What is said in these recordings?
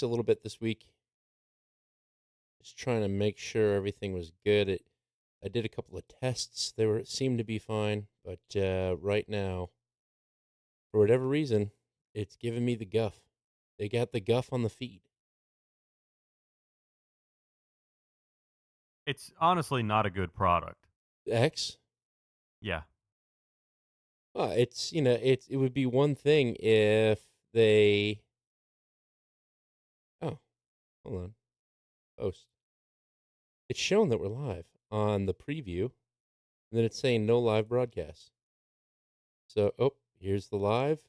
a little bit this week. Just trying to make sure everything was good. I did a couple of tests. They seemed to be fine, but right now, for whatever reason, it's giving me the guff. They got the guff on the feed. It's honestly not a good product. X. Yeah. It would be one thing if they. Oh, hold on. Post. It's showing that we're live on the preview, and then it's saying no live broadcast. So, here's the live.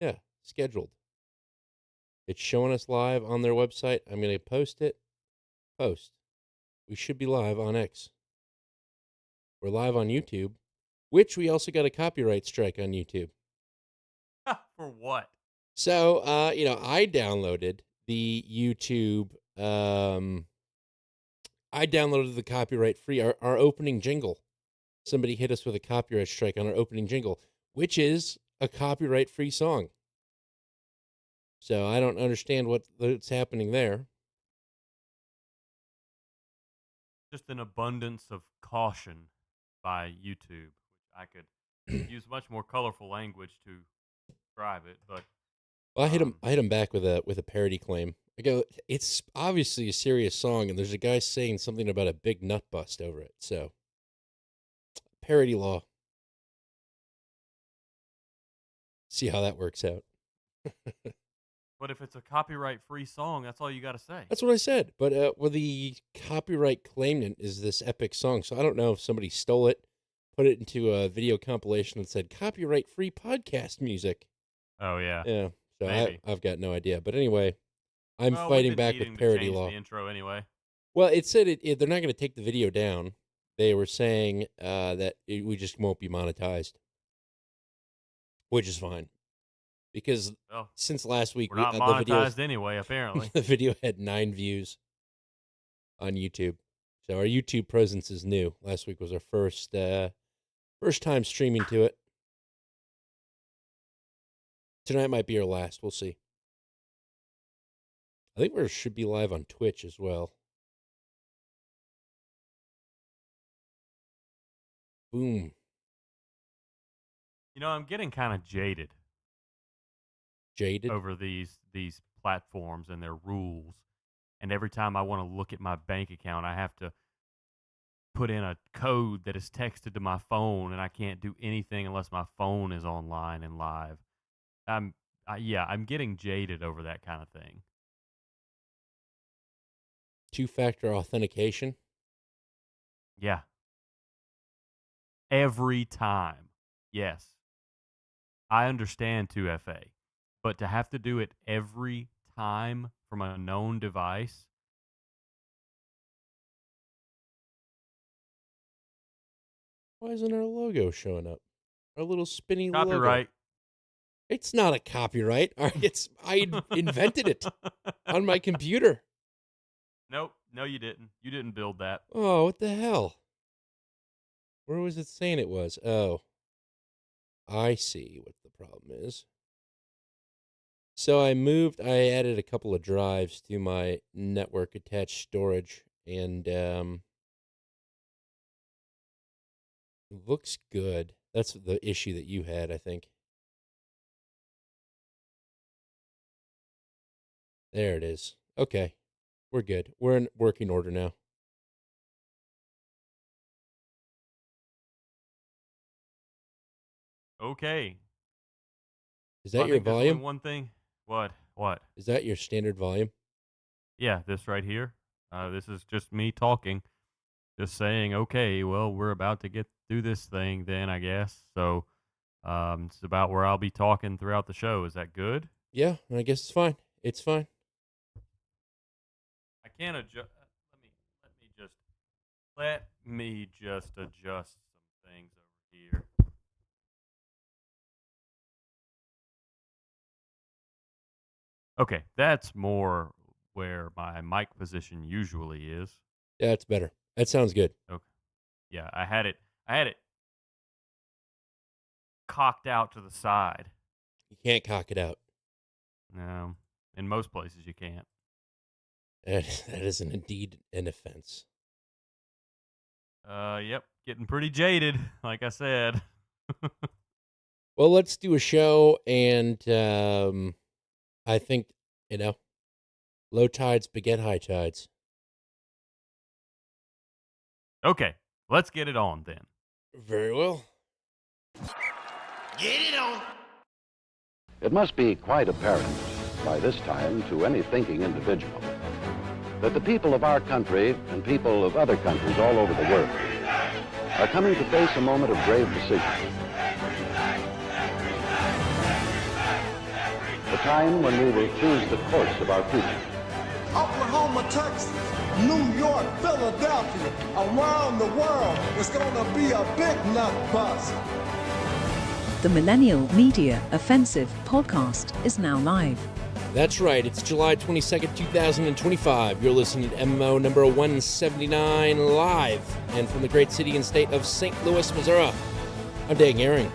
Yeah, scheduled. It's showing us live on their website. I'm going to post it. Post. We should be live on X. We're live on YouTube, which we also got a copyright strike on YouTube. For what? So, I downloaded the YouTube. I downloaded the copyright free our opening jingle. Somebody hit us with a copyright strike on our opening jingle, which is a copyright free song. So I don't understand what's happening there. Just an abundance of caution by YouTube, which I could use much more colorful language to describe it, but Well, um, I hit him back with a parody claim. I go, it's obviously a serious song, and there's a guy saying something about a big nut bust over it. So parody law. See how that works out. but if it's a copyright-free song, that's all you got to say. That's what I said. But the copyright claimant is this epic song. So I don't know if somebody stole it, put it into a video compilation, and said copyright free podcast music. Oh yeah, Yeah. So maybe. I've got no idea. But anyway, I'm Well, we've fighting been back with needing to parody change the law. intro anyway. Well, it said they're not going to take the video down. They were saying that we just won't be monetized, which is fine because Well, since last week we're not the videos monetized anyway, apparently. the video had 9 views on YouTube. So our YouTube presence is new. Last week was our first time streaming to it. Tonight might be our last. We'll see. I think we should be live on Twitch as well. Boom. I'm getting kind of jaded Jaded. over these platforms and their rules. And every time I want to look at my bank account, I have to put in a code that is texted to my phone, and I can't do anything unless my phone is online and live. I'm getting jaded over that kind of thing. Two-factor authentication. Yeah, every time. Yes, I understand 2FA, but to have to do it every time from a known device. Why isn't our logo showing up? Our little spinny logo. Copyright. It's not a copyright. All right, I invented it on my computer. Nope. No, you didn't. You didn't build that. Oh, what the hell? Where was it saying it was? Oh, I see what the problem is. So I added a couple of drives to my network attached storage, and it looks good. That's the issue that you had, I think. There it is. Okay, we're good. We're in working order now. Okay. Is Well, that I your think there's only volume? one thing. What? What? Is that your standard volume? Yeah, this right here. This is just me talking, just saying, okay, well, we're about to get through this thing then, I guess. So it's about where I'll be talking throughout the show. Is that good? Yeah, I guess it's fine. It's fine. I can't adjust. Let me just adjust some things over here. Okay, that's more where my mic position usually is. Yeah, it's better. That sounds good. Okay. Yeah, I had it cocked out to the side. You can't cock it out. No, in most places you can't. That is indeed an offense. Yep, getting pretty jaded, like I said. Well, let's do a show, and I think, you know, low tides beget high tides. Okay, let's get it on then. Very well. Get it on. It must be quite apparent by this time to any thinking individual that the people of our country and people of other countries all over the world are coming to face a moment of grave decision. A time when we will choose the course of our future. Oklahoma, Texas, New York, Philadelphia, around the world, it's gonna be a big nut bust. The Millennial Media Offensive podcast is now live. That's right. It's July 22nd, 2025. You're listening to MMO number 179 live and from the great city and state of St. Louis, Missouri. I'm Dan Gehring.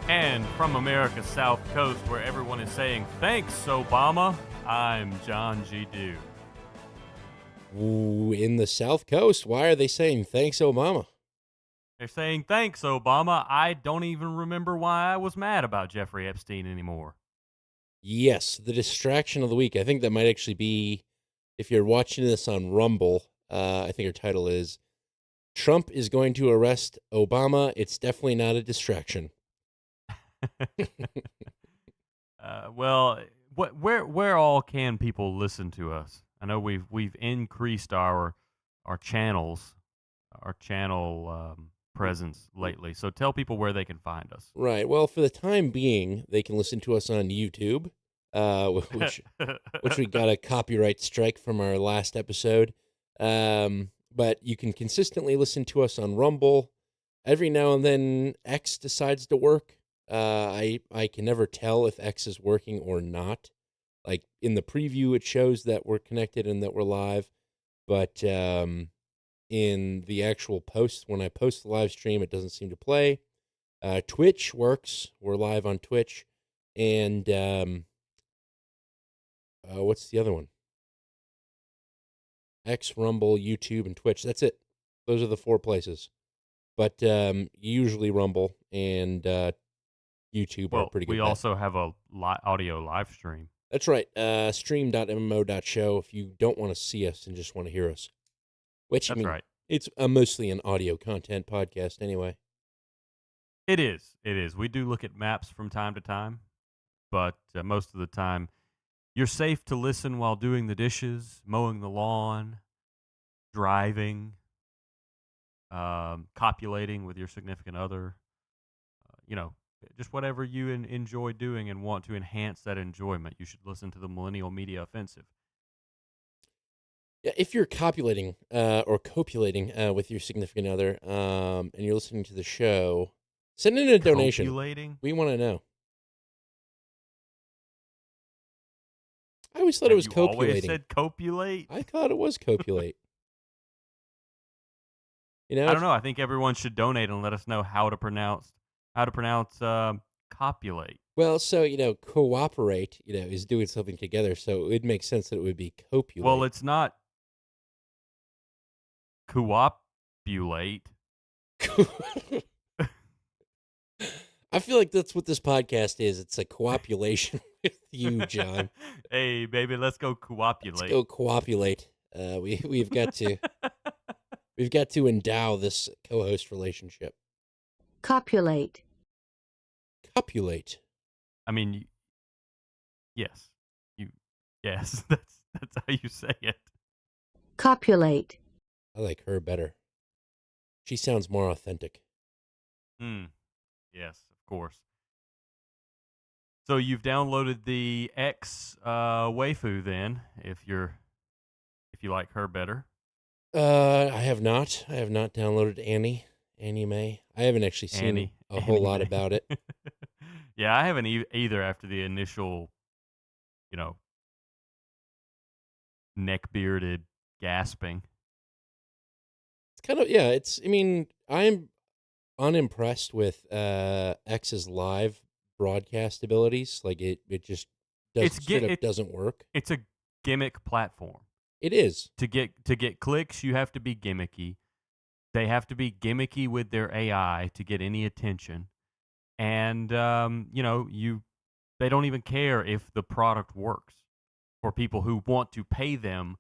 And from America's South Coast, where everyone is saying, thanks, Obama, I'm John G. Dew. Ooh, in the South Coast, why are they saying thanks, Obama? They're saying, thanks, Obama. I don't even remember why I was mad about Jeffrey Epstein anymore. Yes, the distraction of the week. I think that might actually be, if you're watching this on Rumble, I think our title is, Trump is going to arrest Obama. It's definitely not a distraction. Well, where all can people listen to us? I know we've increased our channels, our channel presence lately. So tell people where they can find us. Right. Well, for the time being, they can listen to us on YouTube, which we got a copyright strike from our last episode. But you can consistently listen to us on Rumble. Every now and then, X decides to work. I can never tell if X is working or not. Like in the preview, it shows that we're connected and that we're live, but in the actual post, when I post the live stream, it doesn't seem to play. Twitch works. We're live on Twitch, and what's the other one? X, Rumble, YouTube, and Twitch. That's it. Those are the 4 places. But usually Rumble and YouTube are pretty good. We also have a audio live stream. That's right. Stream.mmo.show if you don't want to see us and just want to hear us. Which, That's right. It's mostly an audio content podcast anyway. It is. We do look at maps from time to time, but most of the time, you're safe to listen while doing the dishes, mowing the lawn, driving, copulating with your significant other, just whatever you enjoy doing and want to enhance that enjoyment. You should listen to the Millennial Media Offensive. Yeah, if you're copulating or copulating with your significant other and you're listening to the show, send in a donation. Copulating? We want to know. I always thought it was copulating. You always said copulate? I thought it was copulate. I don't know. I think everyone should donate and let us know how to pronounce copulate. Well, so, cooperate, is doing something together, so it would make sense that it would be copulate. Well, it's not coopulate. I feel like that's what this podcast is. It's a coopulation with you, John. Hey, baby, let's go coopulate. Let's go coopulate. We've got to endow this co-host relationship. Copulate. Copulate. I mean, yes. Yes, that's how you say it. Copulate. I like her better. She sounds more authentic. Yes, of course. So you've downloaded the X waifu then, if you like her better. I have not. I have not downloaded Annie Mae. I haven't actually seen a whole lot about it. Yeah, I haven't either after the initial, neck-bearded gasping. It's kind of, I'm unimpressed with X's live broadcast abilities. Like, it just doesn't work. It's a gimmick platform. It is. To get clicks, you have to be gimmicky. They have to be gimmicky with their AI to get any attention. And they don't even care if the product works for people who want to pay them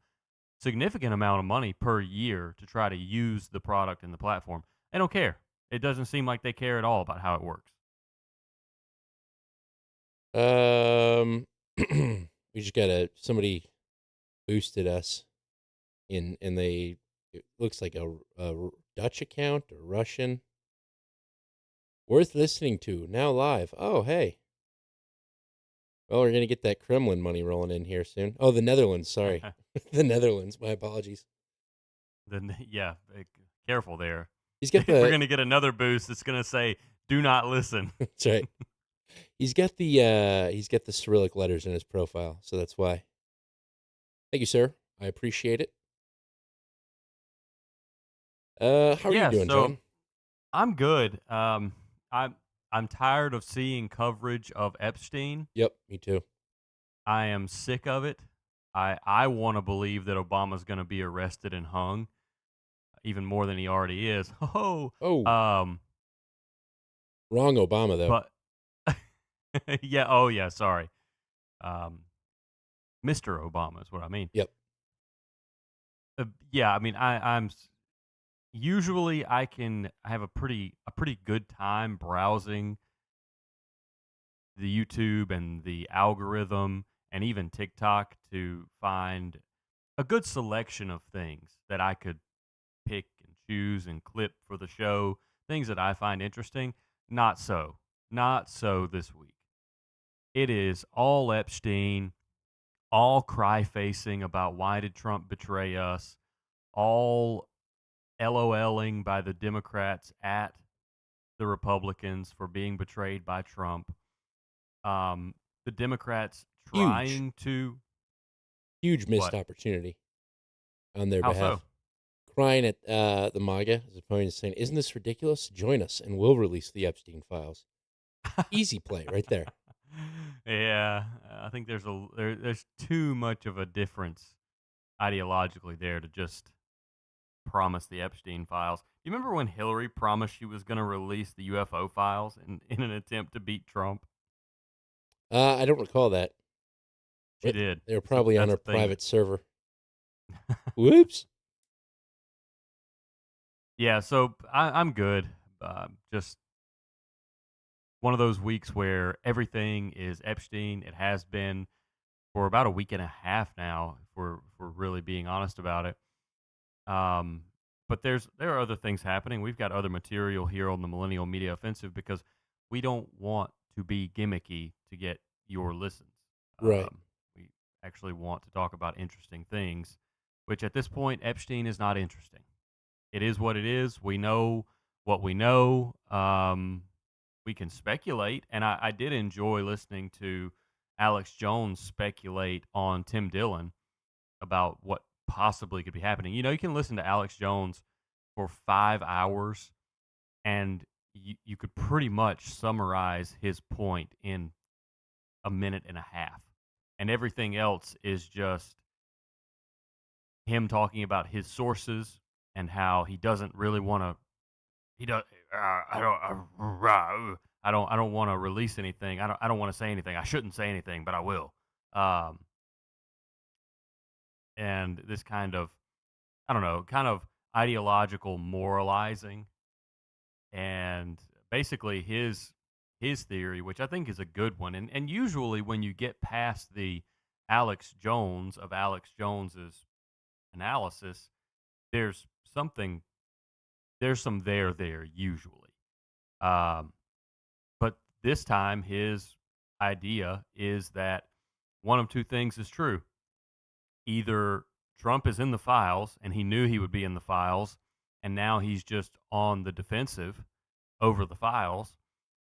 significant amount of money per year to try to use the product and the platform. They don't care. It doesn't seem like they care at all about how it works. We just got somebody boosted us and it looks like a Dutch account or Russian. Worth listening to now live. Oh, hey. Well, we're gonna get that Kremlin money rolling in here soon. Oh, the Netherlands. Sorry, the Netherlands. My apologies. Then yeah, careful there. He's got We're the. gonna get another boost that's gonna say, "Do not listen." That's right. He's got the Cyrillic letters in his profile, so that's why. Thank you, sir. I appreciate it. How are you Yeah, doing, so John? I'm good. I'm tired of seeing coverage of Epstein. Yep, me too. I am sick of it. I want to believe that Obama's going to be arrested and hung, even more than he already is. Oh, Oh, um, wrong Obama though. but yeah. Oh, yeah. Sorry, um, Mr. Obama is what I mean. Yep. Yeah. I mean, usually I can have a pretty good time browsing the YouTube and the algorithm and even TikTok to find a good selection of things that I could pick and choose and clip for the show, things that I find interesting. Not so. Not so this week. It is all Epstein, all cry facing about why did Trump betray us, all LOLing by the Democrats at the Republicans for being betrayed by Trump. The Democrats Huge, trying to huge missed what? opportunity on their How so? behalf. Crying at the MAGA as opposed to saying, "Isn't this ridiculous? Join us, and we'll release the Epstein files." Easy play right there. Yeah, I think there's too much of a difference ideologically there to just promise the Epstein files. Do you remember when Hillary promised she was going to release the UFO files in an attempt to beat Trump? I don't recall that. She did. They're So probably on that's a the thing. private server. Whoops. Yeah, so I'm good. Just one of those weeks where everything is Epstein. It has been for about a week and a half now, if we're really being honest about it. Um, but there are other things happening. We've got other material here on the Millennial Media Offensive because we don't want to be gimmicky to get your listens. Right. We actually want to talk about interesting things, which at this point Epstein is not interesting. It is what it is. We know what we know. We can speculate, and I did enjoy listening to Alex Jones speculate on Tim Dillon about what possibly could be happening. You can listen to Alex Jones for 5 hours, and you could pretty much summarize his point in a minute and a half, and everything else is just him talking about his sources and how he doesn't really want to. He does. I don't want to release anything. I don't want to say anything. I shouldn't say anything, but I will. Um, and this kind of, I don't know, kind of ideological moralizing, and basically his theory, which I think is a good one. And usually when you get past the Alex Jones's analysis, there's something there's some there usually. Um, but this time, his idea is that one of two things is true. Either Trump is in the files and he knew he would be in the files, and now he's just on the defensive over the files,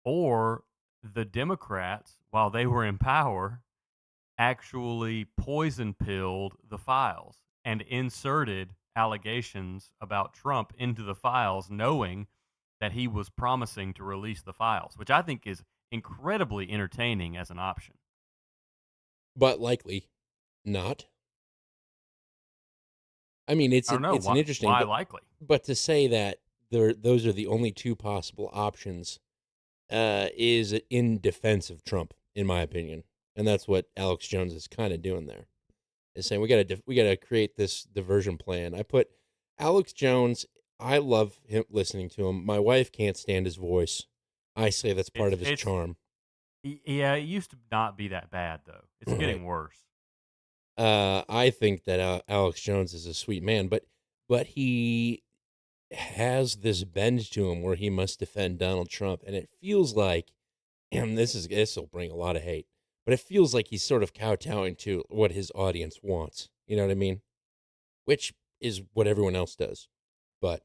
or the Democrats, while they were in power, actually poison pilled the files and inserted allegations about Trump into the files, knowing that he was promising to release the files, which I think is incredibly entertaining as an option. But likely not. I mean, I don't know it's an interesting, why likely. but to say that those are the only two possible options is in defense of Trump, in my opinion, and that's what Alex Jones is kind of doing there. Is saying we gotta create this diversion plan. I put Alex Jones. I love him, listening to him. My wife can't stand his voice. I say that's part of his charm. Yeah, it used to not be that bad though. It's getting worse. I think that Alex Jones is a sweet man, but he has this bend to him where he must defend Donald Trump, and it feels like, and this will bring a lot of hate, but it feels like he's sort of kowtowing to what his audience wants. You know what I mean? Which is what everyone else does, but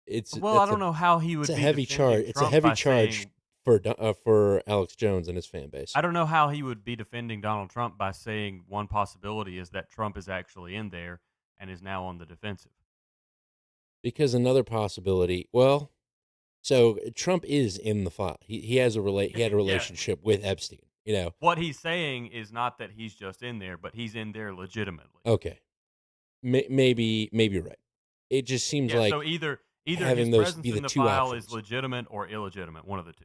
I don't know how he would. It's a be heavy charge. It's a heavy charge for Alex Jones and his fan base. I don't know how he would be defending Donald Trump by saying one possibility is that Trump is actually in there and is now on the defensive. Because another possibility, well, so Trump is in the file. He had a relationship with Epstein. You know what he's saying is not that he's just in there, but he's in there legitimately. Okay, maybe you're right. It just seems like so either having his those presence be the in the two file options. is legitimate or illegitimate, one of the two.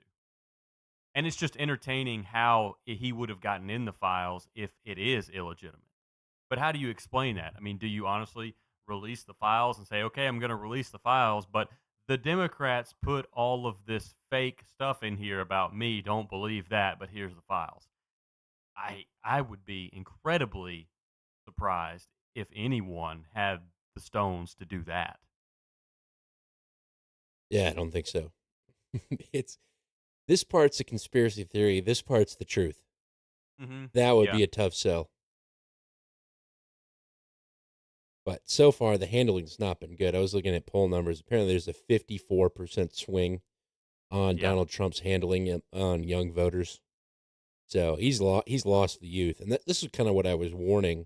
And it's just entertaining how he would have gotten in the files if it is illegitimate. But how do you explain that? I mean, do you honestly release the files and say, okay, I'm going to release the files, but the Democrats put all of this fake stuff in here about me. Don't believe that, but here's the files. I would be incredibly surprised if anyone had the stones to do that. Yeah, I don't think so. This part's a conspiracy theory. This part's the truth. Mm-hmm. That would be a tough sell. But so far, the handling's not been good. I was looking at poll numbers. Apparently, there's a 54% swing on Donald Trump's handling on young voters. So he's lost the youth. And this is kind of what I was warning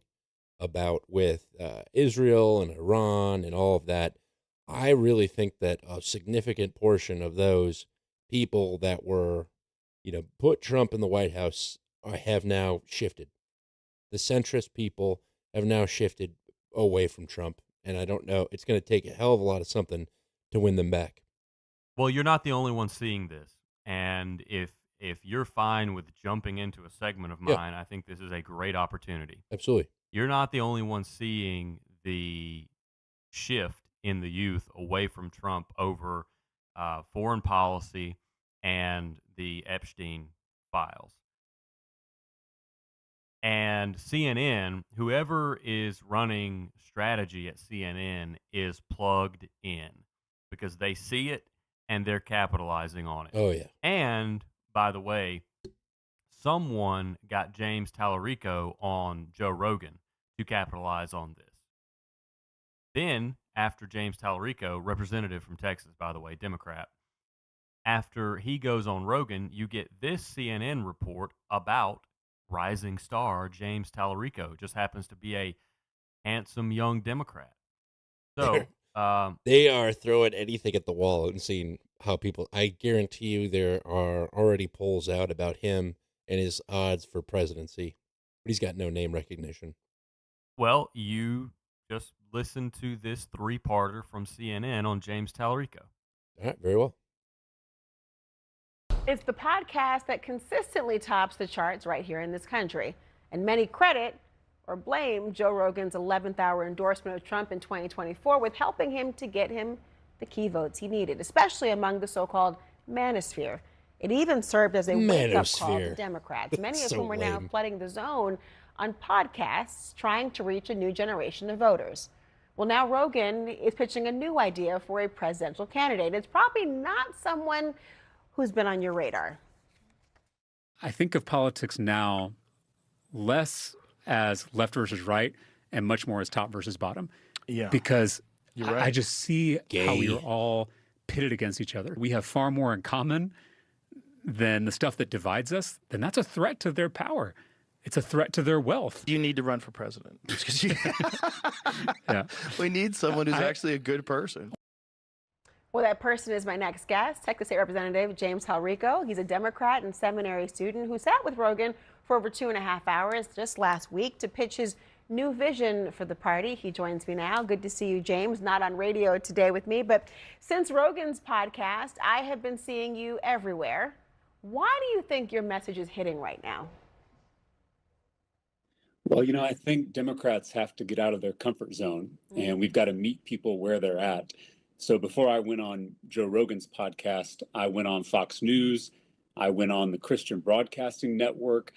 about with Israel and Iran and all of that. I really think that a significant portion of those people that were, put Trump in the White House have now shifted. The centrist people have now shifted away from Trump, and I don't know. It's going to take a hell of a lot of something to win them back. Well, you're not the only one seeing this, and if you're fine with jumping into a segment of mine, I think this is a great opportunity. Absolutely. You're not the only one seeing the shift in the youth away from Trump over foreign policy and the Epstein files. And CNN, whoever is running strategy at CNN is plugged in because they see it and they're capitalizing on it. Oh, yeah. And, by the way, someone got James Tallarico on Joe Rogan to capitalize on this. Then, after James Tallarico, representative from Texas, by the way, Democrat, after he goes on Rogan, you get this CNN report about rising star James Tallarico. Just happens to be a handsome young Democrat. So they are throwing anything at the wall and seeing how people. I guarantee you, there are already polls out about him and his odds for presidency, but he's got no name recognition. Well, you just listen to this 3-parter from CNN on James Tallarico. All right, very well. It's the podcast that consistently tops the charts right here in this country. And many credit or blame Joe Rogan's 11th hour endorsement of Trump in 2024 with helping him to get him the key votes he needed, especially among the so-called manosphere. It even served as a wake-up call to Democrats, many of whom are now flooding the zone on podcasts trying to reach a new generation of voters. Well, now Rogan is pitching a new idea for a presidential candidate. It's probably not someone who's been on your radar. I think of politics now less as left versus right and much more as top versus bottom. Yeah. Because You're right. I just see how we are all pitted against each other. We have far more in common than the stuff that divides us. Then that's a threat to their power. It's a threat to their wealth. You need to run for president. Yeah. We need someone who's actually a good person. Well, that person is my next guest, Texas State Representative James Tallarico. He's a Democrat and seminary student who sat with Rogan for over 2.5 hours just last week to pitch his new vision for the party. He joins me now. Good to see you, James. Not on radio today with me, but since Rogan's podcast, I have been seeing you everywhere. Why do you think your message is hitting right now? Well, I think Democrats have to get out of their comfort zone, and we've got to meet people where they're at. So before I went on Joe Rogan's podcast, I went on Fox News, I went on the Christian Broadcasting Network.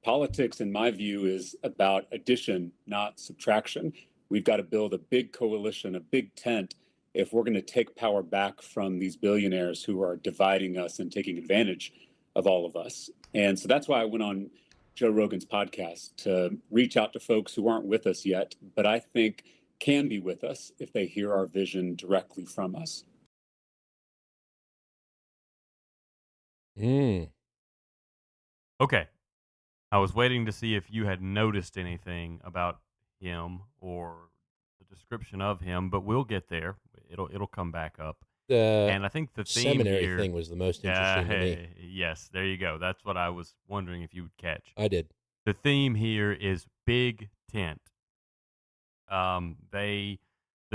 Politics, in my view, is about addition, not subtraction. We've got to build a big coalition, a big tent, if we're going to take power back from these billionaires who are dividing us and taking advantage of all of us. And so that's why I went on Joe Rogan's podcast, to reach out to folks who aren't with us yet, but I think can be with us if they hear our vision directly from us. Okay. I was waiting to see if you had noticed anything about him or the description of him, but we'll get there. It'll come back up. And I think the theme seminary here, thing was the most interesting to me. Yes, there you go. That's what I was wondering if you would catch. I did. The theme here is big tent. The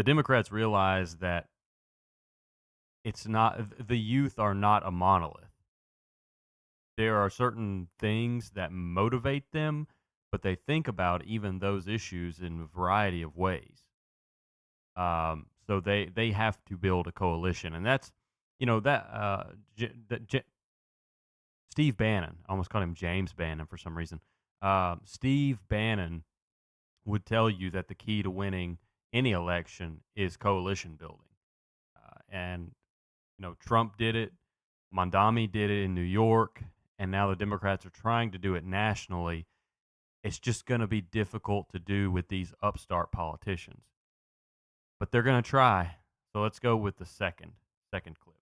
Democrats realize that it's not, the youth are not a monolith. There are certain things that motivate them, but they think about even those issues in a variety of ways. So they have to build a coalition, and that's, Steve Bannon, I almost called him James Bannon for some reason. Steve Bannon would tell you that the key to winning any election is coalition building. And Trump did it, Mondami did it in New York, and now the Democrats are trying to do it nationally. It's just going to be difficult to do with these upstart politicians. But they're going to try. So let's go with the second clip.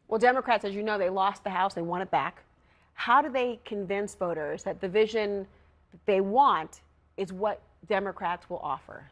Well, Democrats, as you know, they lost the House. They want it back. How do they convince voters that the vision that they want is what Democrats will offer?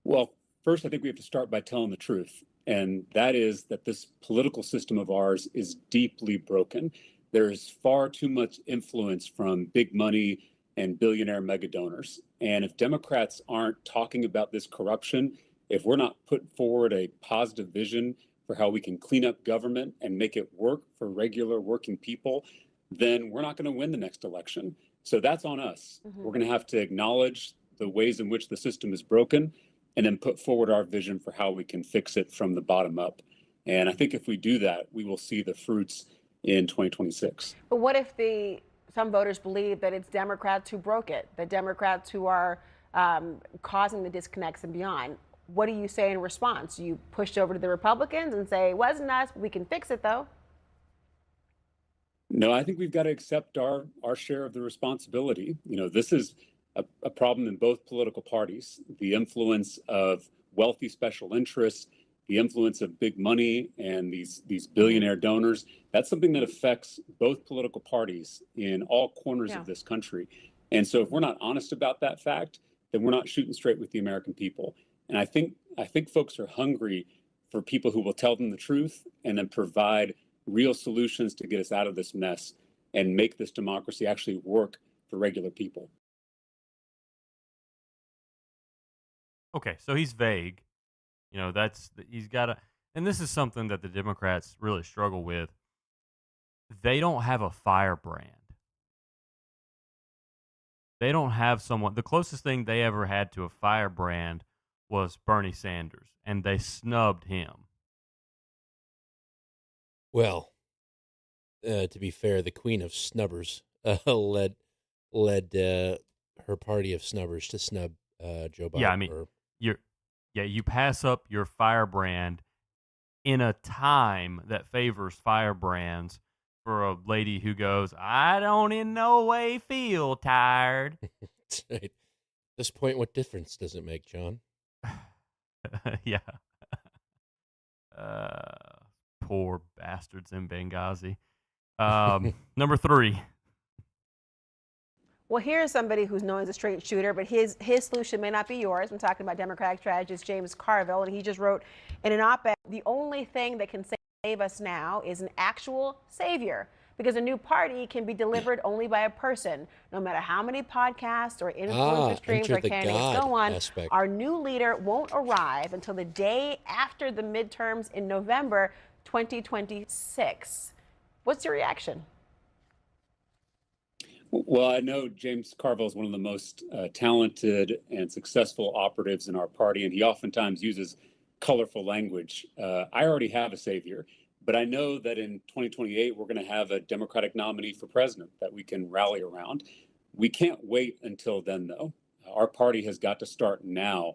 Well, first, I think we have to start by telling the truth. And that is that this political system of ours is deeply broken. There is far too much influence from big money and billionaire mega donors. And if Democrats aren't talking about this corruption, if we're not putting forward a positive vision for how we can clean up government and make it work for regular working people, then we're not going to win the next election. So that's on us. We're going to have to acknowledge the ways in which the system is broken and then put forward our vision for how we can fix it from the bottom up. And I think if we do that, we will see the fruits in 2026. But what if some voters believe that it's Democrats who broke it, the Democrats who are causing the disconnects and beyond? What do you say in response? You pushed over to the Republicans and say, it wasn't us, we can fix it though? No, I think we've got to accept our share of the responsibility. This is a problem in both political parties. The influence of wealthy special interests, the influence of big money and these billionaire donors, that's something that affects both political parties in all corners of this country. And so if we're not honest about that fact, then we're not shooting straight with the American people. And I think folks are hungry for people who will tell them the truth and then provide real solutions to get us out of this mess and make this democracy actually work for regular people. Okay, so he's vague. He's got to, and this is something that the Democrats really struggle with. They don't have a firebrand. They don't have someone. The closest thing they ever had to a firebrand was Bernie Sanders, and they snubbed him. Well, to be fair, the Queen of Snubbers led her party of snubbers to snub Joe Biden. Yeah, I mean, you pass up your firebrand in a time that favors firebrands for a lady who goes, I don't in no way feel tired. Right. At this point, what difference does it make, John? Yeah. Poor bastards in Benghazi. Number 3. Well, here's somebody who's known as a straight shooter, but his solution may not be yours. I'm talking about Democratic strategist James Carville, and he just wrote in an op-ed, the only thing that can save us now is an actual savior. because a new party can be delivered only by a person. No matter how many podcasts or influencer streams enter our the candidates God go on, aspect. our new leader won't arrive until the day after the midterms in November 2026. What's your reaction? Well, I know James Carville is one of the most talented and successful operatives in our party, and he oftentimes uses colorful language. I already have a savior, but I know that in 2028, we're going to have a Democratic nominee for president that we can rally around. We can't wait until then, though. Our party has got to start now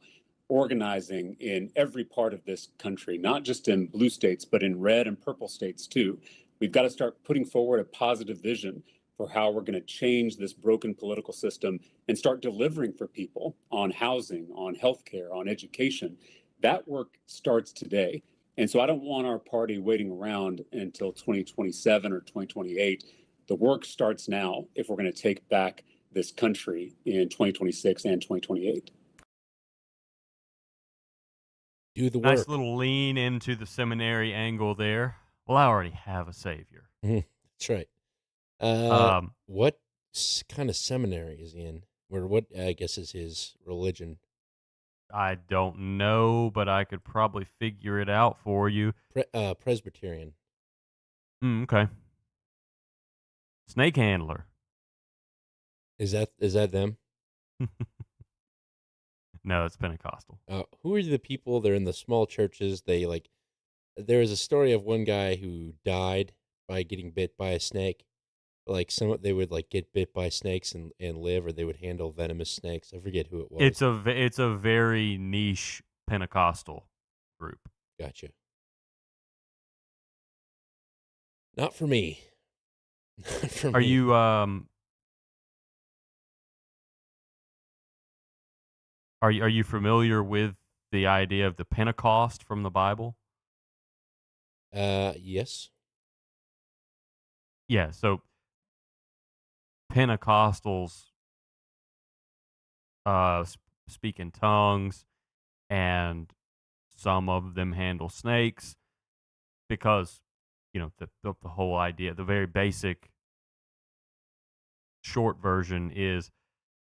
organizing in every part of this country, not just in blue states, but in red and purple states too. We've got to start putting forward a positive vision for how we're going to change this broken political system and start delivering for people on housing, on healthcare, on education. That work starts today. And so I don't want our party waiting around until 2027 or 2028. The work starts now if we're going to take back this country in 2026 and 2028. Do the work. Nice little lean into the seminary angle there. Well, I already have a savior. That's right. What kind of seminary is he in? Or what, I guess, is his religion? I don't know, but I could probably figure it out for you. Presbyterian. Okay. Snake handler. Is that them? No, it's Pentecostal. Who are the people? They're in the small churches. There is a story of one guy who died by getting bit by a snake. Like they would get bit by snakes and live, or they would handle venomous snakes. I forget who it was. It's a very niche Pentecostal group. Gotcha. Not for me. Not for Are me. you Are you familiar with the idea of the Pentecost from the Bible? Yes. Yeah, so Pentecostals speak in tongues, and some of them handle snakes because, the whole idea, the very basic short version is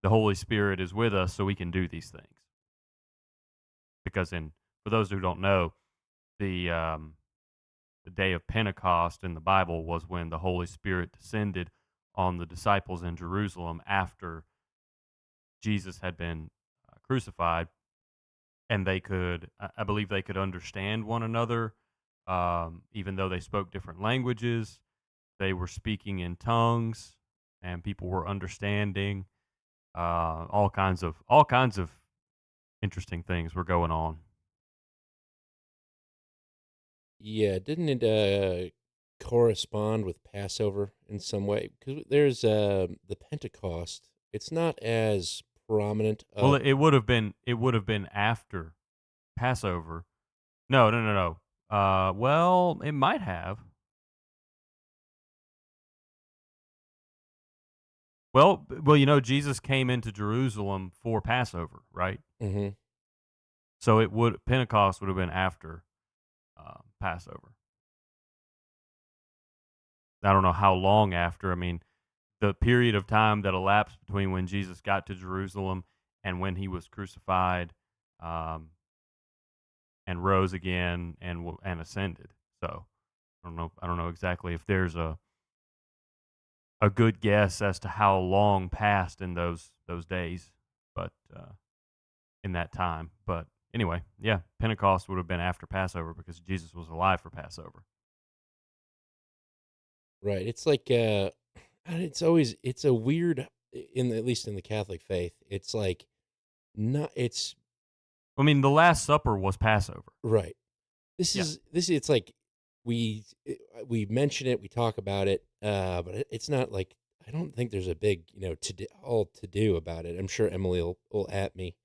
the Holy Spirit is with us so we can do these things. Because for those who don't know, the day of Pentecost in the Bible was when the Holy Spirit descended on the disciples in Jerusalem after Jesus had been crucified, and I believe they could understand one another, even though they spoke different languages. They were speaking in tongues, and people were understanding. All kinds of interesting things were going on. Yeah, didn't it correspond with Passover in some way? Because there's the Pentecost. It's not as prominent. Well, it would have been after Passover. No. Well, it might have. Well, Jesus came into Jerusalem for Passover, right? Mm-hmm. So Pentecost would have been after Passover. I don't know how long after. I mean, the period of time that elapsed between when Jesus got to Jerusalem and when he was crucified, and rose again and ascended. So I don't know exactly if there's a good guess as to how long passed in those days, but in that time. But anyway, yeah, Pentecost would have been after Passover because Jesus was alive for Passover. Right. It's like it's a weird, at least in the Catholic faith. It's like not. It's I mean, the Last Supper was Passover. right. It's like we mention it, we talk about it, but it's not like, I don't think there's a big to do about it. I'm sure Emily will at me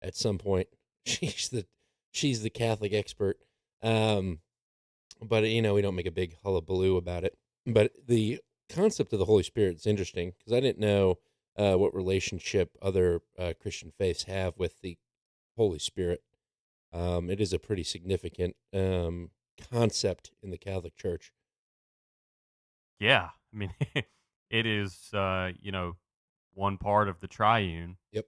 at some point. She's the Catholic expert, but we don't make a big hullabaloo about it. But the concept of the Holy Spirit is interesting because I didn't know what relationship other Christian faiths have with the Holy Spirit. It is a pretty significant concept in the Catholic Church. Yeah, I mean, it is, one part of the triune. Yep.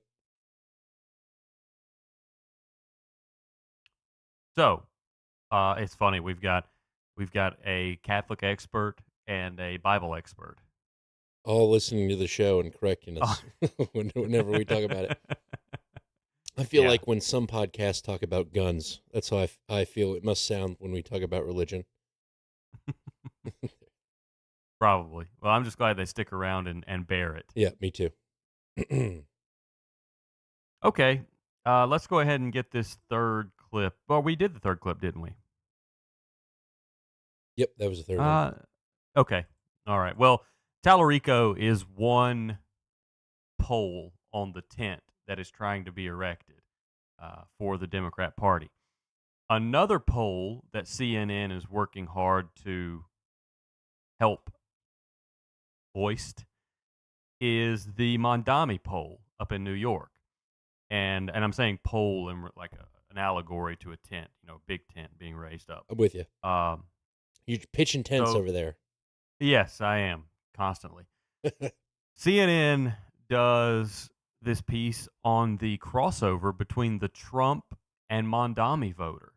So, it's funny. We've got a Catholic expert and a Bible expert. All listening to the show and correcting Oh. us whenever we talk about it. I feel Yeah. like when some podcasts talk about guns, that's how I feel it must sound when we talk about religion. Probably. Well, I'm just glad they stick around and bear it. Yeah, me too. Okay, let's go ahead and get this third clip. Well, we did the third clip, didn't we? Yep, that was the third one. Okay. All right. Well, Tallarico is one pole on the tent that is trying to be erected for the Democrat Party. Another pole that CNN is working hard to help hoist is the Mondami pole up in New York. And I'm saying pole in like an allegory to a tent, big tent being raised up. I'm with you. You're pitching tents so- over there. Yes, I am constantly. CNN does this piece on the crossover between the Trump and Mondami voter.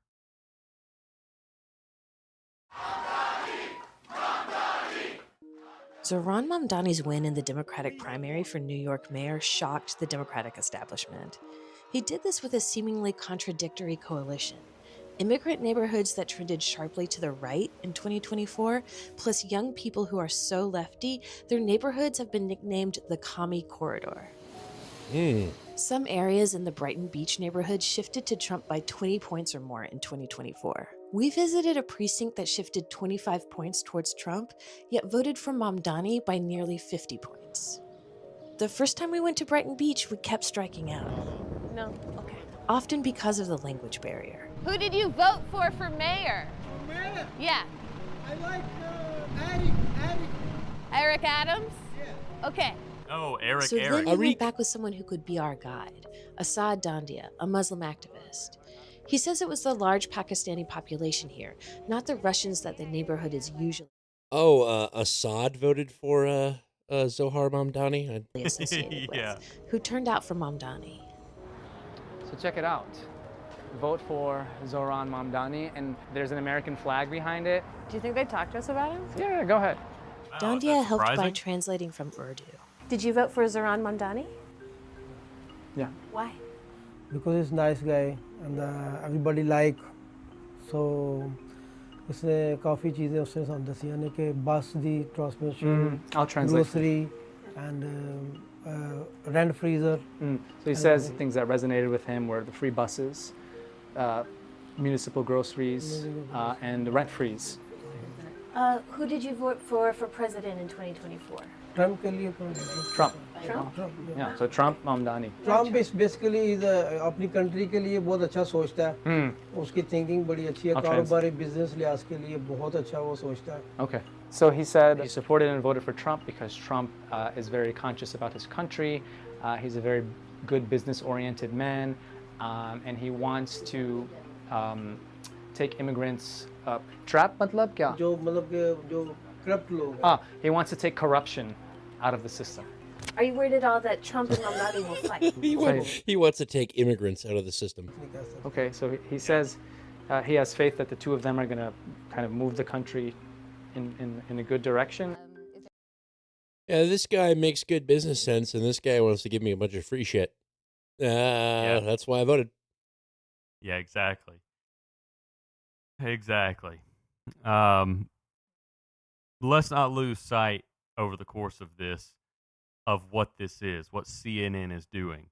Zohran Mamdani's win in the Democratic primary for New York mayor shocked the Democratic establishment. He did this with a seemingly contradictory coalition. Immigrant neighborhoods that trended sharply to the right in 2024, plus young people who are so lefty, their neighborhoods have been nicknamed the Commie Corridor. Some areas in the Brighton Beach neighborhood shifted to Trump by 20 points or more in 2024. We visited a precinct that shifted 25 points towards Trump, yet voted for Mamdani by nearly 50 points. The first time we went to Brighton Beach, we kept striking out. No, okay. Often because of the language barrier. Who did you vote for mayor? Mayor? Yeah. I like Eric. Eric Adams? Yeah. Okay. Oh, Eric. So then we went back with someone who could be our guide, Asad Dandia, a Muslim activist. He says it was the large Pakistani population here, not the Russians that the neighborhood is usually Assad voted for Zohar Mamdani? associated Yeah. with, who turned out for Mamdani. So check it out. Vote for Zohran Mamdani, and there's an American flag behind it. Do you think they'd talk to us about him? Yeah, go ahead. Wow, Dandia that's helped by surprising. translating from Urdu. Did you vote for Zohran Mamdani? Yeah. Why? Because he's nice guy and everybody like. So उसने काफ़ी चीज़ें उसने साथ दसी यानी कि बस दी transportation I'll translate. grocery and rent freezer. So he says things that resonated with him were the free buses, municipal groceries, and the rent freeze. Who did you vote for president in 2024? Trump के लिए Trump. Trump? Yeah, so Trump, Mamdani. Trump is basically अपनी country के लिए बहुत अच्छा सोचता है उसकी थिंकिंग बड़ी अच्छी है I'll कारोबारी बिजनेस लिहाज के लिए बहुत अच्छा वो सोचता है Okay. So he said he supported and voted for Trump because Trump is very conscious about his country. He's a very good business-oriented man, and he wants to take immigrants. Trap matlab kya? जो मतलब कि जो corrupt लोग हैं He wants to take corruption out of the system. Are you worried at all that Trump and Mamdani will fight? He wants to take immigrants out of the system. Okay, so he says he has faith that the two of them are going to kind of move the country in a good direction. Yeah, this guy makes good business sense, and this guy wants to give me a bunch of free shit. That's why I voted. Yeah, exactly. Exactly. Let's not lose sight over the course of this of what this is, what CNN is doing.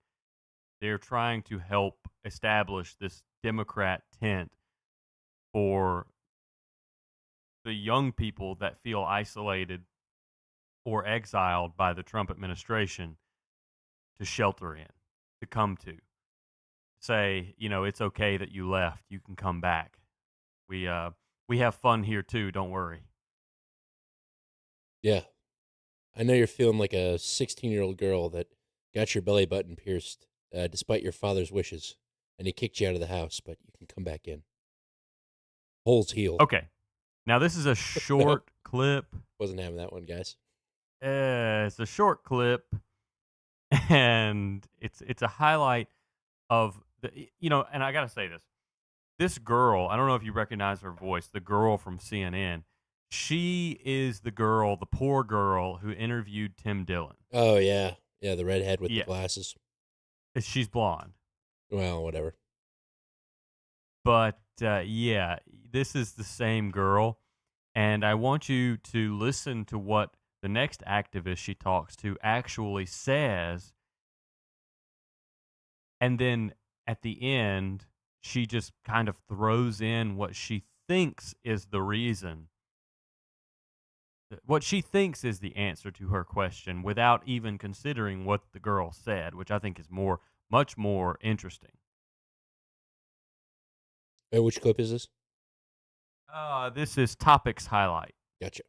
They're trying to help establish this Democrat tent for the young people that feel isolated or exiled by the Trump administration to shelter in, to come to. Say, it's okay that you left. You can come back. We have fun here too, don't worry. Yeah. I know you're feeling like a 16-year-old girl that got your belly button pierced despite your father's wishes, and he kicked you out of the house, but you can come back in. Holes healed. Okay. Now, this is a short clip. Wasn't having that one, guys. It's a short clip, and it's a highlight of and I gotta say this. This girl, I don't know if you recognize her voice, the girl from CNN. She is the poor girl who interviewed Tim Dillon. Oh, yeah. Yeah, the redhead with the Yeah. glasses. She's blonde. Well, whatever. But, yeah, this is the same girl. And I want you to listen to what the next activist she talks to actually says. And then at the end, she just kind of throws in what she thinks is the reason. What she thinks is the answer to her question without even considering what the girl said, which I think is much more interesting. Which clip is this? This is Topics Highlight. Gotcha.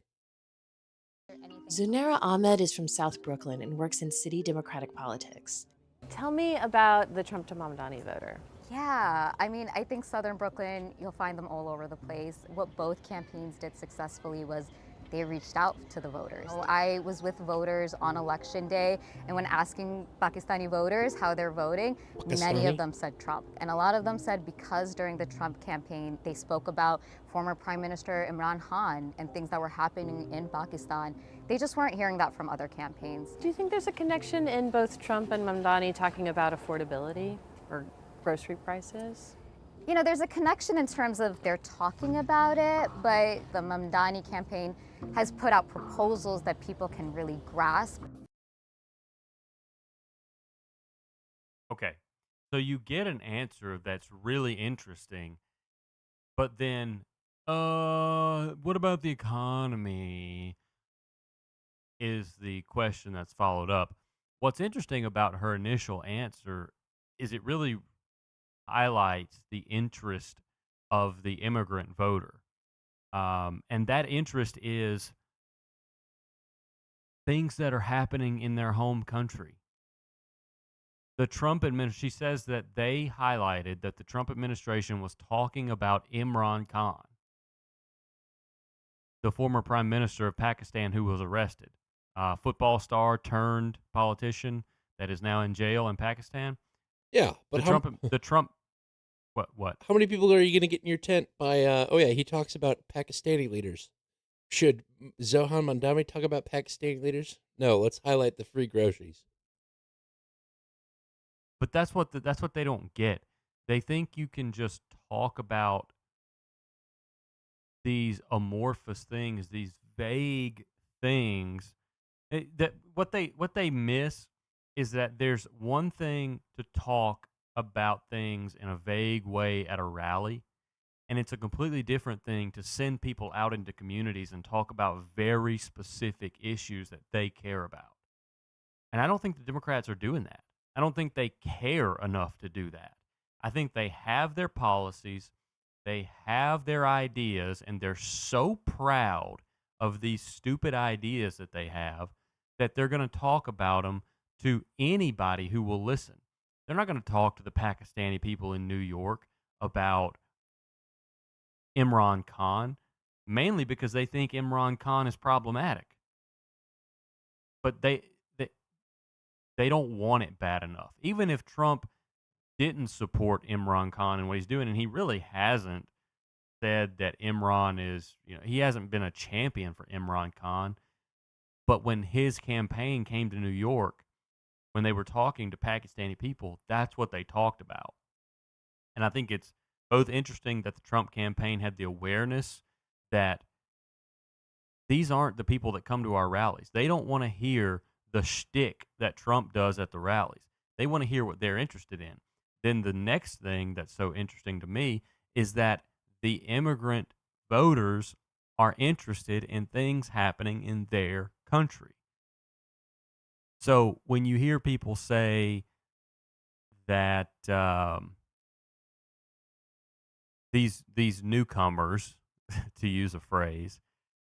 Zunera Ahmed is from South Brooklyn and works in city Democratic politics. Tell me about the Trump to Mamdani voter. Yeah, I mean, I think Southern Brooklyn, you'll find them all over the place. What both campaigns did successfully was they reached out to the voters. I was with voters on election day, and when asking Pakistani voters how they're voting, many of them said Trump. And a lot of them said because during the Trump campaign, they spoke about former Prime Minister Imran Khan and things that were happening in Pakistan. They just weren't hearing that from other campaigns. Do you think there's a connection in both Trump and Mamdani talking about affordability or grocery prices? You know, there's a connection in terms of they're talking about it, but the Mamdani campaign has put out proposals that people can really grasp. Okay, so you get an answer that's really interesting, but then, what about the economy? Is the question that's followed up. What's interesting about her initial answer is it really highlights the interest of the immigrant voter. And that interest is things that are happening in their home country. The Trump administration, she says that they highlighted that the Trump administration was talking about Imran Khan, the former prime minister of Pakistan who was arrested. Football star turned politician that is now in jail in Pakistan. Yeah, but the Trump. What? How many people are you going to get in your tent by? Oh yeah, he talks about Pakistani leaders. Should Zohan Mandami talk about Pakistani leaders? No, let's highlight the free groceries. But that's what they don't get. They think you can just talk about these amorphous things, these vague things. What they miss is that there's one thing to talk about things in a vague way at a rally, and it's a completely different thing to send people out into communities and talk about very specific issues that they care about. And I don't think the Democrats are doing that. I don't think they care enough to do that. I think they have their policies, they have their ideas, and they're so proud of these stupid ideas that they have that they're going to talk about them to anybody who will listen. They're not going to talk to the Pakistani people in New York about Imran Khan, mainly because they think Imran Khan is problematic. But they don't want it bad enough. Even if Trump didn't support Imran Khan and what he's doing, and he really hasn't said that Imran is, he hasn't been a champion for Imran Khan. But when his campaign came to New York, when they were talking to Pakistani people, that's what they talked about. And I think it's both interesting that the Trump campaign had the awareness that these aren't the people that come to our rallies. They don't want to hear the shtick that Trump does at the rallies. They want to hear what they're interested in. Then the next thing that's so interesting to me is that the immigrant voters are interested in things happening in their country. So when you hear people say that these newcomers, to use a phrase,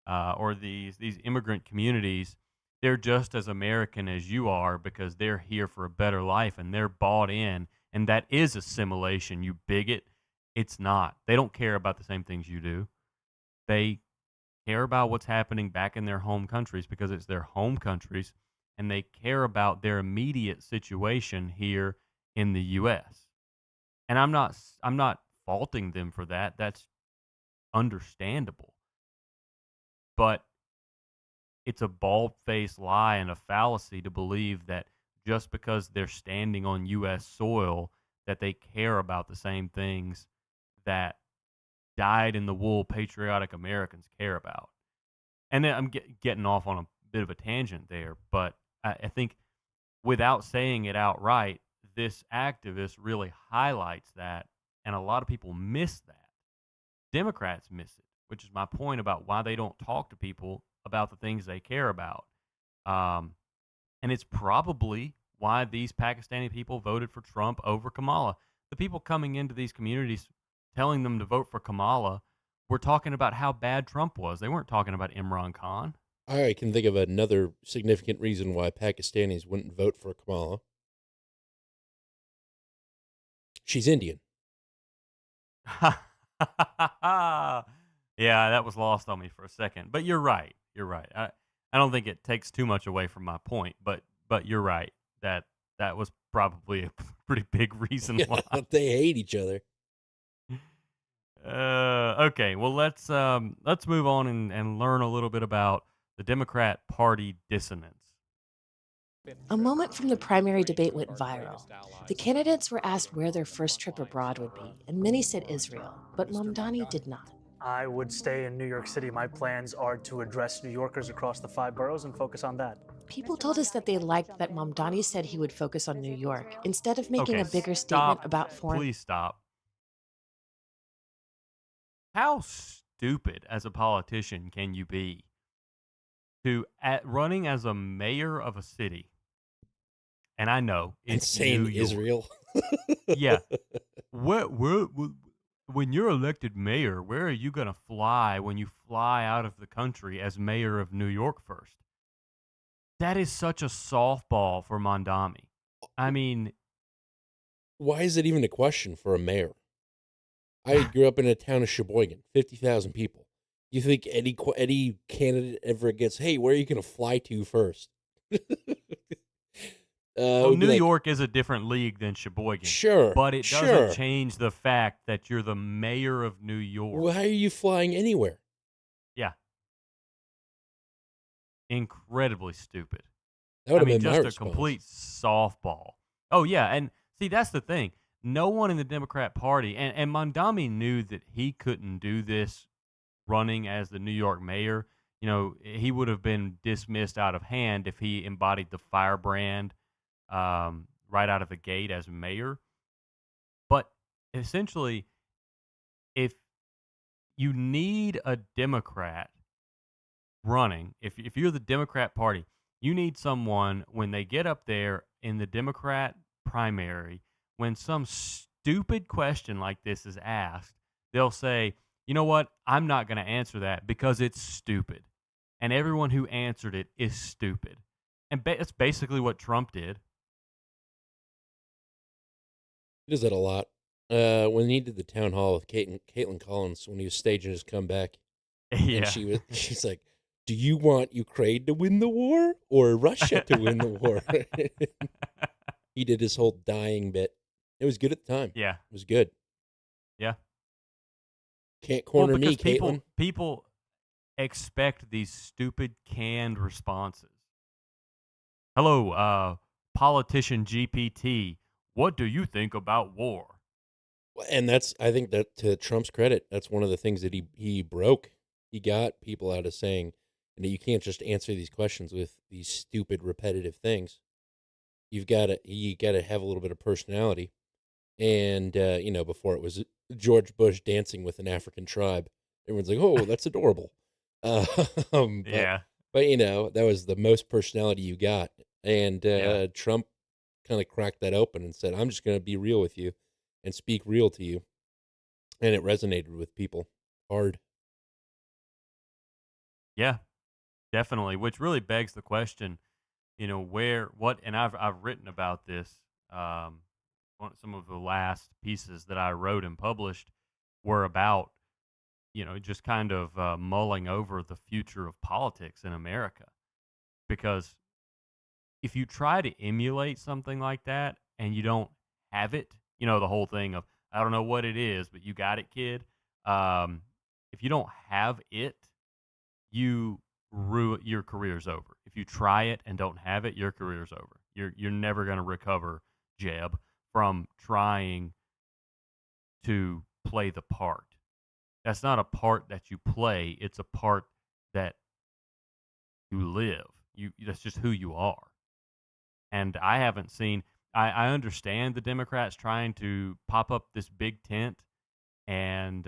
or these immigrant communities, they're just as American as you are because they're here for a better life and they're bought in, and that is assimilation, you bigot. It's not. They don't care about the same things you do. They care about what's happening back in their home countries because it's their home countries, and they care about their immediate situation here in the U.S. And I'm not faulting them for that. That's understandable. But it's a bald-faced lie and a fallacy to believe that just because they're standing on U.S. soil that they care about the same things that dyed-in-the-wool patriotic Americans care about. And then I'm getting off on a bit of a tangent there, but I think without saying it outright, this activist really highlights that, and a lot of people miss that. Democrats miss it, which is my point about why they don't talk to people about the things they care about. And it's probably why these Pakistani people voted for Trump over Kamala. The people coming into these communities telling them to vote for Kamala were talking about how bad Trump was. They weren't talking about Imran Khan. I can think of another significant reason why Pakistanis wouldn't vote for Kamala. She's Indian. Yeah, that was lost on me for a second. But you're right. You're right. I don't think it takes too much away from my point, but you're right. That was probably a pretty big reason why. They hate each other. Okay, well let's move on and learn a little bit about the Democrat Party dissonance. A moment from the primary debate went viral. The candidates were asked where their first trip abroad would be, and many said Israel, but Mamdani did not. I would stay in New York City. My plans are to address New Yorkers across the 5 boroughs and focus on that. People told us that they liked that Mamdani said he would focus on New York instead of making a bigger stop. statement about foreign. Please stop. How stupid as a politician can you be to running as a mayor of a city? And I know it's saying New York. Israel. Yeah. When you're elected mayor, where are you going to fly when you fly out of the country as mayor of New York first? That is such a softball for Mamdani. I mean, why is it even a question for a mayor? I grew up in a town of Sheboygan, 50,000 people. You think any candidate ever gets, hey, where are you going to fly to first? Well, New York is a different league than Sheboygan. Sure. But it doesn't change the fact that you're the mayor of New York. Why are you flying anywhere? Yeah. Incredibly stupid. That would have been my just response. a complete softball. Oh, yeah. And see, that's the thing. No one in the Democrat Party, and Mamdani knew that he couldn't do this running as the New York mayor. You know, he would have been dismissed out of hand if he embodied the firebrand right out of the gate as mayor. But essentially, if you need a Democrat running, if you're the Democrat Party, you need someone when they get up there in the Democrat primary, when some stupid question like this is asked, they'll say, you know what, I'm not going to answer that because it's stupid. And everyone who answered it is stupid. And that's basically what Trump did. He does that a lot. When he did the town hall with Caitlin Collins, when he was staging his comeback, Yeah. and she's like, do you want Ukraine to win the war or Russia to win the war? He did his whole dying bit. It was good at the time. Yeah. It was good. Yeah. Can't corner me, because Caitlin. People expect these stupid canned responses. Hello, politician GPT. What do you think about war? And I think that to Trump's credit, that's one of the things that he broke. He got people out of saying, you can't just answer these questions with these stupid, repetitive things. You got to have a little bit of personality. And, before it was George Bush dancing with an African tribe. Everyone's like, oh, that's adorable. Yeah. But, that was the most personality you got. And Trump kind of cracked that open and said, I'm just going to be real with you and speak real to you. And it resonated with people hard. Yeah, definitely. Which really begs the question, and I've written about this. Some of the last pieces that I wrote and published were about just kind of mulling over the future of politics in America. Because if you try to emulate something like that and you don't have it, the whole thing of, I don't know what it is, but you got it, kid. If you don't have it, your career's over. If you try it and don't have it, your career's over. You're never going to recover, Jeb, from trying to play the part. That's not a part that you play. It's a part that you live. That's just who you are. And I haven't seen. I understand the Democrats trying to pop up this big tent and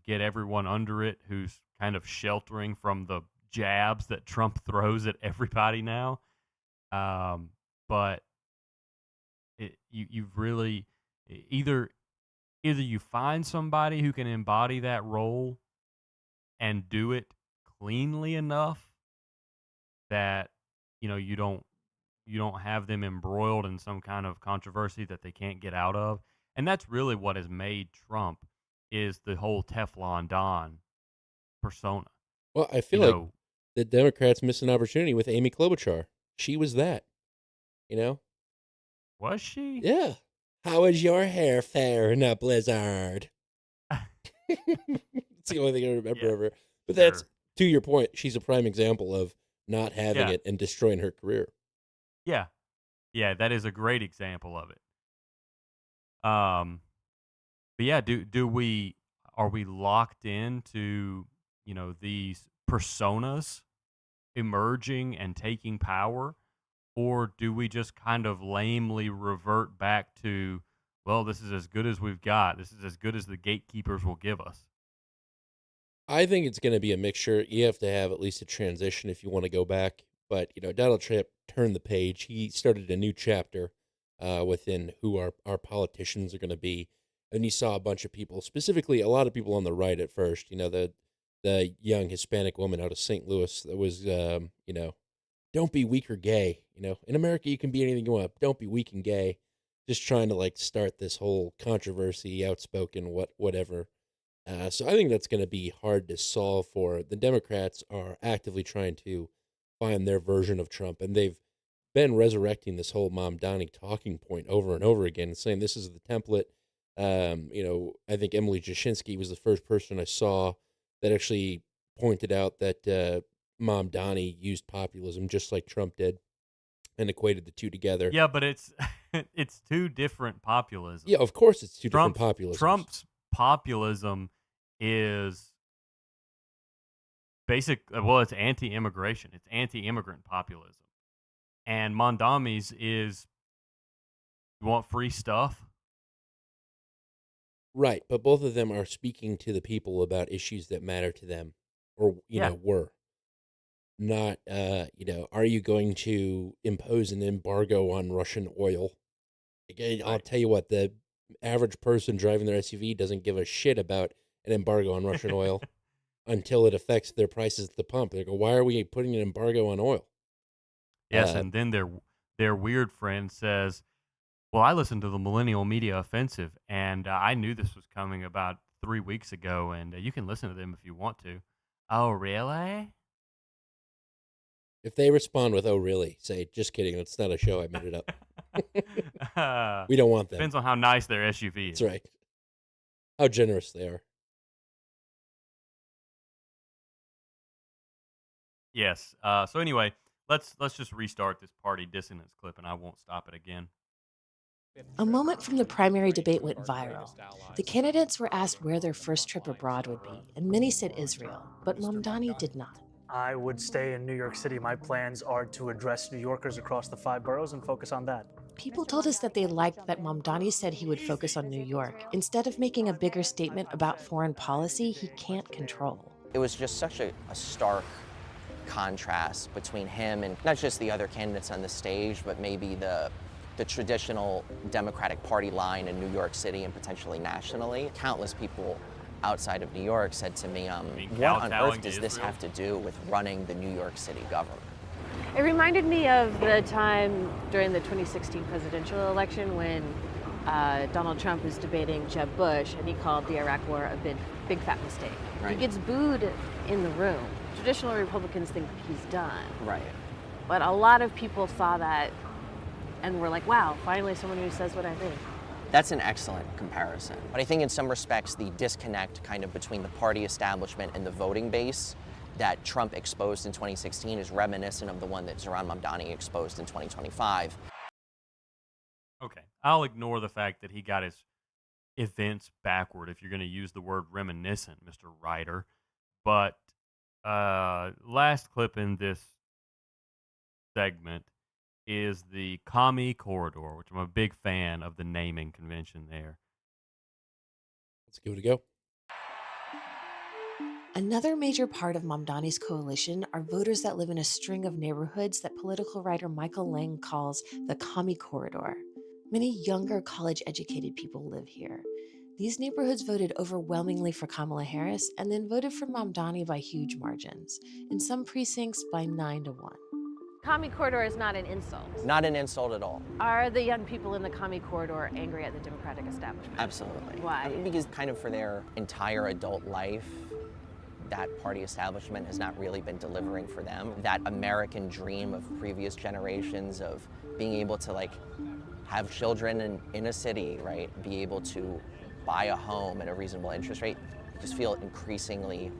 get everyone under it who's kind of sheltering from the jabs that Trump throws at everybody now. But you've really either you find somebody who can embody that role and do it cleanly enough that you don't have them embroiled in some kind of controversy that they can't get out of. And that's really what has made Trump is the whole Teflon Don persona. Well, I feel like the Democrats missed an opportunity with Amy Klobuchar. She was that, Was she? Yeah. How is your hair fair in a blizzard? It's the only thing I remember of her. But that's, to your point, she's a prime example of not having it and destroying her career. Yeah. Yeah, that is a great example of it. But yeah, are we locked into, these personas emerging and taking power? Or do we just kind of lamely revert back to, well, this is as good as we've got. This is as good as the gatekeepers will give us? I think it's going to be a mixture. You have to have at least a transition if you want to go back. But, Donald Trump turned the page. He started a new chapter within who our politicians are going to be. And you saw a bunch of people, specifically a lot of people on the right at first, the young Hispanic woman out of St. Louis that was, don't be weak or gay. In America, you can be anything you want. Don't be weak and gay. Just trying to start this whole controversy, outspoken, whatever. So I think that's going to be hard to solve for. The Democrats are actively trying to find their version of Trump, and they've been resurrecting this whole Mamdani talking point over and over again, saying this is the template. I think Emily Jashinsky was the first person I saw that actually pointed out that Mamdani used populism just like Trump did and equated the two together. Yeah, but it's two different populisms. Yeah, of course it's two different populisms. Trump's populism is it's anti-immigration. It's anti-immigrant populism. And Mamdani's is, you want free stuff? Right, but both of them are speaking to the people about issues that matter to them, or, were. Not, are you going to impose an embargo on Russian oil? Again, I'll tell you what, the average person driving their SUV doesn't give a shit about an embargo on Russian oil until it affects their prices at the pump. They go, why are we putting an embargo on oil? Yes, and then their weird friend says, well, I listened to the Millennial Media Offensive, and I knew this was coming about 3 weeks ago, and you can listen to them if you want to. Oh, really? If they respond with, oh, really, say, just kidding, it's not a show, I made it up. We don't want that. Depends on how nice their SUV is. That's right. How generous they are. Yes. So anyway, let's just restart this party dissonance clip, and I won't stop it again. A moment from the primary debate went viral. The candidates were asked where their first trip abroad would be, and many said Israel, but Mamdani did not. I would stay in New York City. My plans are to address New Yorkers across the 5 boroughs and focus on that. People told us that they liked that Mamdani said he would focus on New York, instead of making a bigger statement about foreign policy he can't control. It was just such a stark contrast between him and not just the other candidates on the stage, but maybe the traditional Democratic Party line in New York City and potentially nationally. Countless people outside of New York said to me, what on earth does this have to do with running the New York City government? It reminded me of the time during the 2016 presidential election when Donald Trump was debating Jeb Bush, and he called the Iraq War a big fat mistake. Right. He gets booed in the room. Traditional Republicans think he's done. Right. But a lot of people saw that and were like, wow, finally someone who says what I think. That's an excellent comparison. But I think in some respects, the disconnect kind of between the party establishment and the voting base that Trump exposed in 2016 is reminiscent of the one that Zohran Mamdani exposed in 2025. Okay, I'll ignore the fact that he got his events backward, if you're going to use the word reminiscent, Mr. Writer. But last clip in this segment is the Commie Corridor, which I'm a big fan of the naming convention there. Let's give it a go. Another major part of Mamdani's coalition are voters that live in a string of neighborhoods that political writer Michael Lang calls the Commie Corridor. Many younger college-educated people live here. These neighborhoods voted overwhelmingly for Kamala Harris and then voted for Mamdani by huge margins, in some precincts by 9-1. Commie Corridor is not an insult. Not an insult at all. Are the young people in the Commie Corridor angry at the Democratic establishment? Absolutely. Why? Because kind of for their entire adult life, that party establishment has not really been delivering for them. That American dream of previous generations of being able to like have children in a city, right? Be able to buy a home at a reasonable interest rate, just feel increasingly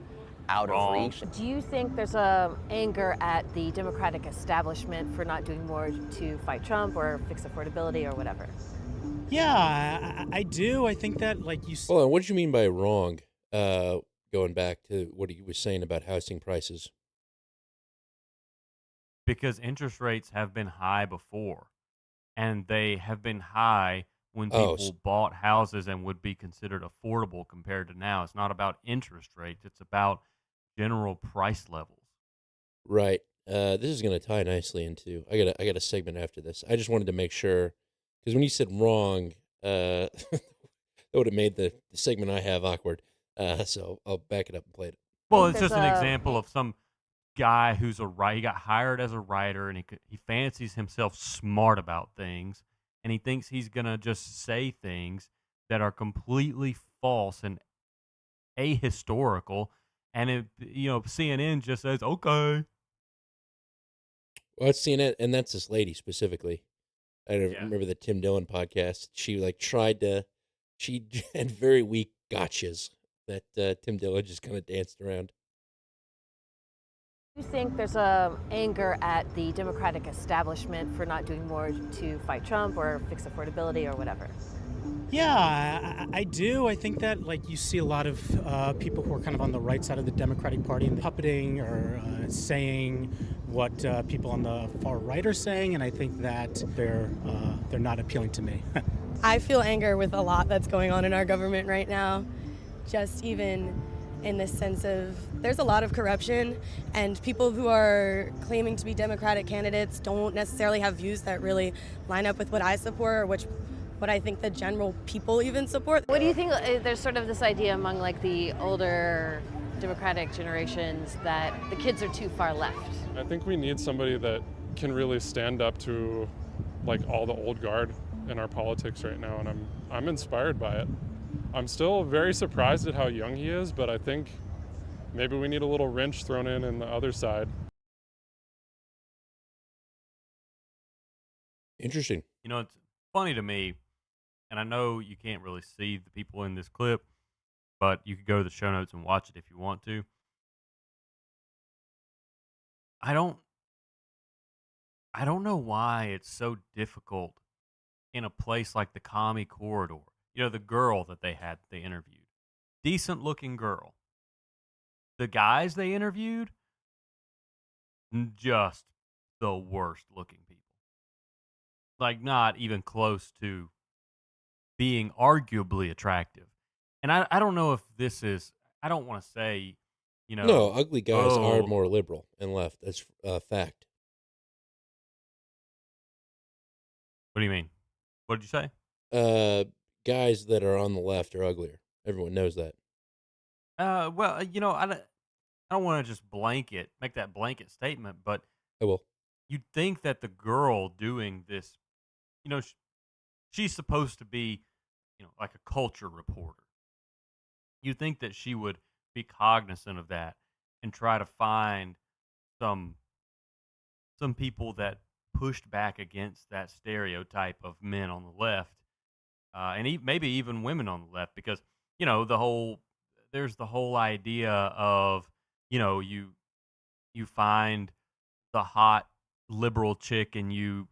out of reach. Do you think there's a anger at the Democratic establishment for not doing more to fight Trump or fix affordability or whatever? Yeah, I do. I think that, like you said. Hold on, what did you mean by wrong? Going back to what he was saying about housing prices. Because interest rates have been high before, and they have been high when Oh, people bought houses and would be considered affordable compared to now. It's not about interest rates. It's about general price levels. Right. This is going to tie nicely into. I got a segment after this. I just wanted to make sure, because when you said wrong, that would have made the segment I have awkward. So I'll back it up and play it. Well, it's just an example of some guy who's he got hired as a writer, and he fancies himself smart about things, and he thinks he's gonna just say things that are completely false and ahistorical, and CNN just says okay. Well, it's CNN, and that's this lady specifically. I don't remember the Tim Dillon podcast. She she had very weak gotchas that Tim Dillon just kind of danced around. Do you think there's a anger at the Democratic establishment for not doing more to fight Trump or fix affordability or whatever? Yeah, I do. I think that, like, you see a lot of people who are kind of on the right side of the Democratic Party and puppeting or saying what people on the far right are saying, and I think that they're not appealing to me. I feel anger with a lot that's going on in our government right now. Just even in the sense of there's a lot of corruption, and people who are claiming to be Democratic candidates don't necessarily have views that really line up with what I support or what I think the general people even support. What do you think? There's sort of this idea among like the older Democratic generations that the kids are too far left. I think we need somebody that can really stand up to like all the old guard in our politics right now, and I'm inspired by it. I'm still very surprised at how young he is, but I think maybe we need a little wrench thrown in the other side. Interesting. You know, it's funny to me, and I know you can't really see the people in this clip, but you could go to the show notes and watch it if you want to. I don't know why it's so difficult in a place like the Commie Corridor. You know, the girl that they interviewed. Decent looking girl. The guys they interviewed, just the worst looking people. Like, not even close to being arguably attractive. And I don't know if this is, I don't want to say, No, ugly guys are more liberal and left. That's a fact. What do you mean? What did you say? Guys that are on the left are uglier. Everyone knows that. Well, I don't want to just make that blanket statement, but I will. You'd think that the girl doing this, she's supposed to be, like a culture reporter. You'd think that she would be cognizant of that and try to find some people that pushed back against that stereotype of men on the left, and maybe even women on the left, because there's the whole idea of you find the hot liberal chick, and you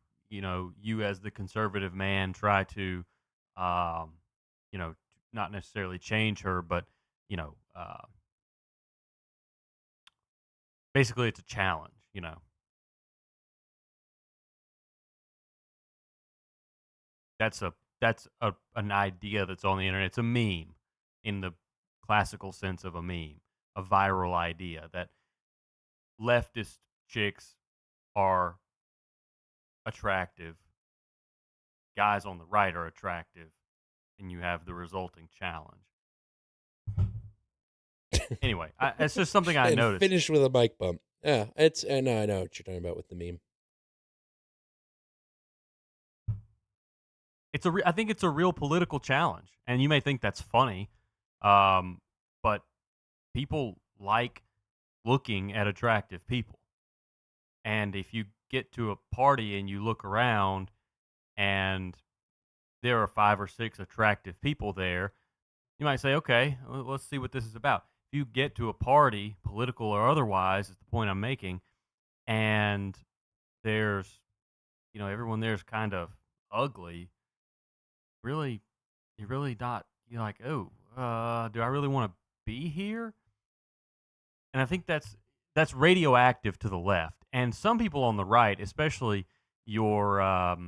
as the conservative man try to you know not necessarily change her, but basically it's a challenge. That's an idea that's on the internet. It's a meme in the classical sense of a meme, a viral idea that leftist chicks are attractive, guys on the right are attractive, and you have the resulting challenge. Anyway, it's just something I and noticed. Finish with a mic bump. Yeah, I know what you're talking about with the meme. I think it's a real political challenge, and you may think that's funny, but people like looking at attractive people. And if you get to a party and you look around and there are 5 or 6 attractive people there, you might say, okay, let's see what this is about. If you get to a party, political or otherwise, is the point I'm making, and there's, everyone there's kind of ugly, you're like, oh, do I really want to be here? And I think that's radioactive to the left. And some people on the right, especially your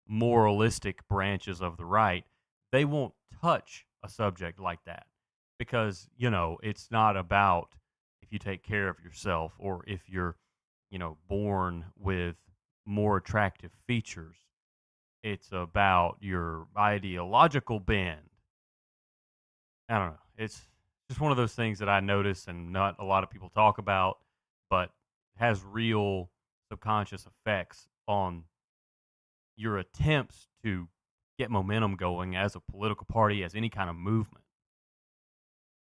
moralistic branches of the right, they won't touch a subject like that because, it's not about if you take care of yourself or if you're, born with more attractive features. It's about your ideological bend. I don't know. It's just one of those things that I notice and not a lot of people talk about, but has real subconscious effects on your attempts to get momentum going as a political party, as any kind of movement.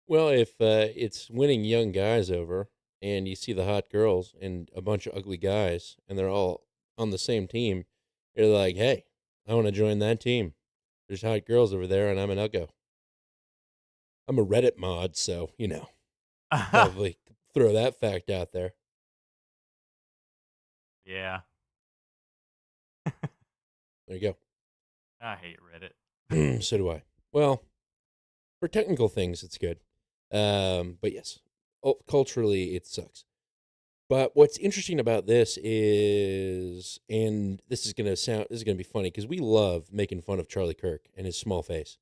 Well, if it's winning young guys over and you see the hot girls and a bunch of ugly guys and they're all on the same team, you're like, hey, I want to join that team. There's hot girls over there and I'm an uggo. I'm a Reddit mod, so, probably throw that fact out there. Yeah. There you go. I hate Reddit. So do I. Well, for technical things, it's good. But yes, culturally, it sucks. But what's interesting about this is, and this is going to be funny because we love making fun of Charlie Kirk and his small face.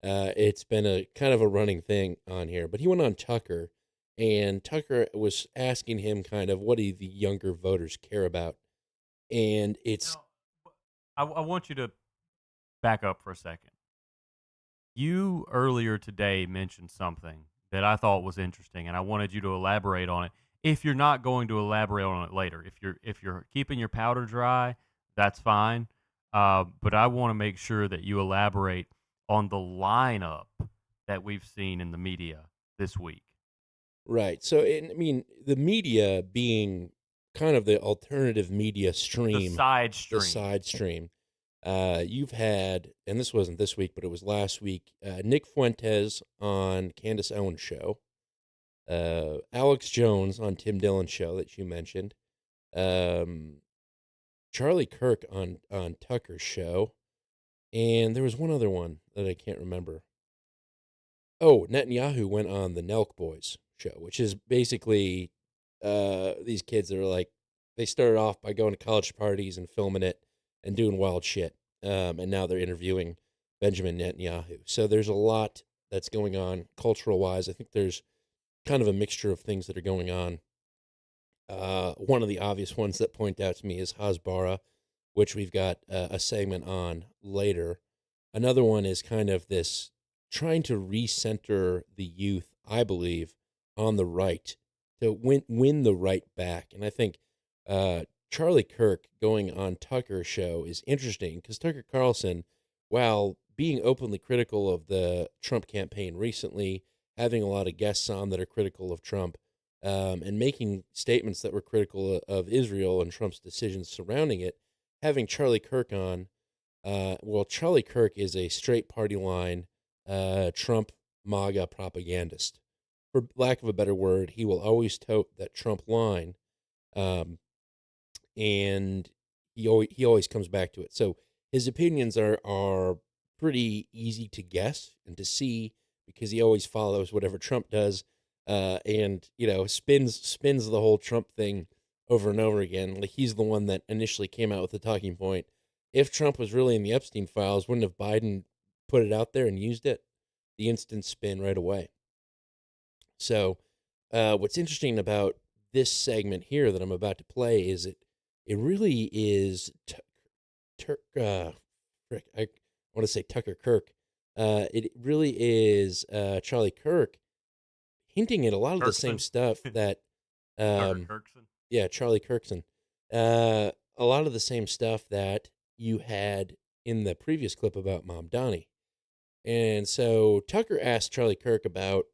It's been a kind of a running thing on here, but he went on Tucker, and Tucker was asking him kind of what do the younger voters care about, and it's. I want you to back up for a second. You earlier today mentioned something that I thought was interesting, and I wanted you to elaborate on it. If you're not going to elaborate on it later, if you're keeping your powder dry, that's fine. But I want to make sure that you elaborate on the lineup that we've seen in the media this week. Right. So, the media being kind of the alternative media stream. The side stream. You've had, and this wasn't this week, but it was last week, Nick Fuentes on Candace Owens' show, Alex Jones on Tim Dillon's show that you mentioned, Charlie Kirk on Tucker's show, and there was one other one that I can't remember. Oh, Netanyahu went on the Nelk Boys show, which is basically these kids that are like, they started off by going to college parties and filming it and doing wild shit. And now they're interviewing Benjamin Netanyahu. So there's a lot that's going on cultural-wise. I think there's kind of a mixture of things that are going on. One of the obvious ones that point out to me is Hasbara, which we've got a segment on later. Another one is kind of this trying to recenter the youth, I believe, on the right to win the right back. And I think Charlie Kirk going on Tucker's show is interesting because Tucker Carlson, while being openly critical of the Trump campaign recently, having a lot of guests on that are critical of Trump, and making statements that were critical of Israel and Trump's decisions surrounding it, having Charlie Kirk on, Charlie Kirk is a straight party line Trump MAGA propagandist. For lack of a better word, he will always tote that Trump line, and he always comes back to it. So his opinions are pretty easy to guess and to see because he always follows whatever Trump does, and spins the whole Trump thing over and over again. Like he's the one that initially came out with the talking point. If Trump was really in the Epstein files, wouldn't have Biden put it out there and used it? The instant spin right away. So, what's interesting about this segment here that I'm about to play is it really is I want to say Tucker Kirk. It really is Charlie Kirk hinting at a lot of the same stuff that yeah, Charlie Kirkson. A lot of the same stuff that you had in the previous clip about Mom Donnie. And so Tucker asked Charlie Kirk about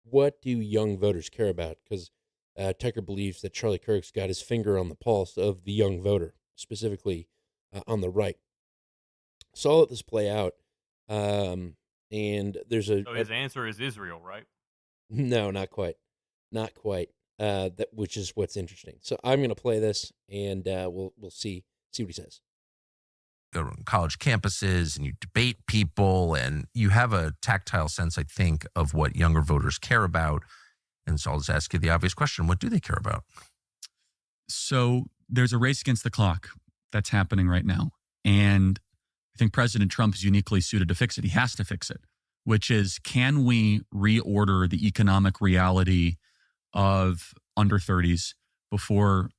what do young voters care about? Because Tucker believes that Charlie Kirk's got his finger on the pulse of the young voter, specifically on the right. So I'll let this play out. And there's So his answer is Israel, right? No, not quite. Not quite. Which is what's interesting. So I'm going to play this, and we'll see what he says. Go to college campuses and you debate people, and you have a tactile sense, I think, of what younger voters care about. And so I'll just ask you the obvious question: what do they care about? So there's a race against the clock that's happening right now, and I think President Trump is uniquely suited to fix it. He has to fix it, which is, can we reorder the economic reality of under 30s before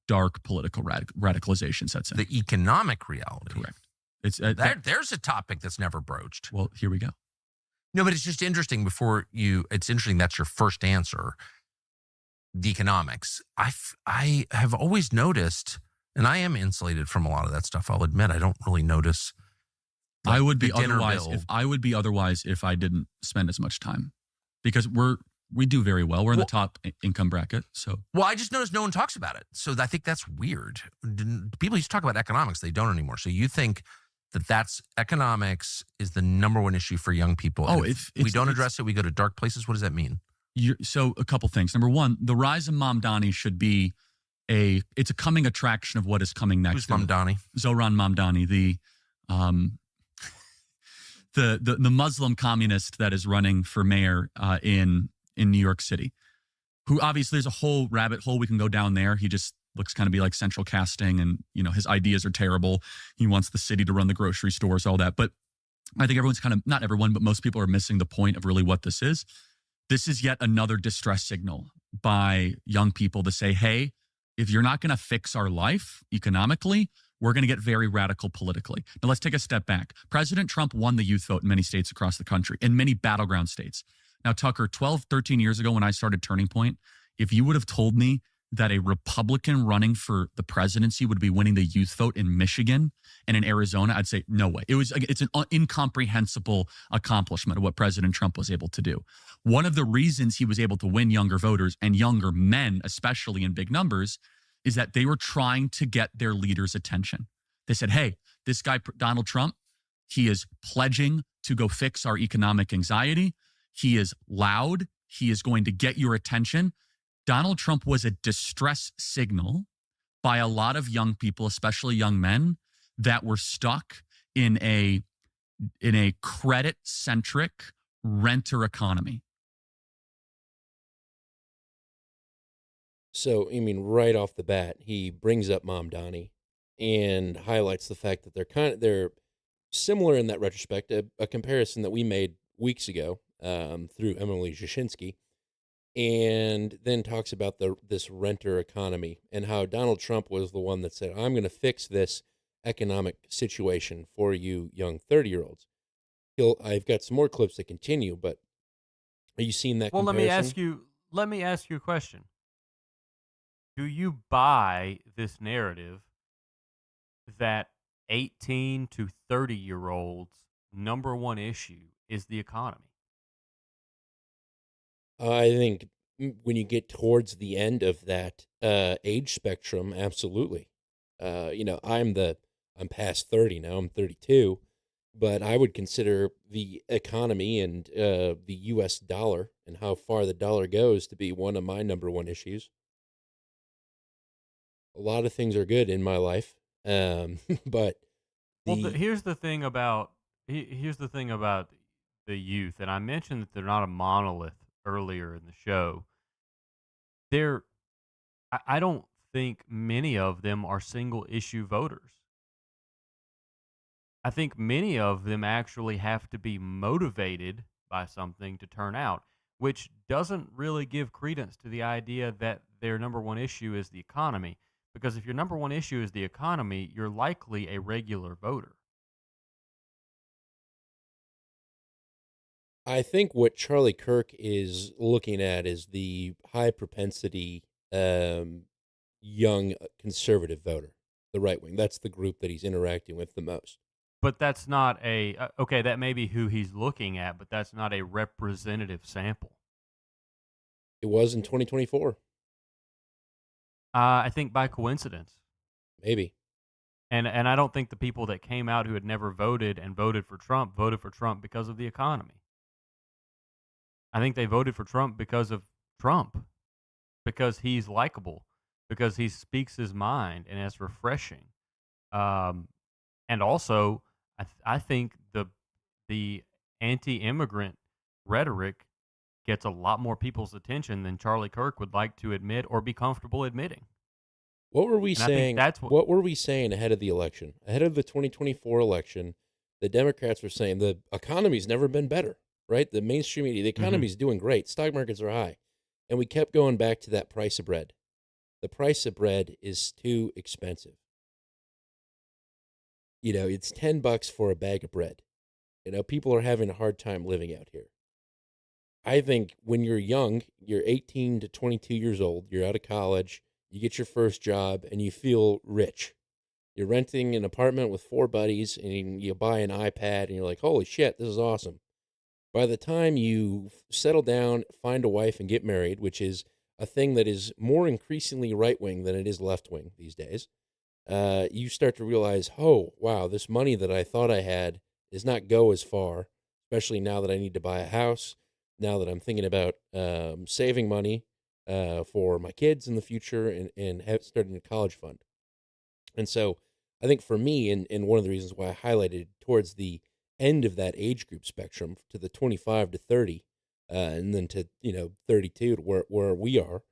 dark political radicalization sets in? The economic reality. Correct. It's there's a topic that's never broached. Well, here we go. No, but it's just interesting it's interesting that's your first answer. The economics. I have always noticed, and I am insulated from a lot of that stuff. I'll admit I don't really notice. I would be otherwise if I didn't spend as much time, because we do very well. We're in the top income bracket. So, well, I just noticed no one talks about it. So I think that's weird. People used to talk about economics. They don't anymore. So you think that's economics is the number one issue for young people. Oh, if we don't address it, we go to dark places. What does that mean? So a couple things. Number one, the rise of Mom Donnie should be it's a coming attraction of what is coming next. Who's Mom Donnie? Zohran Mamdani, the Muslim communist that is running for mayor in New York City, who obviously there's a whole rabbit hole we can go down there. He just looks kind of be like central casting, and his ideas are terrible. He wants the city to run the grocery stores, all that. But I think everyone's not everyone, but most people are missing the point of really what this is. This is yet another distress signal by young people to say, hey, if you're not going to fix our life economically, we're going to get very radical politically. Now, let's take a step back. President Trump won the youth vote in many states across the country, in many battleground states. Now, Tucker, 12, 13 years ago when I started Turning Point, if you would have told me that a Republican running for the presidency would be winning the youth vote in Michigan and in Arizona, I'd say, no way. It's an incomprehensible accomplishment of what President Trump was able to do. One of the reasons he was able to win younger voters, and younger men, especially in big numbers, is that they were trying to get their leaders' attention. They said, hey, this guy, Donald Trump, he is pledging to go fix our economic anxiety. He is loud. He is going to get your attention. Donald Trump was a distress signal by a lot of young people, especially young men, that were stuck in a credit-centric renter economy. So, right off the bat, he brings up Mom Donnie and highlights the fact that they're similar in that retrospect, a comparison that we made weeks ago through Emily Jashinsky, and then talks about this renter economy and how Donald Trump was the one that said, I'm going to fix this economic situation for you young 30-year-olds. I've got some more clips that continue, but are you seeing that comparison? Let me ask you a question. Do you buy this narrative that 18 to 30-year-olds' number one issue is the economy? I think when you get towards the end of that age spectrum, absolutely. I'm past 30 now. I'm 32, but I would consider the economy and the U.S. dollar and how far the dollar goes to be one of my number one issues. A lot of things are good in my life, but Well, the here's the thing about here's the thing about the youth, and I mentioned that they're not a monolith earlier in the show. They're I don't think many of them are single issue voters. I think many of them actually have to be motivated by something to turn out, which doesn't really give credence to the idea that their number one issue is the economy. Because if your number one issue is the economy, you're likely a regular voter. I think what Charlie Kirk is looking at is the high propensity young conservative voter, the right wing. That's the group that he's interacting with the most. But that's not okay, that may be who he's looking at, but that's not a representative sample. It was in 2024. I think by coincidence. Maybe. And I don't think the people that came out who had never voted and voted for Trump because of the economy. I think they voted for Trump because of Trump, because he's likable, because he speaks his mind and it's refreshing. And also, I think the anti-immigrant rhetoric gets a lot more people's attention than Charlie Kirk would like to admit or be comfortable admitting. What were we And I think saying? that's What were we saying ahead of the election? Ahead of the 2024 election, the Democrats were saying the economy's never been better, right? The mainstream media, the economy's doing great. Stock markets are high. And we kept going back to that price of bread. The price of bread is too expensive. It's $10 for a bag of bread. People are having a hard time living out here. I think when you're young, you're 18 to 22 years old, you're out of college, you get your first job, and you feel rich. You're renting an apartment with 4 buddies, and you buy an iPad, and you're like, holy shit, this is awesome. By the time you settle down, find a wife, and get married, which is a thing that is more increasingly right-wing than it is left-wing these days, you start to realize, oh, wow, this money that I thought I had does not go as far, especially now that I need to buy a house, now that I'm thinking about saving money for my kids in the future and starting a college fund. And so I think for me, and one of the reasons why I highlighted towards the end of that age group spectrum to the 25 to 30, and then to 32 to where we are,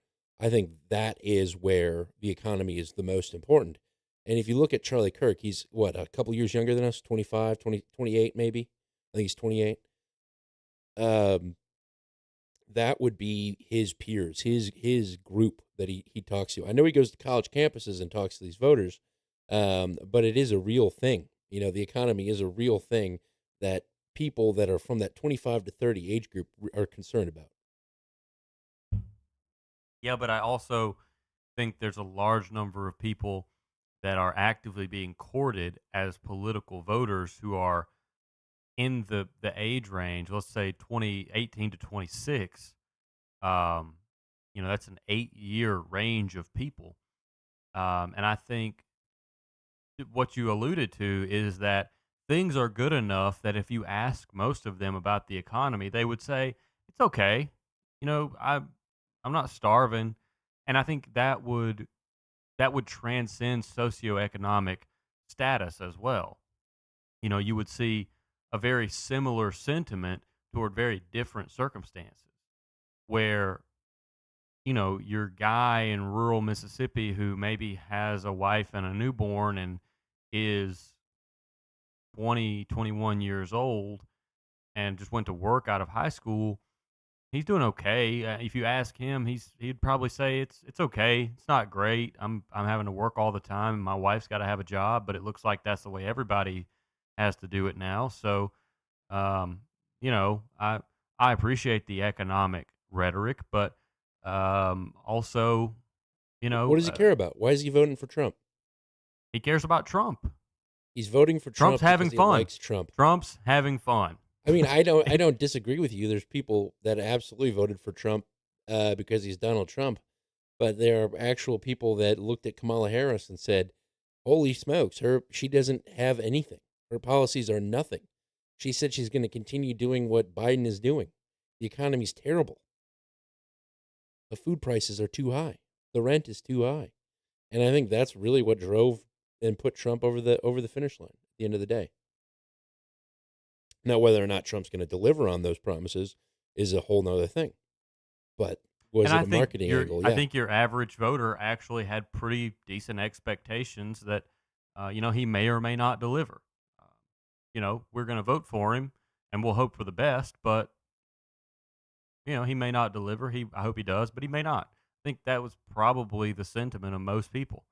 I think that is where the economy is the most important. And if you look at Charlie Kirk, he's what, a couple years younger than us, 25, 20, 28 maybe. I think he's 28. That would be his peers, his group that he talks to. I know he goes to college campuses and talks to these voters, but it is a real thing. The economy is a real thing that people that are from that 25 to 30 age group are concerned about. Yeah, but I also think there's a large number of people that are actively being courted as political voters who are in the age range, let's say 18 to 26. That's an 8-year range of people. And I think what you alluded to is that things are good enough that if you ask most of them about the economy, they would say, it's okay. I'm not starving. And I think that would transcend socioeconomic status as well. You would see a very similar sentiment toward very different circumstances where, your guy in rural Mississippi who maybe has a wife and a newborn and is 20, 21 years old and just went to work out of high school, he's doing okay. If you ask him, he'd probably say it's okay. It's not great. I'm having to work all the time. And my wife's got to have a job, but it looks like that's the way everybody has to do it now. So, I appreciate the economic rhetoric, but also You know, What does he care about? Why is he voting for Trump? he cares about Trump. He's voting for Trump Trump's having because he fun. likes Trump. Trump's having fun. I mean, I don't disagree with you. There's people that absolutely voted for Trump because he's Donald Trump, but there are actual people that looked at Kamala Harris and said, "Holy smokes, she doesn't have anything. Her policies are nothing." She said she's going to continue doing what Biden is doing. The economy's terrible. The food prices are too high. The rent is too high. And I think that's really what drove and put Trump over the finish line at the end of the day. Now, whether or not Trump's going to deliver on those promises is a whole nother thing. But was it a marketing angle? Yeah. I think your average voter actually had pretty decent expectations that, he may or may not deliver. We're going to vote for him, and we'll hope for the best, but, he may not deliver. I hope he does, but he may not. I think that was probably the sentiment of most people.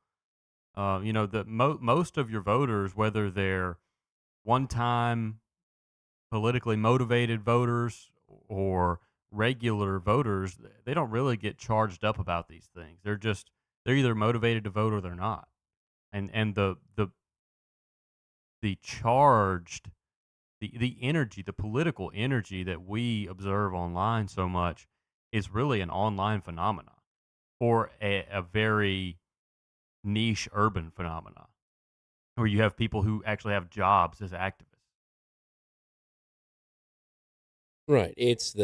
Most of your voters, whether they're one-time politically motivated voters or regular voters, they don't really get charged up about these things. They're either motivated to vote or they're not. And the charged, the energy, the political energy that we observe online so much is really an online phenomenon or a very niche urban phenomenon where you have people who actually have jobs as activists. Right. It's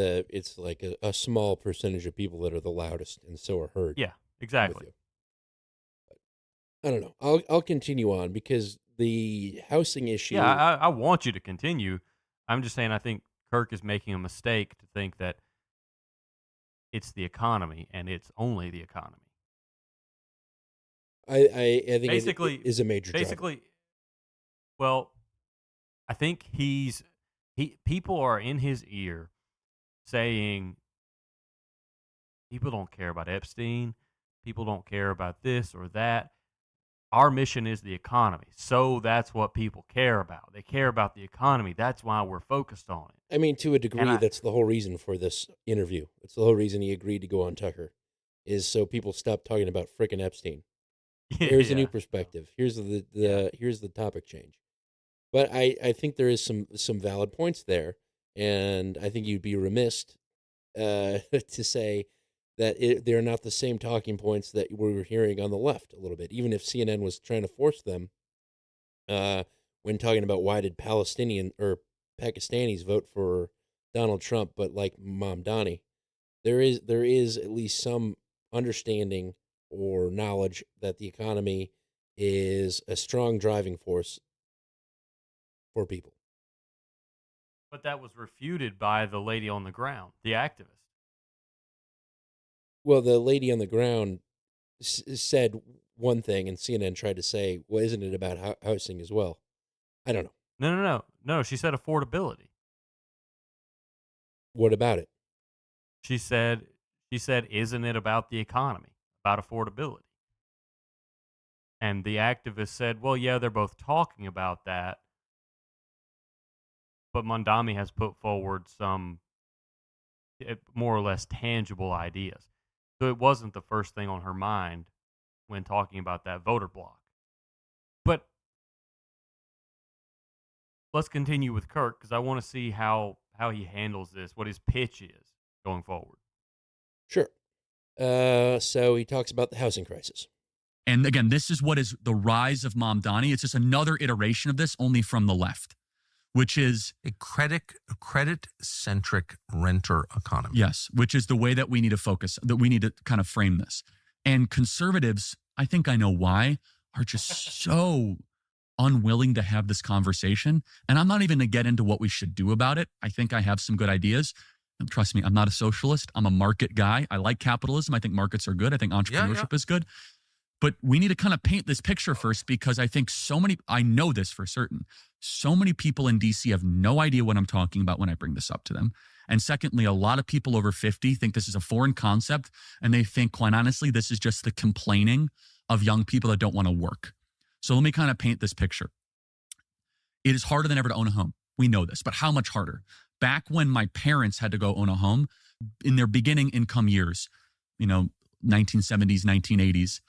like a small percentage of people that are the loudest and so are heard. Yeah, exactly. I don't know. I'll continue on because the housing issue. Yeah, I want you to continue. I'm just saying I think Kirk is making a mistake to think that it's the economy and it's only the economy. I think basically it is a major driver. Well, I think people are in his ear saying people don't care about Epstein, people don't care about this or that. Our mission is the economy. So that's what people care about. They care about the economy. That's why we're focused on it. I mean, to a degree, that's the whole reason for this interview. It's the whole reason he agreed to go on Tucker, is so people stop talking about frickin' Epstein. Here's a new perspective. Here's the topic change. But I think there is some valid points there, and I think you'd be remiss to say that they're not the same talking points that we were hearing on the left a little bit, even if CNN was trying to force them when talking about why did Palestinian or Pakistanis vote for Donald Trump, but like Mamdani. There is at least some understanding or knowledge that the economy is a strong driving force for people. But that was refuted by the lady on the ground, the activist. Well, the lady on the ground said one thing, and CNN tried to say, well, isn't it about housing as well? I don't know. No, she said affordability. What about it? She said, isn't it about the economy, about affordability? And the activist said, well, yeah, they're both talking about that, but Mamdani has put forward some more or less tangible ideas. So it wasn't the first thing on her mind when talking about that voter block. But let's continue with Kirk because I want to see how he handles this, what his pitch is going forward. Sure. So he talks about the housing crisis. And again, this is what is the rise of Mamdani. It's just another iteration of this, only from the left, which is a credit-centric renter economy. Yes, which is the way that we need to focus, that we need to kind of frame this. And conservatives, I think I know why, are just so unwilling to have this conversation. And I'm not even going to get into what we should do about it. I think I have some good ideas. And trust me, I'm not a socialist. I'm a market guy. I like capitalism. I think markets are good. I think entrepreneurship is good. But we need to kind of paint this picture first because I think I know this for certain. So many people in DC have no idea what I'm talking about when I bring this up to them. And secondly, a lot of people over 50 think this is a foreign concept. And they think, quite honestly, this is just the complaining of young people that don't want to work. So let me kind of paint this picture. It is harder than ever to own a home. We know this, but how much harder? Back when my parents had to go own a home, in their beginning income years, 1970s, 1980s,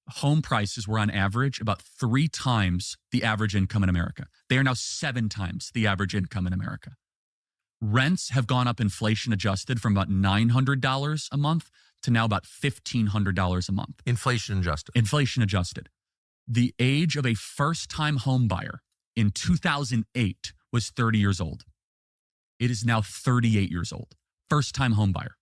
home prices were on average about 3 times the average income in America. They are now 7 times the average income in America. Rents have gone up inflation adjusted from about $900 a month to now about $1,500 a month. Inflation adjusted. Inflation adjusted. The age of a first-time home buyer in 2008 was 30 years old. It is now 38 years old. First-time home buyer.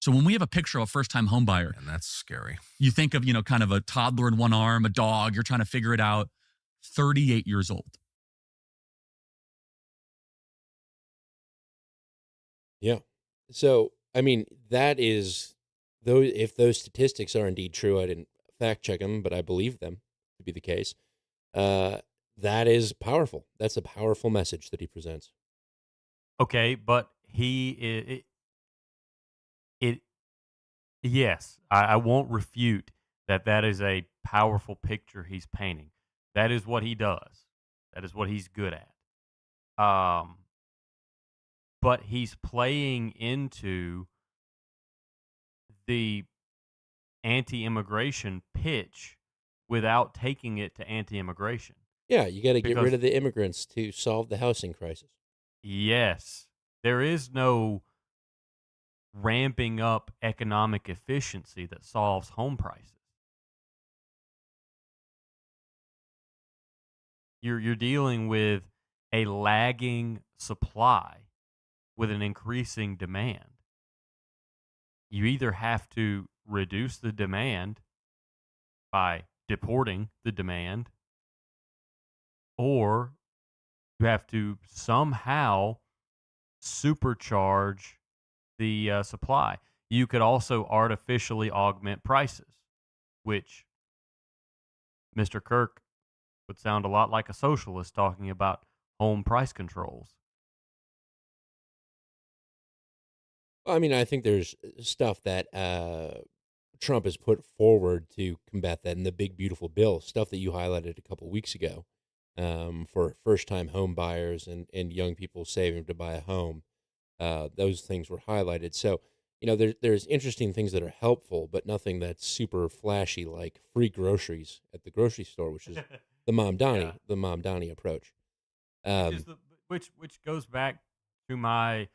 So when we have a picture of a first-time home buyer, and that's scary. You think of, kind of a toddler in one arm, a dog, you're trying to figure it out. 38 years old. Yeah. So, I mean, that is, though, if those statistics are indeed true, I didn't fact check them, but I believe them to be the case. That is powerful. That's a powerful message that he presents. Okay, but yes, I won't refute that is a powerful picture he's painting. That is what he does. That is what he's good at. But he's playing into the anti-immigration pitch without taking it to anti-immigration. Yeah, you got to get rid of the immigrants to solve the housing crisis. Yes. There is no ramping up economic efficiency that solves home prices. You're dealing with a lagging supply with an increasing demand. You either have to reduce the demand by deporting the demand, or you have to somehow supercharge the supply. You could also artificially augment prices, which Mr. Kirk would sound a lot like a socialist talking about home price controls. I mean, I think there's stuff that Trump has put forward to combat that in the big, beautiful bill, stuff that you highlighted a couple weeks ago for first-time home buyers and young people saving to buy a home. Those things were highlighted. So, there's interesting things that are helpful, but nothing that's super flashy like free groceries at the grocery store, which is the Mom Donnie approach. Which goes back to my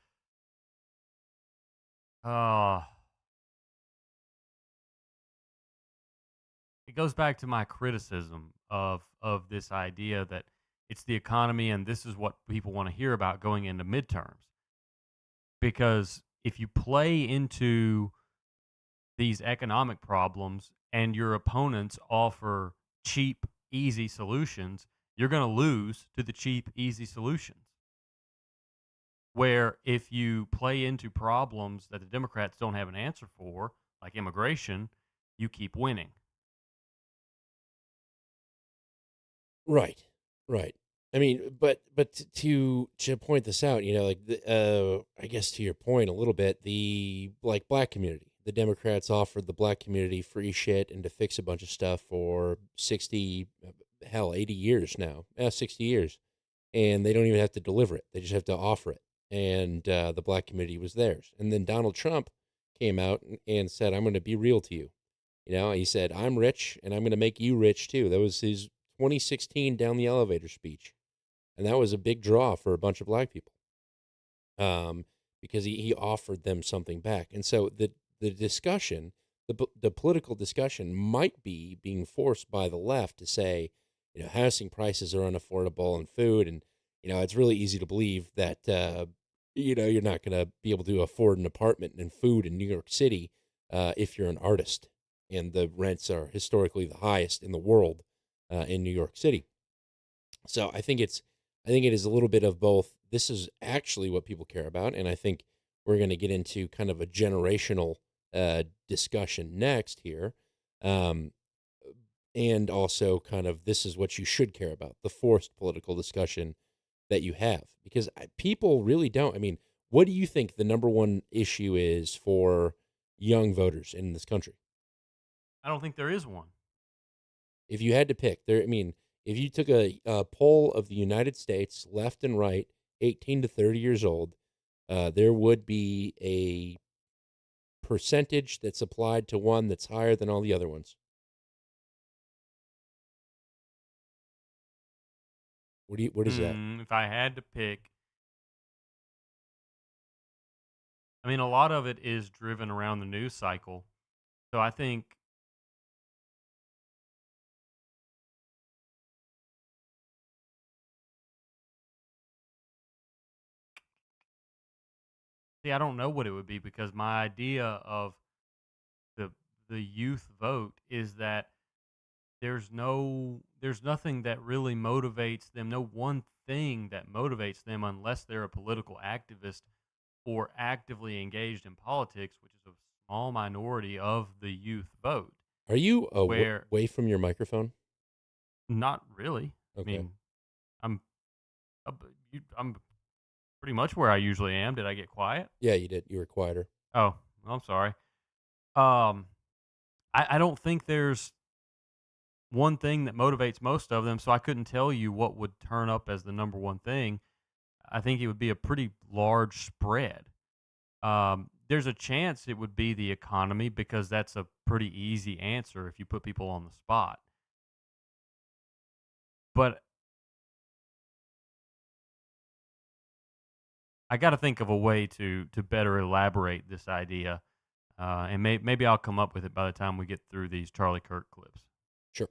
it goes back to my criticism of this idea that it's the economy and this is what people want to hear about going into midterms. Because if you play into these economic problems and your opponents offer cheap, easy solutions, you're going to lose to the cheap, easy solutions. Where if you play into problems that the Democrats don't have an answer for, like immigration, you keep winning. Right. I mean, but to point this out, I guess to your point a little bit, the black community, the Democrats offered the black community free shit and to fix a bunch of stuff for 60, 80 years now, 60 years, and they don't even have to deliver it; they just have to offer it, and the black community was theirs. And then Donald Trump came out and said, "I'm going to be real to you." He said, "I'm rich, and I'm going to make you rich too." That was his 2016 down the elevator speech. And that was a big draw for a bunch of black people because he offered them something back. And so the discussion, the political discussion might be being forced by the left to say, housing prices are unaffordable and food. And, it's really easy to believe that, you're not going to be able to afford an apartment and food in New York City if you're an artist. And the rents are historically the highest in the world in New York City. So I think it is a little bit of both. This is actually what people care about, and I think we're going to get into kind of a generational discussion next here, and also kind of this is what you should care about, the forced political discussion that you have, because people really don't. I mean, what do you think the number one issue is for young voters in this country? I don't think there is one. If you had to pick, if you took a poll of the United States, left and right, 18 to 30 years old, there would be a percentage that's applied to one that's higher than all the other ones? What is that? If I had to pick, I mean, a lot of it is driven around the news cycle. So I think see, I don't know what it would be because my idea of the the youth vote is that there's nothing that really motivates them, no one thing that motivates them unless they're a political activist or actively engaged in politics, which is a small minority of the youth vote. Are you Where away from your microphone? not really. I Okay. mean, I'm I'm pretty much where I usually am. Did I get quiet? Yeah, you did. You were quieter. Oh, I'm sorry. Um, I don't think there's one thing that motivates most of them, so I couldn't tell you what would turn up as the number one thing. I think it would be a pretty large spread. There's a chance it would be the economy because that's a pretty easy answer if you put people on the spot. But I got to think of a way to better elaborate this idea, and maybe I'll come up with it by the time we get through these Charlie Kirk clips. Sure.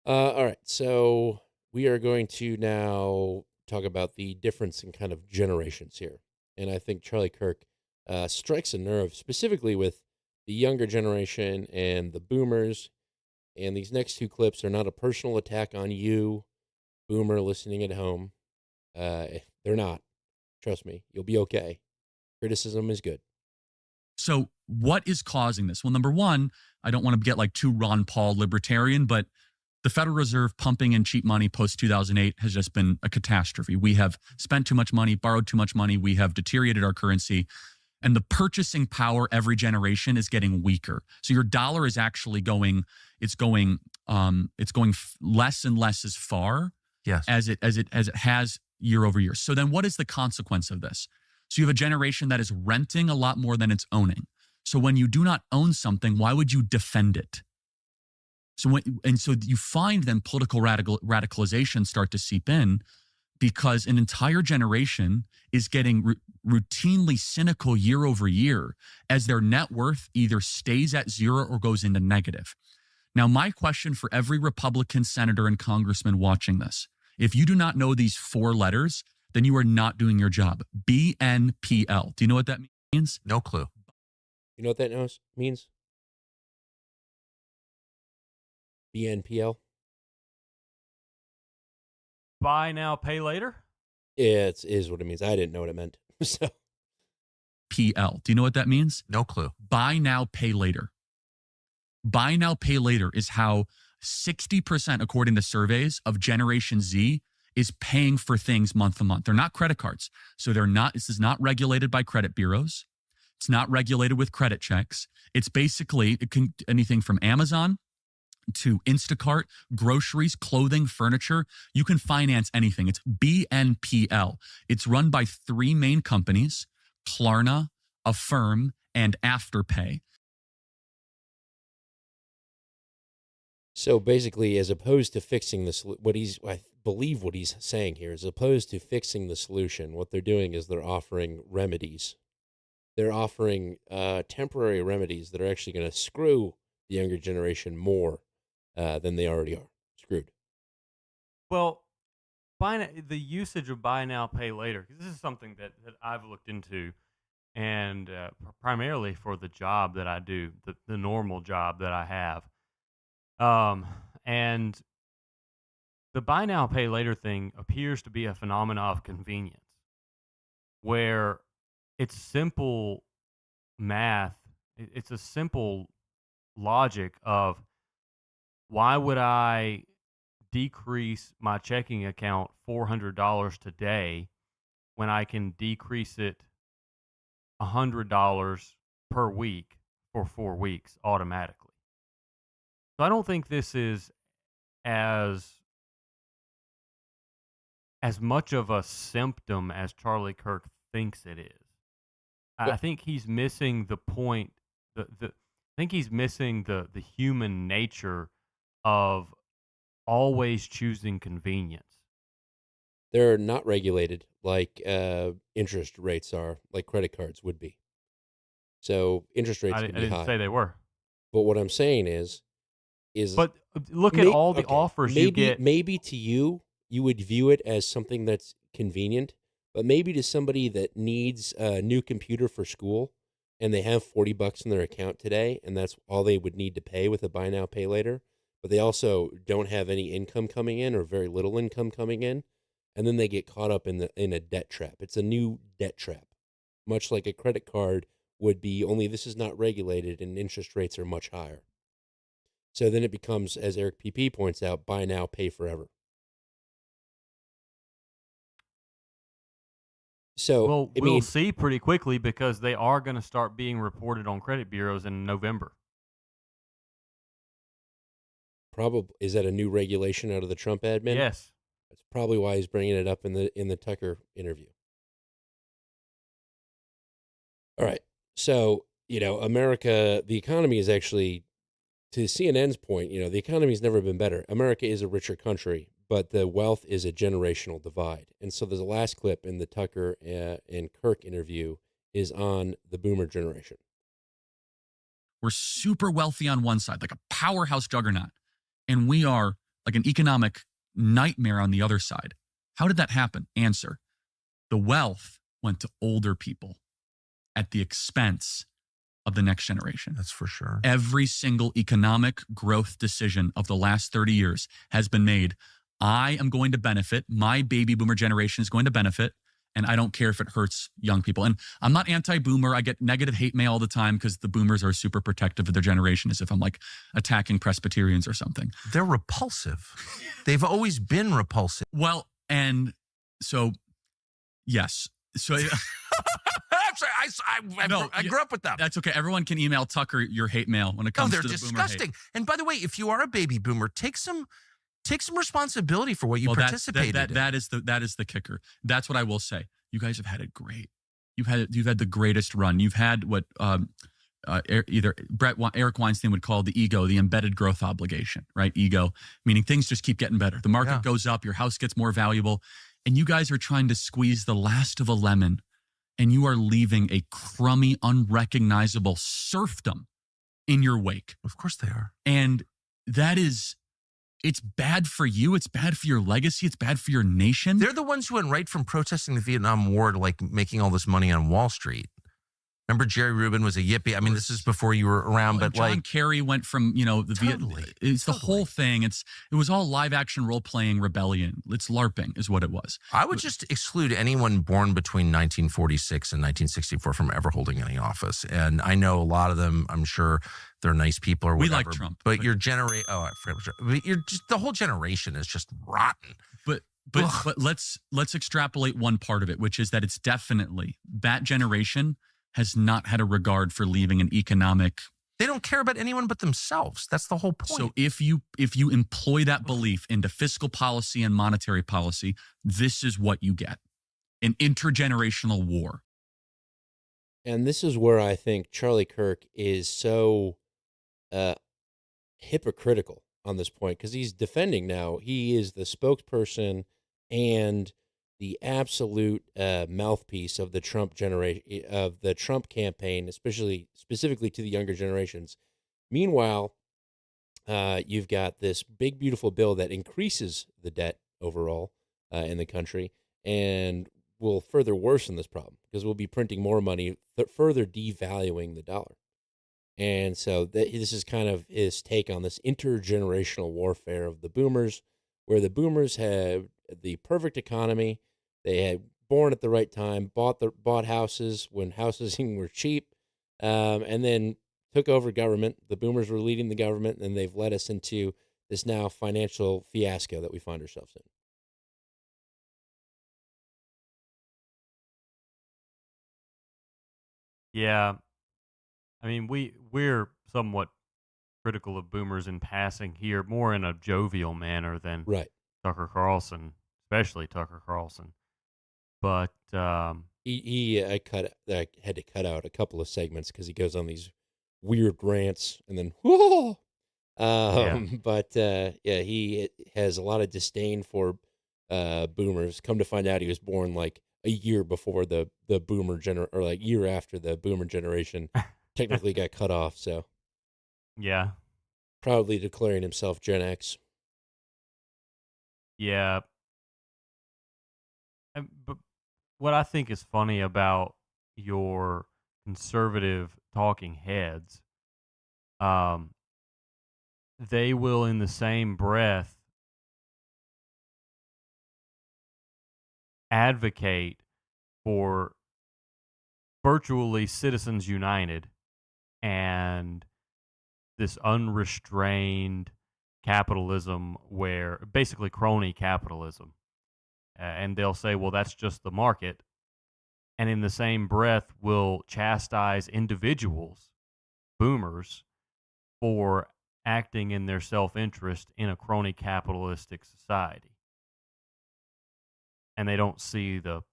All right. So we are going to now talk about the difference in kind of generations here. And I think Charlie Kirk strikes a nerve specifically with the younger generation and the boomers. And these next two clips are not a personal attack on you, boomer listening at home. They're not. Trust me, you'll be okay. Criticism is good. So what is causing this? Well, number one, I don't want to get like too Ron Paul libertarian, but the Federal Reserve pumping in cheap money post 2008 has just been a catastrophe. We have spent too much money, borrowed too much money. We have deteriorated our currency, and the purchasing power every generation is getting weaker. So your dollar is actually going less and less as far as it has year over year. So then what is the consequence of this? So you have a generation that is renting a lot more than it's owning. So when you do not own something, why would you defend it? So you find then political radicalization start to seep in because an entire generation is getting routinely cynical year over year as their net worth either stays at zero or goes into negative. Now, my question for every Republican senator and congressman watching this, if you do not know these four letters, then you are not doing your job. BNPL. Do you know what that means? No clue. You know what that means? BNPL? Buy now, pay later? It is what it means. I didn't know what it meant. So, PL. Do you know what that means? No clue. Buy now, pay later. Buy now, pay later is how 60%, according to surveys, of Generation Z is paying for things month to month. They're not credit cards. So this is not regulated by credit bureaus. It's not regulated with credit checks. It's basically anything from Amazon to Instacart, groceries, clothing, furniture. You can finance anything. It's BNPL. It's run by three main companies, Klarna, Affirm, and Afterpay. So basically, as opposed to fixing I believe what he's saying here, as opposed to fixing the solution, what they're doing is they're offering remedies. They're offering temporary remedies that are actually going to screw the younger generation more than they already are screwed. Well, the usage of buy now, pay later, because this is something that I've looked into, and primarily for the job that I do, the normal job that I have. And the buy now, pay later thing appears to be a phenomenon of convenience, where it's simple math. It's a simple logic of why would I decrease my checking account $400 today when I can decrease it $100 per week for 4 weeks automatically. So I don't think this is as much of a symptom as Charlie Kirk thinks it is. I think he's missing the point I think he's missing the human nature of always choosing convenience. They're not regulated like interest rates are, like credit cards would be. So interest rates can I be didn't high. say they were. But what I'm saying is But look at all the offers you get. maybe to you, you would view it as something that's convenient, but maybe to somebody that needs a new computer for school and they have $40 in their account today, and that's all they would need to pay with a buy now, pay later, but they also don't have any income coming in or very little income coming in, and then they get caught up in a debt trap. It's a new debt trap, much like a credit card would be, only this is not regulated and interest rates are much higher. So then it becomes, as Eric PP points out, buy now, pay forever. So Well, I we'll mean, see pretty quickly because they are going to start being reported on credit bureaus in November. probably is that a new regulation out of the Trump admin? Yes. That's probably why he's bringing it up in the Tucker interview. All right. So, America, the economy is actually, to CNN's point, the economy's never been better. America is a richer country, but the wealth is a generational divide. And so there's a last clip in the Tucker and Kirk interview is on the boomer generation. We're super wealthy on one side, like a powerhouse juggernaut, and we are like an economic nightmare on the other side. How did that happen? Answer: the wealth went to older people at the expense of the next generation. That's for sure. Every single economic growth decision of the last 30 years has been made. I am going to benefit. My baby boomer generation is going to benefit. And I don't care if it hurts young people. And I'm not anti-boomer. I get negative hate mail all the time because the boomers are super protective of their generation, as if I'm like attacking Presbyterians or something. They're repulsive. They've always been repulsive. Well, and so, yes. So I grew up with them. That's okay. Everyone can email Tucker your hate mail when it comes to the boomer hate. They're disgusting. And by the way, if you are a baby boomer, take some responsibility for what you participated in. That is the kicker. That's what I will say. You guys have had it great. You've had the greatest run. You've had what either Eric Weinstein would call the ego, the embedded growth obligation, right? Ego, meaning things just keep getting better. The market goes up, your house gets more valuable, and you guys are trying to squeeze the last of a lemon, and you are leaving a crummy, unrecognizable serfdom in your wake. Of course they are. And it's bad for you. It's bad for your legacy. It's bad for your nation. They're the ones who went right from protesting the Vietnam War to like making all this money on Wall Street. Remember Jerry Rubin was a yippie. I mean, this is before you were around, but John Kerry went from, the whole thing. It was all live action role playing rebellion. It's LARPing is what it was. I would just exclude anyone born between 1946 and 1964 from ever holding any office. And I know a lot of them, I'm sure they're nice people or whatever. We like Trump. But your generation, I forgot. But the whole generation is just rotten. But let's extrapolate one part of it, which is that it's definitely that generation has not had a regard for leaving an economic. They don't care about anyone but themselves. That's the whole point. So if you employ that belief into fiscal policy and monetary policy, this is what you get: an intergenerational war. And this is where I think Charlie Kirk is so hypocritical on this point, because he's defending now. He is the spokesperson and the absolute mouthpiece of the Trump generation, of the Trump campaign, specifically to the younger generations. Meanwhile, you've got this big, beautiful bill that increases the debt overall in the country and will further worsen this problem because we'll be printing more money, further devaluing the dollar. And so this is kind of his take on this intergenerational warfare of the boomers, where the boomers have the perfect economy. They had born at the right time, bought houses when houses were cheap, and then took over government. The boomers were leading the government, and they've led us into this now financial fiasco that we find ourselves in. Yeah. I mean, we're somewhat critical of boomers in passing here, more in a jovial manner than Tucker Carlson, especially Tucker Carlson. But I had to cut out a couple of segments because he goes on these weird rants and then whoa. Yeah. But yeah, he has a lot of disdain for boomers. Come to find out, he was born like a year before the boomer or like year after the boomer generation technically got cut off. So Yeah. proudly declaring himself Gen X. Yeah. But what I think is funny about your conservative talking heads, um, they will in the same breath advocate for virtually Citizens United and this unrestrained capitalism where basically crony capitalism. And they'll say, well, that's just the market. And in the same breath, will chastise individuals, boomers, for acting in their self-interest in a crony capitalistic society. And they don't see the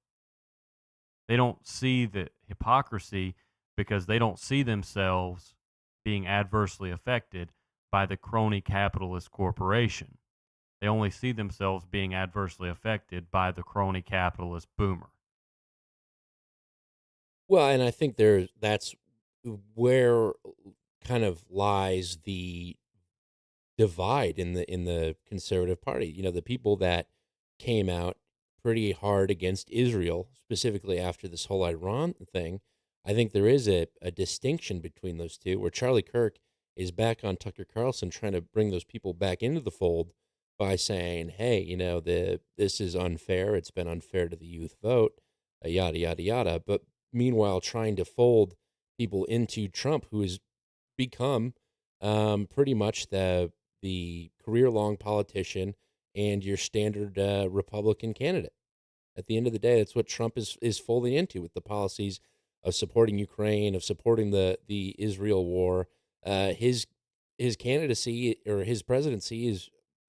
hypocrisy because they don't see themselves being adversely affected by the crony capitalist corporation. They only see themselves being adversely affected by the crony capitalist boomer. Well, and I think that's where kind of lies the divide in the conservative party. You know, the people that came out pretty hard against Israel, specifically after this whole Iran thing. I think there is a distinction between those two, where Charlie Kirk is back on Tucker Carlson trying to bring those people back into the fold by saying, hey, you know, this is unfair. It's been unfair to the youth vote, yada, yada, yada. But meanwhile, trying to fold people into Trump, who has become pretty much the career-long politician and your standard Republican candidate. At the end of the day, that's what Trump is folding into with the policies of supporting Ukraine, of supporting the Israel war. His candidacy or his presidency is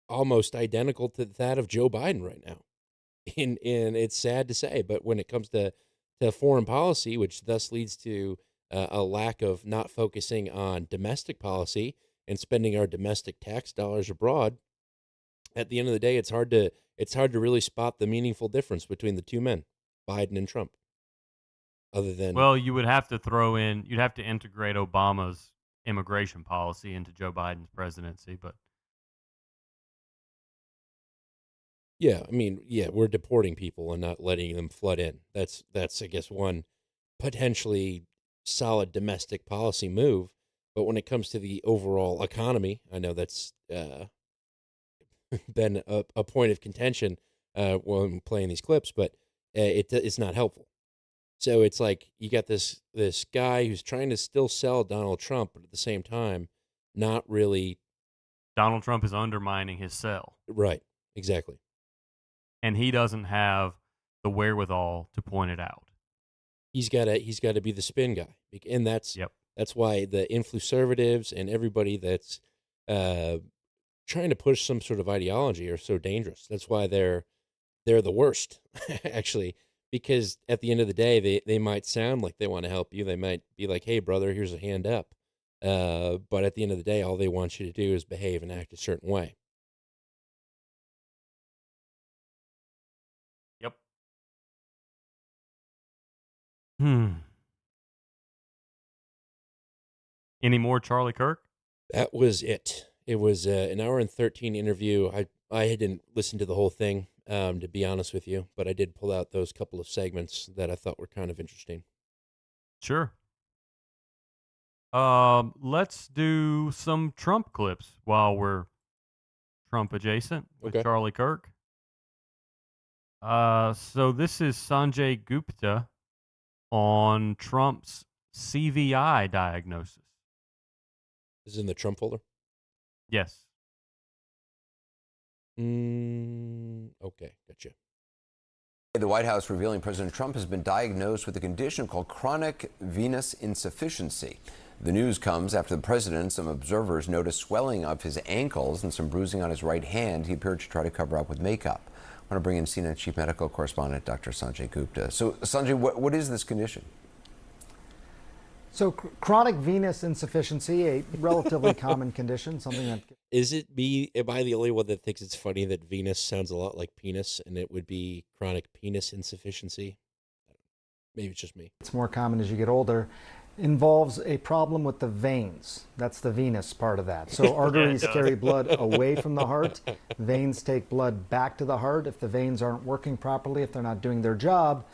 almost identical to that of Joe Biden right now. And it's sad to say, but when it comes to foreign policy, which thus leads to a lack of not focusing on domestic policy and spending our domestic tax dollars abroad, at the end of the day, it's hard to really spot the meaningful difference between the two men, Biden and Trump. Other than, well, you'd have to integrate Obama's immigration policy into Joe Biden's presidency, but yeah, I mean, yeah, we're deporting people and not letting them flood in. That's I guess one potentially solid domestic policy move. But when it comes to the overall economy, I know that's been a point of contention while I'm playing these clips, but it's not helpful. So it's like you got this guy who's trying to still sell Donald Trump, but at the same time, not really. Donald Trump is undermining his sell. Right, exactly. And he doesn't have the wherewithal to point it out. He's got to be the spin guy, and that's why the influcervatives and everybody that's trying to push some sort of ideology are so dangerous. That's why they're the worst, actually, because at the end of the day, they might sound like they want to help you. They might be like, hey, brother, here's a hand up. But at the end of the day, all they want you to do is behave and act a certain way. Yep. Any more Charlie Kirk? That was it. It was an hour and 13 interview. I didn't listen to the whole thing, to be honest with you, but I did pull out those couple of segments that I thought were kind of interesting. Sure. Let's do some Trump clips while we're Trump adjacent with Charlie Kirk. So this is Sanjay Gupta on Trump's CVI diagnosis. This is in the Trump folder? Yes. Okay, gotcha. The White House revealing President Trump has been diagnosed with a condition called chronic venous insufficiency. The news comes after the president and some observers noticed swelling of his ankles and some bruising on his right hand he appeared to try to cover up with makeup. I want to bring in CNN Chief Medical Correspondent Dr. Sanjay Gupta. So, Sanjay, what is this condition? So chronic venous insufficiency, a relatively common condition, something that... Is it me? Am I the only one that thinks it's funny that Venus sounds a lot like penis, and it would be chronic penis insufficiency? Maybe it's just me. It's more common as you get older. Involves a problem with the veins. That's the venous part of that. So arteries carry blood away from the heart. Veins take blood back to the heart. If the veins aren't working properly, if they're not doing their job,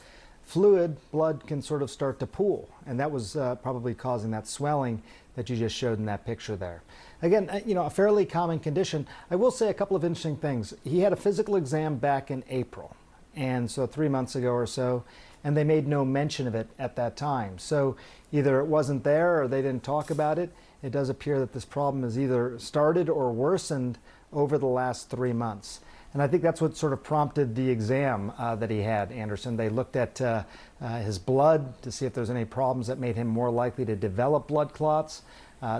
blood can sort of start to pool. And that was probably causing that swelling that you just showed in that picture there. Again, a fairly common condition. I will say a couple of interesting things. He had a physical exam back in April, and so 3 months ago or so, and they made no mention of it at that time. So either it wasn't there or they didn't talk about it. It does appear that this problem has either started or worsened over the last 3 months. And I think that's what sort of prompted the exam that he had, Anderson. They looked at his blood to see if there's any problems that made him more likely to develop blood clots.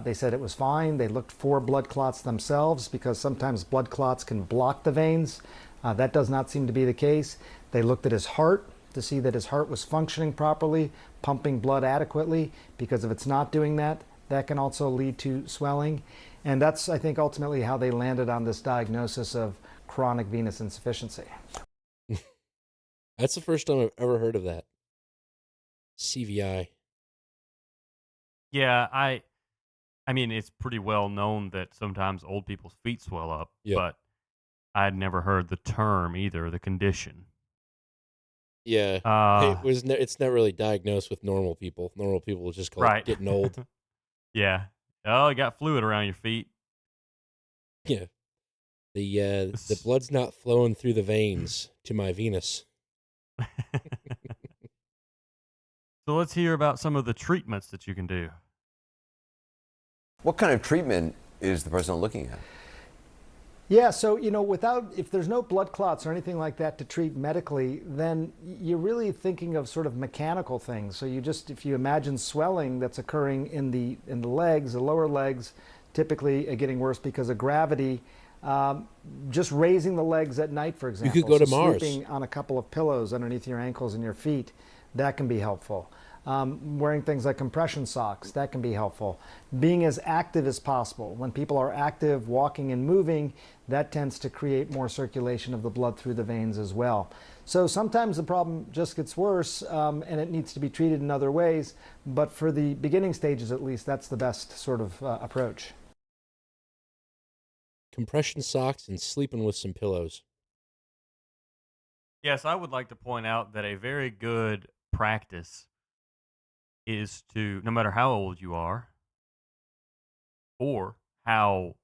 They said it was fine. They looked for blood clots themselves because sometimes blood clots can block the veins. That does not seem to be the case. They looked at his heart to see that his heart was functioning properly, pumping blood adequately, because if it's not doing that, that can also lead to swelling. And that's, I think, ultimately how they landed on this diagnosis of chronic venous insufficiency. That's the first time I've ever heard of that. CVI. Yeah, I mean, it's pretty well known that sometimes old people's feet swell up, but I'd never heard the term either, the condition. Yeah, it's not really diagnosed with normal people. Normal people just call it getting old. Yeah. Oh, you got fluid around your feet. Yeah. The blood's not flowing through the veins to my Venus. So let's hear about some of the treatments that you can do. What kind of treatment is the president looking at? Yeah, so, if there's no blood clots or anything like that to treat medically, then you're really thinking of sort of mechanical things. So if you imagine swelling that's occurring in the legs, the lower legs, typically getting worse because of gravity, just raising the legs at night, for example. You could go to Mars. Sleeping on a couple of pillows underneath your ankles and your feet, that can be helpful. Wearing things like compression socks, that can be helpful. Being as active as possible. When people are active, walking and moving, that tends to create more circulation of the blood through the veins as well. So sometimes the problem just gets worse and it needs to be treated in other ways, but for the beginning stages at least, that's the best sort of approach. Compression socks and sleeping with some pillows. Yes, I would like to point out that a very good practice is to, no matter how old you are or how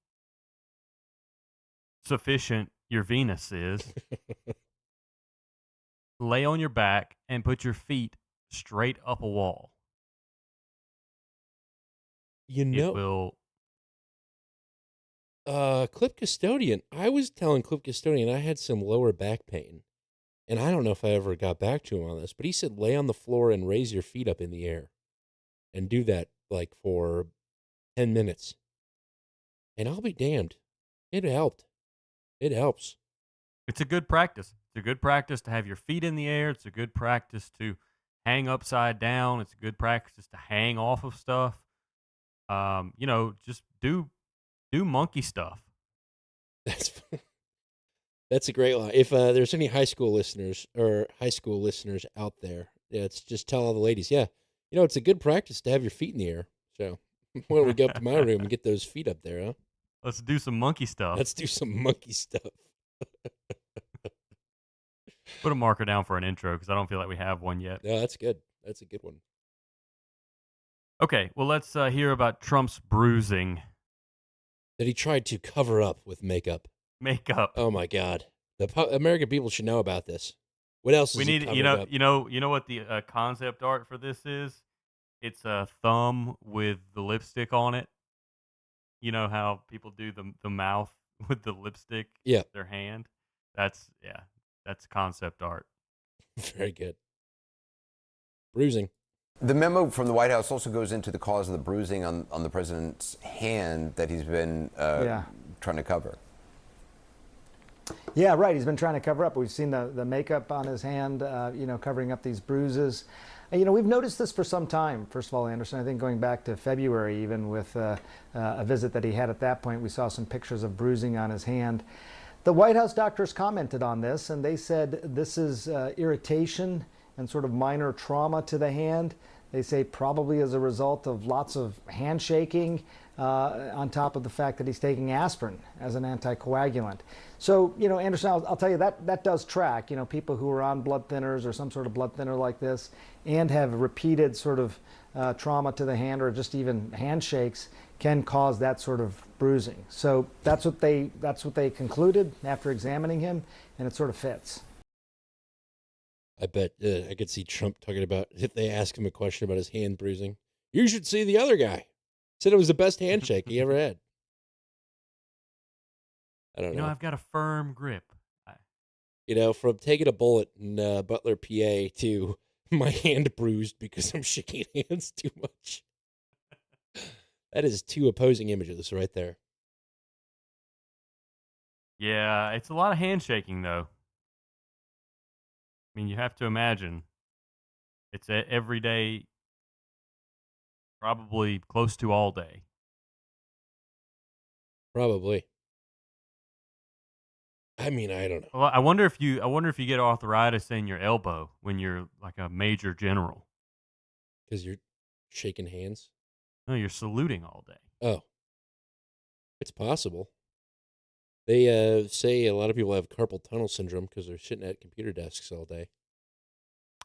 sufficient your Venus is, lay on your back and put your feet straight up a wall. It will. Clip Custodian. I was telling Clip Custodian I had some lower back pain. And I don't know if I ever got back to him on this, but he said lay on the floor and raise your feet up in the air. And do that like for 10 minutes. And I'll be damned. It helped. It helps. It's a good practice. It's a good practice to have your feet in the air. It's a good practice to hang upside down. It's a good practice to hang off of stuff. Just do monkey stuff. That's a great line. If there's any high school listeners out there, it's just tell all the ladies, it's a good practice to have your feet in the air. So why don't we go up to my room and get those feet up there, huh? Let's do some monkey stuff. Put a marker down for an intro because I don't feel like we have one yet. No, that's good. That's a good one. Okay, well, let's hear about Trump's bruising. That he tried to cover up with makeup. Oh my God! The American people should know about this. What else? We need, up? You know what the concept art for this is? It's a thumb with the lipstick on it. You know how people do the mouth with the lipstick? Yeah. Their hand. That's concept art. Very good. Bruising. The memo from the White House also goes into the cause of the bruising on the president's hand that he's been trying to cover. Yeah, right. He's been trying to cover up. We've seen the makeup on his hand, covering up these bruises. We've noticed this for some time, first of all, Anderson. I think going back to February, even with a visit that he had at that point, we saw some pictures of bruising on his hand. The White House doctors commented on this, and they said this is irritation and sort of minor trauma to the hand. They say probably as a result of lots of handshaking, on top of the fact that he's taking aspirin as an anticoagulant. So, Anderson, I'll tell you that does track. People who are on blood thinners or some sort of blood thinner like this and have repeated sort of trauma to the hand or just even handshakes can cause that sort of bruising. So that's what they concluded after examining him, and it sort of fits. I bet I could see Trump talking about, if they ask him a question about his hand bruising, you should see the other guy. Said it was the best handshake he ever had. I don't know. I've got a firm grip. From taking a bullet in Butler, PA, to my hand bruised because I'm shaking hands too much. That is two opposing images right there. Yeah, it's a lot of handshaking, though. I mean, you have to imagine it's every day, probably close to all day. Probably. I mean, I don't know. Well, I wonder if you get arthritis in your elbow when you're like a major general. Because you're shaking hands? No, you're saluting all day. Oh. It's possible. They say a lot of people have carpal tunnel syndrome because they're sitting at computer desks all day.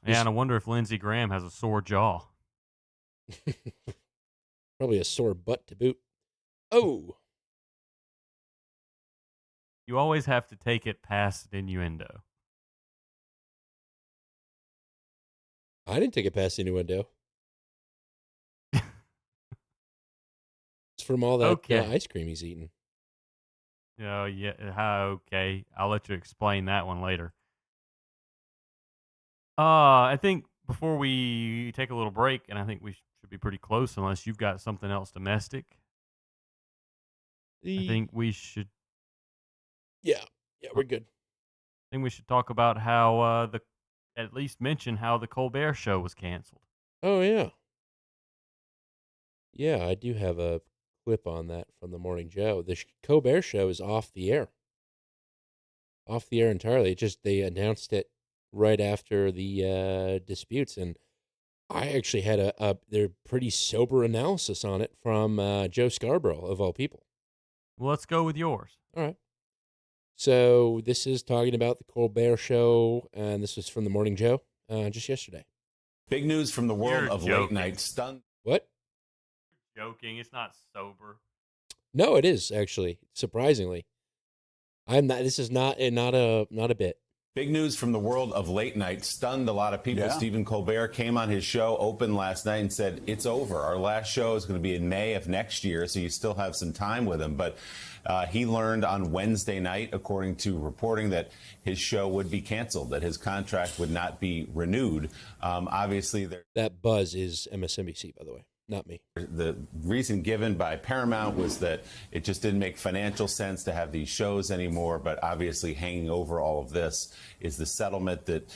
Yeah, and I wonder if Lindsey Graham has a sore jaw. Probably a sore butt to boot. Oh. You always have to take it past innuendo. I didn't take it past innuendo. It's from all that ice cream he's eating. Oh, yeah. Okay. I'll let you explain that one later. I think before we take a little break, and I think we should be pretty close unless you've got something else domestic. I think we should. Yeah, we're good. I think we should talk about how at least mention how the Colbert Show was canceled. Oh, yeah. Yeah, I do have a clip on that from the Morning Joe. The Colbert Show is off the air. Off the air entirely. They announced it right after the disputes, and I actually had their pretty sober analysis on it from Joe Scarborough, of all people. Well, let's go with yours. All right. So this is talking about the Colbert Show, and this was from the Morning Joe just yesterday. Big news from the world of late night stun. What? You're joking. It's not sober. No, it is actually, surprisingly. I'm not. This is not a bit. Big news from the world of late night stunned a lot of people. Yeah. Stephen Colbert came on his show open last night and said, it's over. Our last show is going to be in May of next year, so you still have some time with him. But he learned on Wednesday night, according to reporting, that his show would be canceled, that his contract would not be renewed. Obviously, that buzz is MSNBC, by the way. Not me. The reason given by Paramount was that it just didn't make financial sense to have these shows anymore. But obviously hanging over all of this is the settlement that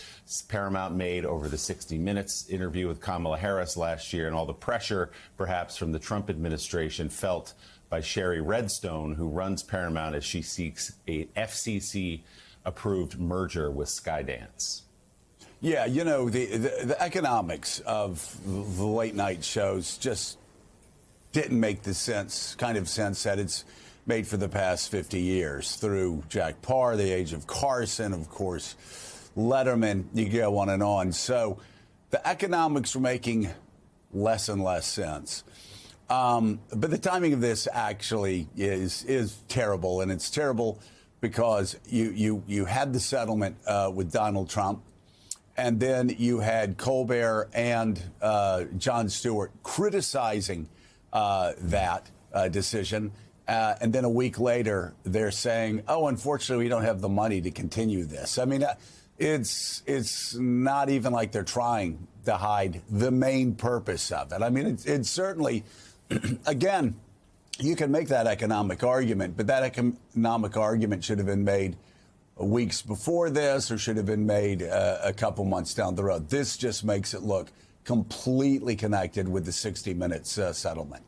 Paramount made over the 60 Minutes interview with Kamala Harris last year, and all the pressure perhaps from the Trump administration felt by Sherry Redstone, who runs Paramount, as she seeks a FCC-approved merger with Skydance. Yeah, the economics of the late night shows just didn't make the sense that it's made for the past 50 years through Jack Paar, the age of Carson, of course, Letterman, you go on and on. So the economics were making less and less sense. But the timing of this actually is terrible, and it's terrible because you had the settlement with Donald Trump. And then you had Colbert and Jon Stewart criticizing that decision. And then a week later, they're saying, oh, unfortunately, we don't have the money to continue this. I mean, it's not even like they're trying to hide the main purpose of it. I mean, it's certainly, again, you can make that economic argument, but that economic argument should have been made weeks before this or should have been made a couple months down the road. This just makes it look completely connected with the 60 Minutes settlement.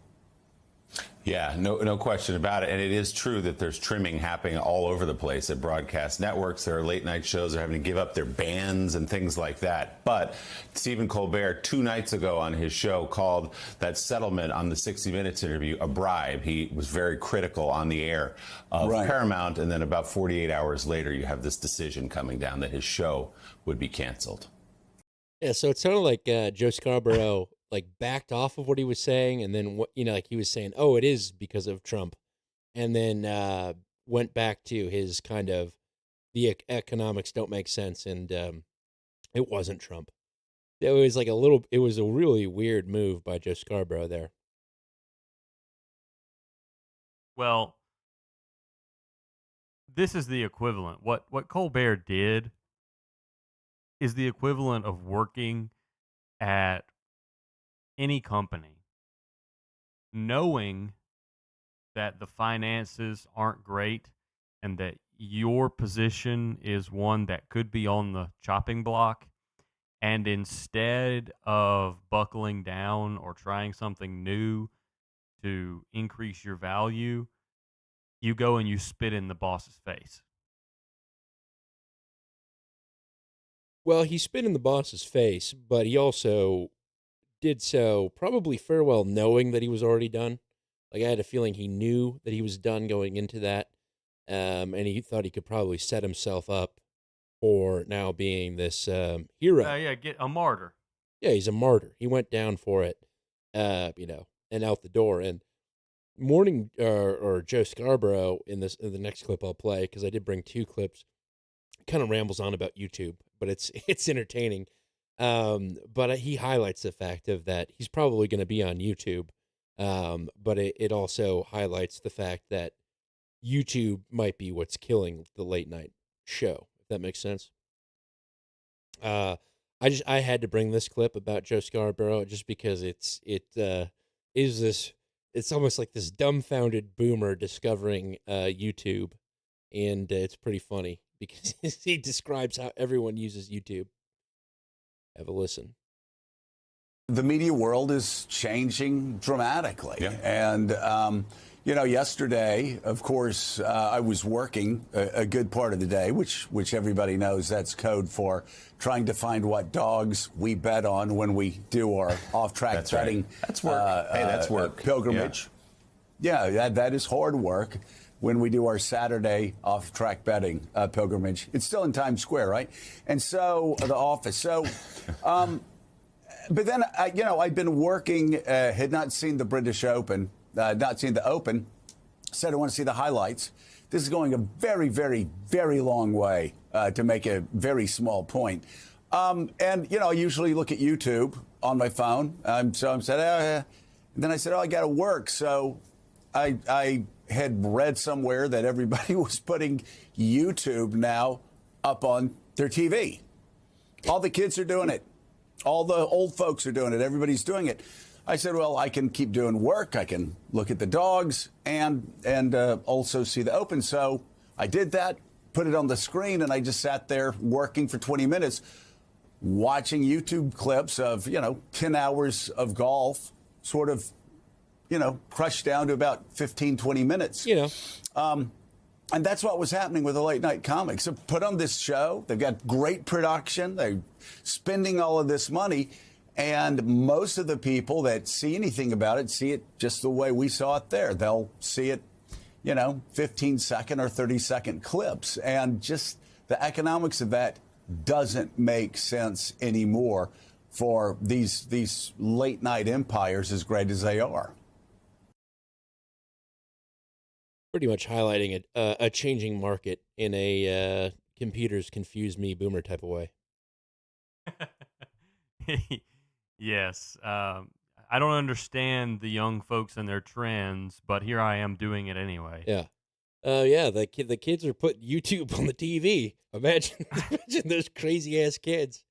Yeah, no question about it. And it is true that there's trimming happening all over the place at broadcast networks. There are late night shows that are having to give up their bands and things like that. But Stephen Colbert, 2 nights ago on his show, called that settlement on the 60 Minutes interview a bribe. He was very critical on the air of Paramount. And then about 48 hours later, you have this decision coming down that his show would be canceled. Yeah, so it sounded like Joe Scarborough like backed off of what he was saying, and then like he was saying, "Oh, it is because of Trump," and then went back to his kind of the economics don't make sense, and it wasn't Trump. It was like it was a really weird move by Joe Scarborough there. Well, this is the equivalent. What Colbert did is the equivalent of working at any company, knowing that the finances aren't great and that your position is one that could be on the chopping block, and instead of buckling down or trying something new to increase your value, you go and you spit in the boss's face. Well, he spit in the boss's face, but he also did so probably fair well knowing that he was already done. Like, I had a feeling he knew that he was done going into that, and he thought he could probably set himself up for now being this hero. Get a martyr. Yeah, he's a martyr. He went down for it, and out the door. And or Joe Scarborough in the next clip I'll play, because I did bring 2 clips, kind of rambles on about YouTube, but it's entertaining. But he highlights the fact of that he's probably going to be on YouTube. But it also highlights the fact that YouTube might be what's killing the late night show, if that makes sense. I had to bring this clip about Joe Scarborough just because it's almost like this dumbfounded boomer discovering YouTube, and it's pretty funny because he describes how everyone uses YouTube. Have a listen. The media world is changing dramatically. Yeah. And, yesterday, of course, I was working a good part of the day, which everybody knows that's code for trying to find what dogs we bet on when we do our off-track betting. Right. That's work. That's work. Pilgrimage. Yeah, that is hard work. When we do our Saturday off-track betting pilgrimage, it's still in Times Square, right? And so the office. So, but then I'd been working, had not seen the British Open, not seen the Open. Said I want to see the highlights. This is going a very, very, very long way to make a very small point. And I usually look at YouTube on my phone. So I said, and then I said, I got to work. So I had read somewhere that everybody was putting YouTube now up on their TV. All the kids are doing it. All the old folks are doing it. Everybody's doing it. I said, well, I can keep doing work. I can look at the dogs and also see the Open. So I did that, put it on the screen, and I just sat there working for 20 minutes, watching YouTube clips of, 10 hours of golf, sort of, crushed down to about 15, 20 minutes. And that's what was happening with the late night comics. So put on this show. They've got great production. They're spending all of this money. And most of the people that see anything about it see it just the way we saw it there. They'll see it, 15-second or 30-second clips. And just the economics of that doesn't make sense anymore for these late night empires as great as they are. Pretty much highlighting a changing market in a computers confuse me boomer type of way. Yes. I don't understand the young folks and their trends, but here I am doing it anyway. Yeah. The kids are putting YouTube on the TV. Imagine those crazy ass kids.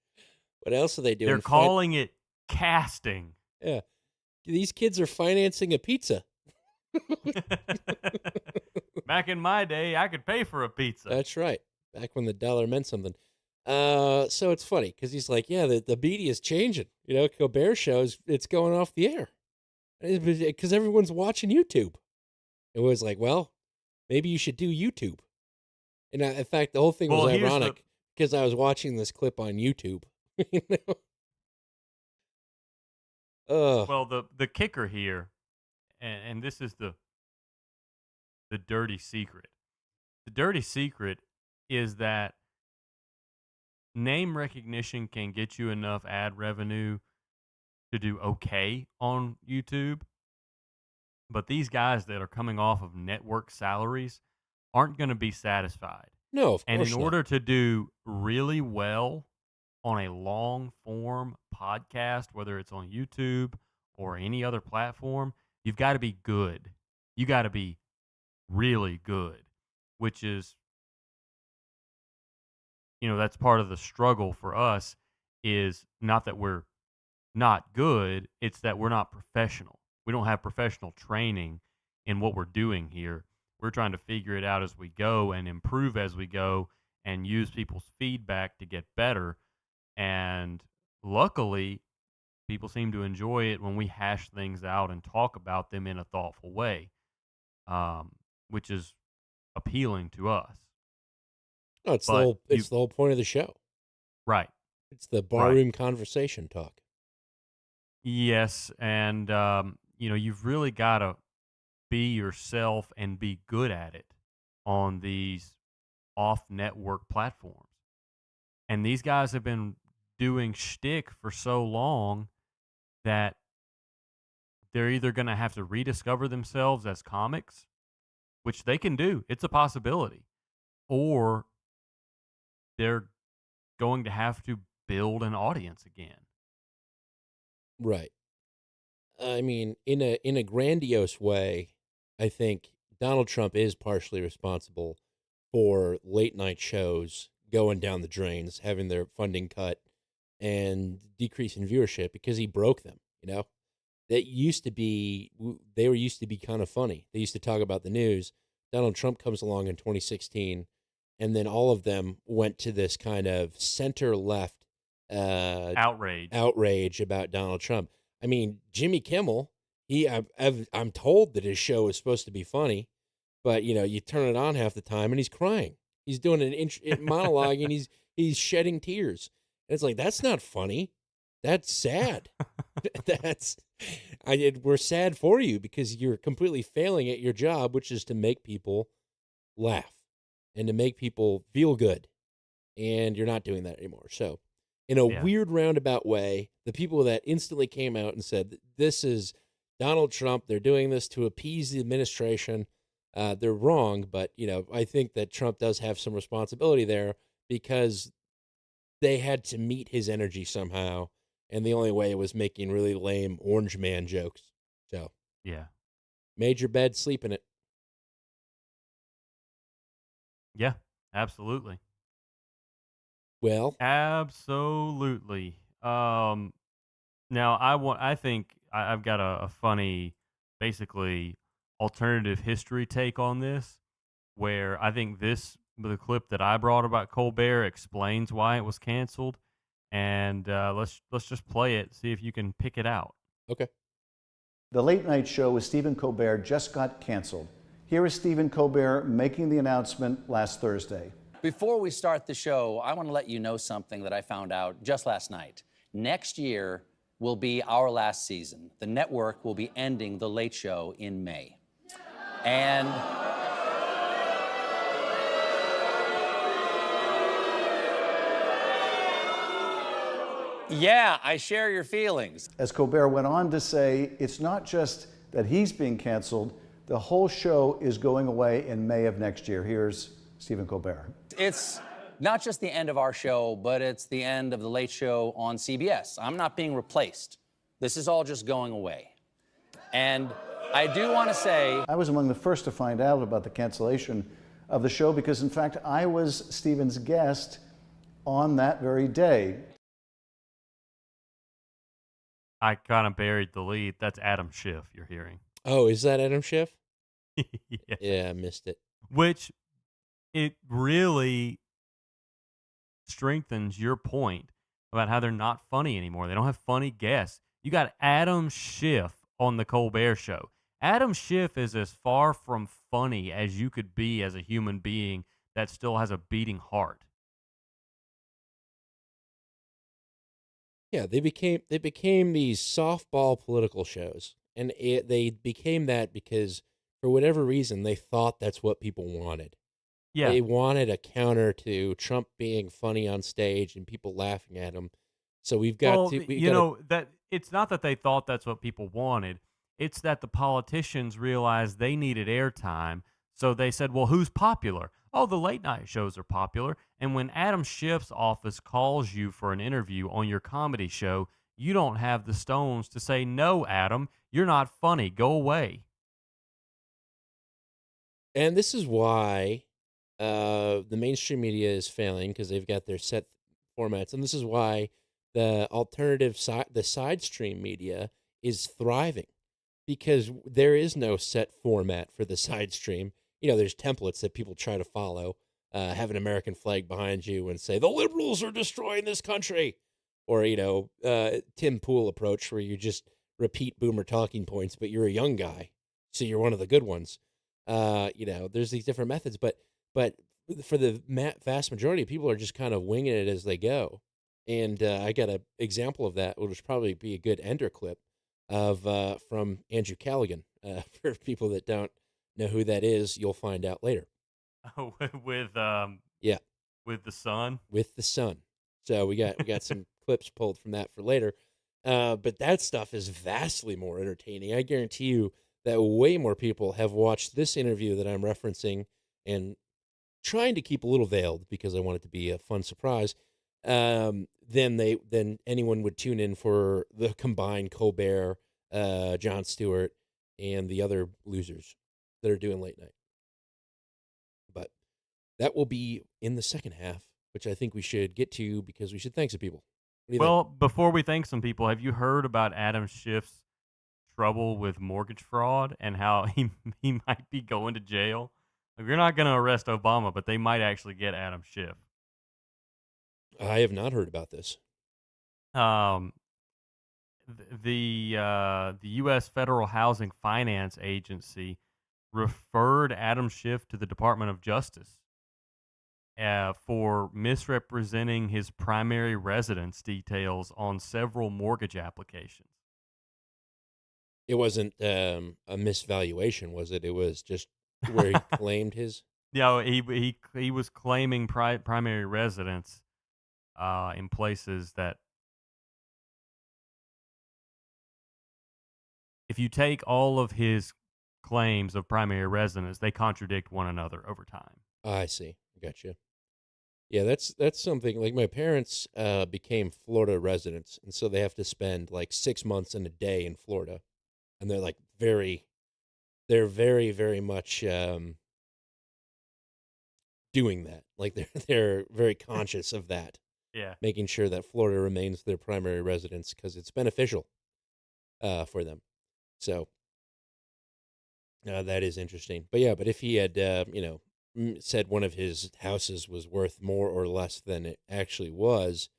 What else are they doing? They're calling it casting. Yeah. These kids are financing a pizza. Back in my day, I could pay for a pizza. That's right. back when the dollar meant something. So it's funny because he's like, yeah, the media is changing. Colbert shows it's going off the air because everyone's watching YouTube. It was like, well, maybe you should do YouTube. And in fact, the whole thing was ironic because I was watching this clip on YouTube. you know? Well, the kicker here, and this is the dirty secret. The dirty secret is that name recognition can get you enough ad revenue to do okay on YouTube. But these guys that are coming off of network salaries aren't going to be satisfied. No, of And course in not. order to do really well on a long form podcast, whether it's on YouTube or any other platform, you've got to be good. You got to be really good, which is, that's part of the struggle for us is not that we're not good. It's that we're not professional. We don't have professional training in what we're doing here. We're trying to figure it out as we go and improve as we go and use people's feedback to get better. And luckily, people seem to enjoy it when we hash things out and talk about them in a thoughtful way, which is appealing to us. No, it's the whole point of the show. Right. It's the barroom conversation talk. Yes, and you've really got to be yourself and be good at it on these off-network platforms. And these guys have been doing shtick for so long that they're either going to have to rediscover themselves as comics, which they can do. It's a possibility. Or they're going to have to build an audience again. Right. I mean, in a grandiose way, I think Donald Trump is partially responsible for late night shows going down the drains, having their funding cut, and decrease in viewership because he broke them. They used to be kind of funny. They used to talk about the news. Donald Trump comes along in 2016, and then all of them went to this kind of center left outrage about Donald Trump. I mean, Jimmy Kimmel, I'm told that his show is supposed to be funny, but you turn it on half the time and he's crying. He's doing an monologue and he's shedding tears. And it's like, that's not funny. That's sad. We're sad for you because you're completely failing at your job, which is to make people laugh and to make people feel good. And you're not doing that anymore. So in a weird roundabout way, the people that instantly came out and said, this is Donald Trump, they're doing this to appease the administration, they're wrong. But, I think that Trump does have some responsibility there because they had to meet his energy somehow. And the only way was making really lame orange man jokes. So, yeah. Made your bed, sleep in it. Yeah, absolutely. Well, absolutely. Now I think I've got a funny, basically alternative history take on this, where I think the clip that I brought about Colbert explains why it was canceled, and let's just play it, see if you can pick it out. Okay. The late night show with Stephen Colbert just got canceled. Here is Stephen Colbert making the announcement last Thursday. Before we start the show, I want to let you know something that I found out just last night. Next year will be our last season. The network will be ending The Late Show in May. And yeah, I share your feelings. As Colbert went on to say, it's not just that he's being canceled, the whole show is going away in May of next year. Here's Stephen Colbert. It's not just the end of our show, but it's the end of The Late Show on CBS. I'm not being replaced. This is all just going away. And I do want to say, I was among the first to find out about the cancellation of the show because, in fact, I was Stephen's guest on that very day. I kind of buried the lead. That's Adam Schiff you're hearing. Oh, is that Adam Schiff? Yeah. Yeah, I missed it. Which, it really strengthens your point about how they're not funny anymore. They don't have funny guests. You got Adam Schiff on the Colbert Show. Adam Schiff is as far from funny as you could be as a human being that still has a beating heart. Yeah, they became these softball political shows, and they became that because for whatever reason they thought that's what people wanted. Yeah. They wanted a counter to Trump being funny on stage and people laughing at him. So we've got that it's not that they thought that's what people wanted. It's that the politicians realized they needed airtime. So they said, well, who's popular? Oh, the late night shows are popular. And when Adam Schiff's office calls you for an interview on your comedy show, you don't have the stones to say, no, Adam, you're not funny. Go away. And this is why the mainstream media is failing, because they've got their set formats. And this is why the alternative side, the side stream media is thriving, because there is no set format for the side stream. There's templates that people try to follow. Have an American flag behind you and say, the liberals are destroying this country. Or, Tim Pool approach, where you just repeat boomer talking points, but you're a young guy, so you're one of the good ones. There's these different methods, but for the vast majority of people are just kind of winging it as they go. And I got an example of that, which would probably be a good ender clip of from Andrew Callaghan. For people that don't know who that is, you'll find out later. Oh, with the Sun. With the Sun. So we got some clips pulled from that for later. But that stuff is vastly more entertaining. I guarantee you that way more people have watched this interview that I'm referencing, and trying to keep a little veiled because I want it to be a fun surprise, than anyone would tune in for the combined Colbert, Jon Stewart, and the other losers that are doing late night. But that will be in the second half, which I think we should get to because we should thank some people. Well, before we thank some people, have you heard about Adam Schiff's trouble with mortgage fraud and how he might be going to jail? Like, you're not going to arrest Obama, but they might actually get Adam Schiff. I have not heard about this. The U.S. Federal Housing Finance Agency referred Adam Schiff to the Department of Justice for misrepresenting his primary residence details on several mortgage applications. It wasn't a misvaluation, was it? It was just where he claimed his. Yeah, he was claiming primary residence in places that, if you take all of his claims of primary residence, they contradict one another over time. I see. I got you. Yeah, that's something. Like, my parents became Florida residents, and so they have to spend like 6 months and a day in Florida, and they're like very, very much doing that. Like, they're very conscious of that. Yeah, making sure that Florida remains their primary residence because it's beneficial for them. So that is interesting. But yeah, but if he had said one of his houses was worth more or less than it actually was,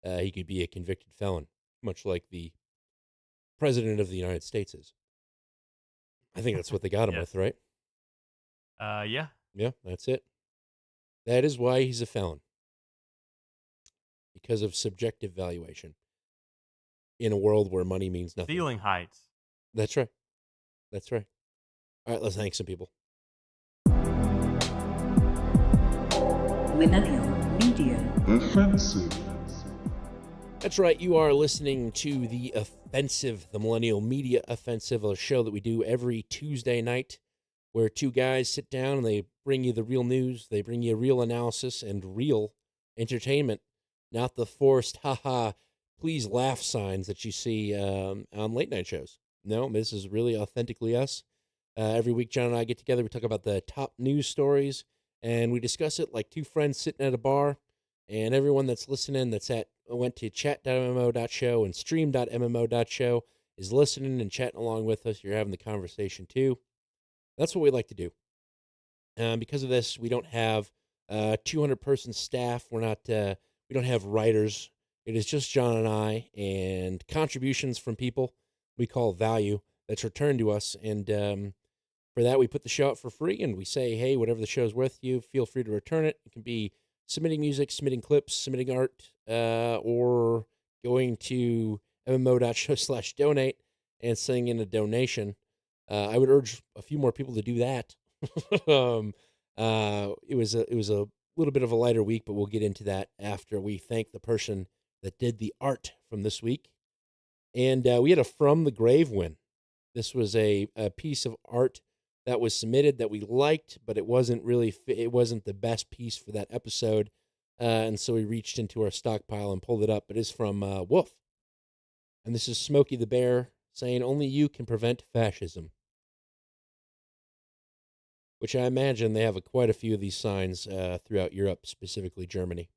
he could be a convicted felon, much like the president of the United States is. I think that's what they got him with, right? Yeah. Yeah, that's it. That is why he's a felon. Because of subjective valuation. In a world where money means nothing. Ceiling heights. That's right. That's right. All right, let's thank some people. Millennial Media Offensive. That's right. You are listening to The Offensive, the Millennial Media Offensive, a show that we do every Tuesday night where two guys sit down and they bring you the real news. They bring you real analysis and real entertainment, not the forced, please laugh signs that you see on late night shows. No, this is really authentically us. Every week, John and I get together. We talk about the top news stories, and we discuss it like two friends sitting at a bar. And everyone that's listening went to chat.mmo.show and stream.mmo.show is listening and chatting along with us. You're having the conversation too. That's what we like to do. Because of this, we don't have 200-person staff. We're We don't have writers. It is just John and I, and contributions from people we call value that's returned to us. And for that, we put the show out for free, and we say, hey, whatever the show's worth to you, feel free to return it. It can be submitting music, submitting clips, submitting art, or going to mmo.show/donate and sending in a donation. I would urge a few more people to do that. It was a little bit of a lighter week, but we'll get into that after we thank the person that did the art from this week. And we had a From the Grave win. This was a piece of art that was submitted that we liked, but it wasn't the best piece for that episode. And so we reached into our stockpile and pulled it up. It is from Wolf. And this is Smokey the Bear saying, only you can prevent fascism. Which I imagine they have quite a few of these signs throughout Europe, specifically Germany.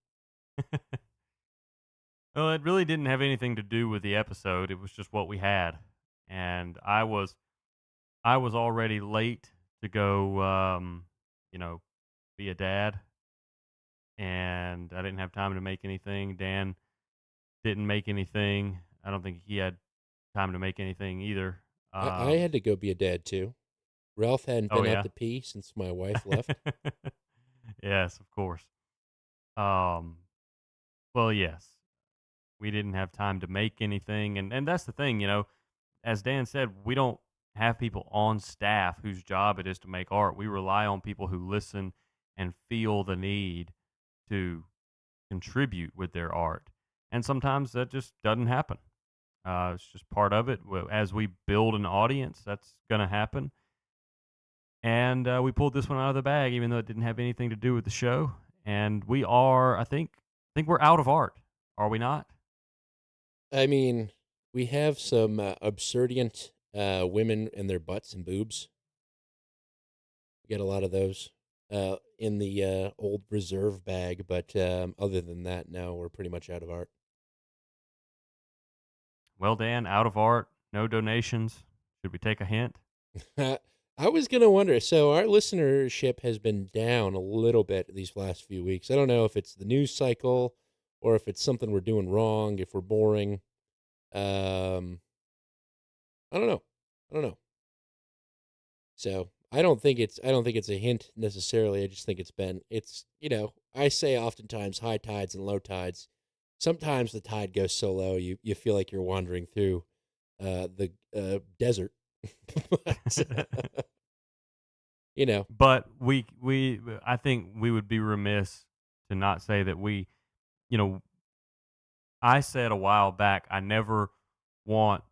Well, it really didn't have anything to do with the episode. It was just what we had. And I was already late to go, be a dad. And I didn't have time to make anything. Dan didn't make anything. I don't think he had time to make anything either. I had to go be a dad, too. Ralph hadn't been out to pee since my wife left. Yes, of course. Well, yes. We didn't have time to make anything. And that's the thing, as Dan said, we don't have people on staff whose job it is to make art. We rely on people who listen and feel the need to contribute with their art. And sometimes that just doesn't happen. It's just part of it. As we build an audience, that's going to happen. And we pulled this one out of the bag, even though it didn't have anything to do with the show. And we are, I think we're out of art. Are we not? I mean, we have some absurdient women and their butts and boobs. We get a lot of those in the old reserve bag, but other than that, no, we're pretty much out of art. Well, Dan, out of art, no donations. Should we take a hint? I was going to wonder. So our listenership has been down a little bit these last few weeks. I don't know if it's the news cycle or if it's something we're doing wrong, if we're boring. I don't know. So I don't think it's a hint necessarily. I just think it's I say oftentimes high tides and low tides. Sometimes the tide goes so low you feel like you're wandering through the desert. But I think we would be remiss to not say that I said a while back, I never want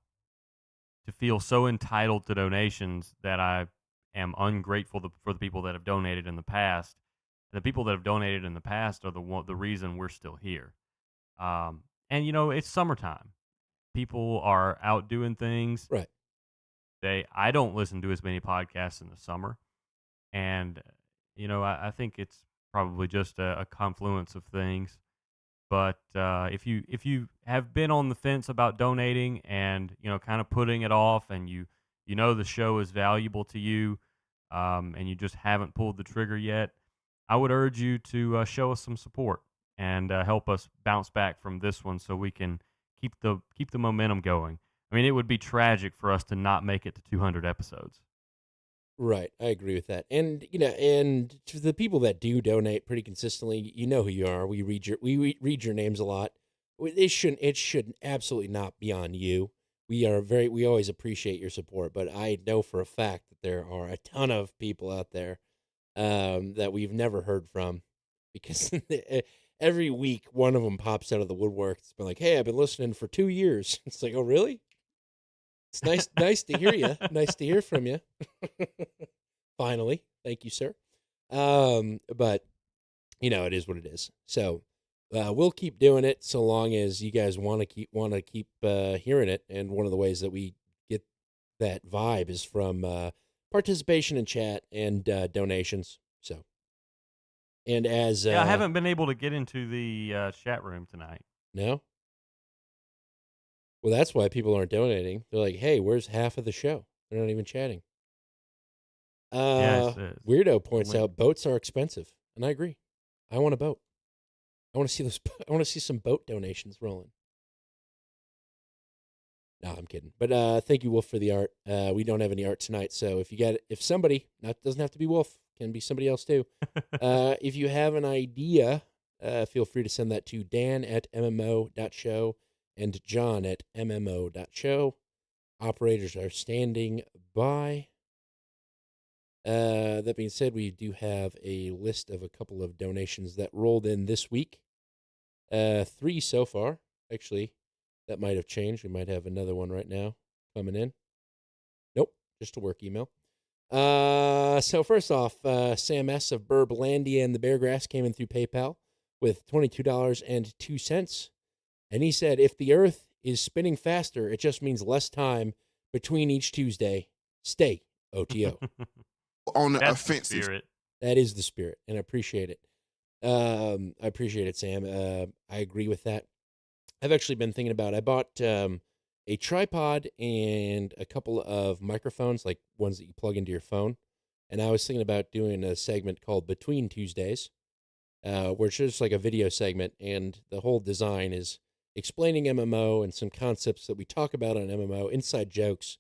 to feel so entitled to donations that I am ungrateful for the people that have donated in the past. The people that have donated in the past are the reason we're still here. And it's summertime. People are out doing things. Right. I don't listen to as many podcasts in the summer. And, I think it's probably just a confluence of things. But if you have been on the fence about donating and, kind of putting it off and the show is valuable to you and you just haven't pulled the trigger yet, I would urge you to show us some support and help us bounce back from this one so we can keep the momentum going. I mean, it would be tragic for us to not make it to 200 episodes. Right, I agree with that. And and to the people that do donate pretty consistently, you know who you are. We read your names a lot. It should absolutely not be on you. We always appreciate your support, but I know for a fact that there are a ton of people out there that we've never heard from because every week one of them pops out of the woodwork. It's been like, "Hey, I've been listening for 2 years." It's like, "Oh, really?" It's nice to hear you. Nice to hear from you. Finally, thank you, sir. But it is what it is. So we'll keep doing it so long as you guys want to keep hearing it. And one of the ways that we get that vibe is from participation in chat and donations. So, and as I haven't been able to get into the chat room tonight. No. Well, that's why people aren't donating. They're like, "Hey, where's half of the show?" They're not even chatting. Yes, Weirdo points out boats are expensive, and I agree. I want a boat. I want to see those. I want to see some boat donations rolling. No, I'm kidding. But thank you, Wolf, for the art. We don't have any art tonight, so if somebody, doesn't have to be Wolf, can be somebody else too. If you have an idea, feel free to send that to dan@mmo.show and john@mmo.show. Operators are standing by. That being said, we do have a list of a couple of donations that rolled in this week. 3 so far, actually. That might have changed. We might have another one right now coming in. Nope, just a work email. So first off, Sam S. of Burblandia and the Beargrass came in through PayPal with $22.02. And he said, if the Earth is spinning faster, it just means less time between each Tuesday. Stay, OTO. On the That's the offensive. spirit. That is the spirit, and I appreciate it. I appreciate it, Sam. I agree with that. I've actually been thinking about, I bought a tripod and a couple of microphones, like ones that you plug into your phone. And I was thinking about doing a segment called Between Tuesdays, where it's just like a video segment. And the whole design is explaining MMO and some concepts that we talk about on MMO, inside jokes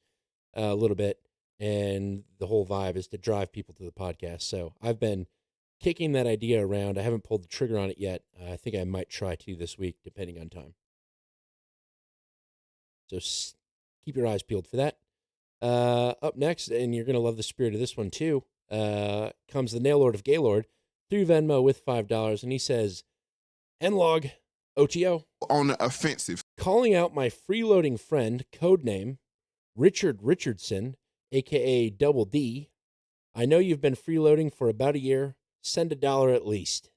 a little bit. And the whole vibe is to drive people to the podcast. So I've been kicking that idea around. I haven't pulled the trigger on it yet. I think I might try to this week, depending on time. So keep your eyes peeled for that. Up next, and you're going to love the spirit of this one too, comes the Nail Lord of Gaylord through Venmo with $5. And he says, Nlog, OTO. On the offensive. Calling out my freeloading friend, codename Richard Richardson, a.k.a. Double D. I know you've been freeloading for about a year. Send $1 at least.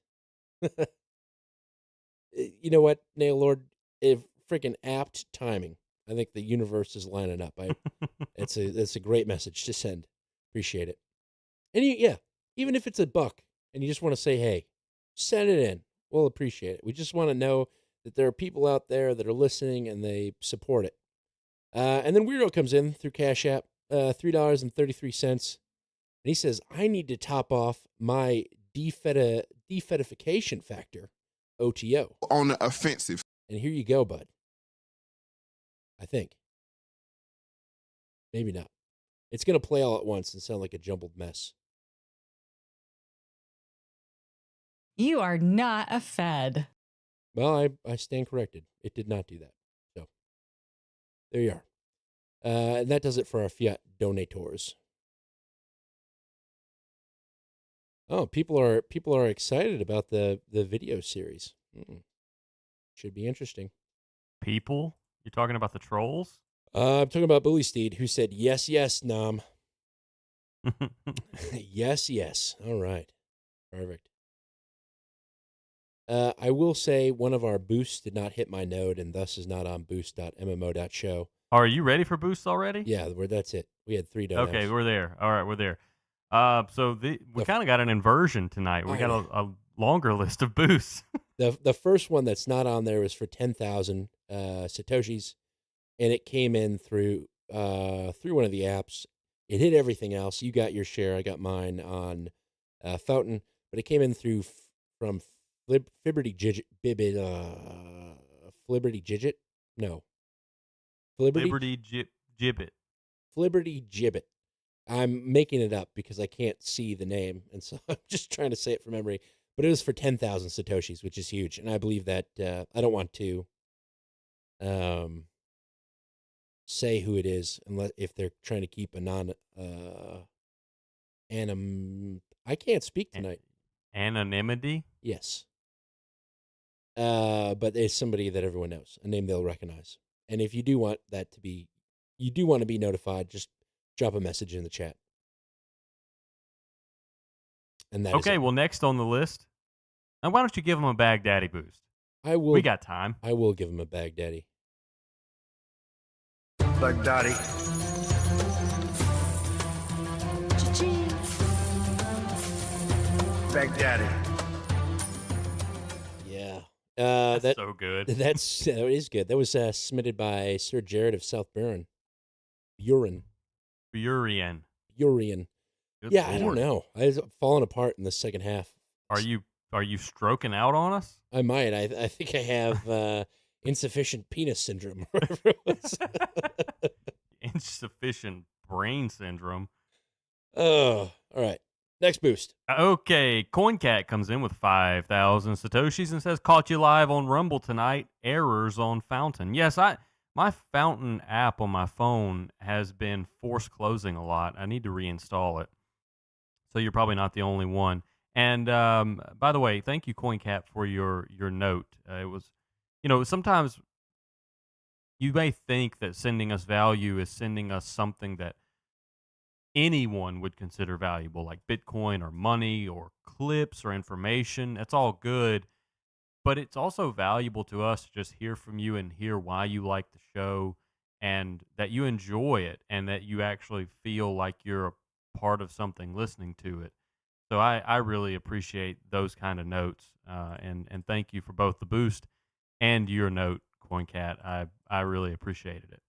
You know what, Nail Lord? Freaking apt timing. I think the universe is lining up. It's a great message to send. Appreciate it. And even if it's $1 and you just want to say, hey, send it in. We'll appreciate it. We just want to know that there are people out there that are listening and they support it. And then Weirdo comes in through Cash App, $3.33. And he says, I need to top off my defetification factor, OTO. On the offensive. And here you go, bud. I think. Maybe not. It's going to play all at once and sound like a jumbled mess. You are not a Fed. Well, I stand corrected. It did not do that. So, there you are. And that does it for our Fiat donators. Oh, people are excited about the video series. Should be interesting. People? You're talking about the trolls? I'm talking about Bully Steed, who said, yes, Nom. Yes. All right. Perfect. I will say one of our boosts did not hit my node and thus is not on boost.mmo.show. Are you ready for boosts already? Yeah, that's it. We had 3 donuts. Okay, we're there. All right, we're there. So we kind of got an inversion tonight. We got a longer list of boosts. The first one that's not on there was for 10,000 Satoshis, and it came in through one of the apps. It hit everything else. You got your share. I got mine on Fountain, but it came in from Flibberty Gigit. Flibberty Gigit? No. Liberty Gibbet. Flibberty Gibbet. I'm making it up because I can't see the name, and so I'm just trying to say it from memory. But it was for 10,000 Satoshis, which is huge. And I believe that I don't want to say who it is unless if they're trying to keep a I can't speak tonight. Anonymity? Yes. But it's somebody that everyone knows, a name they'll recognize. And if you do want that to be, you do want to be notified, just drop a message in the chat. And that okay, well, next on the list, now why don't you give him a Baghdaddy boost? I will. We got time. I will give him a Baghdaddy. Baghdaddy. Cha-ching. Baghdaddy. Yeah. That's so good. That is good. That was submitted by Sir Jared of South Burin. Burin. Good Yeah, Lord. I don't know. I've fallen apart in the second half. Are you Are you stroking out on us? I might. I think I have insufficient penis syndrome. Or whatever it was. Insufficient brain syndrome. Oh, all right. Next boost. Okay, CoinCat comes in with 5,000 Satoshis and says, caught you live on Rumble tonight. Errors on Fountain. Yes, my Fountain app on my phone has been force closing a lot. I need to reinstall it. So you're probably not the only one. And by the way, thank you, CoinCat, for your note. It was, sometimes you may think that sending us value is sending us something that anyone would consider valuable, like Bitcoin or money or clips or information. That's all good. But it's also valuable to us to just hear from you and hear why you like the show and that you enjoy it and that you actually feel like you're a part of something listening to it. So I really appreciate those kind of notes. And thank you for both the boost and your note, CoinCat. I really appreciated it.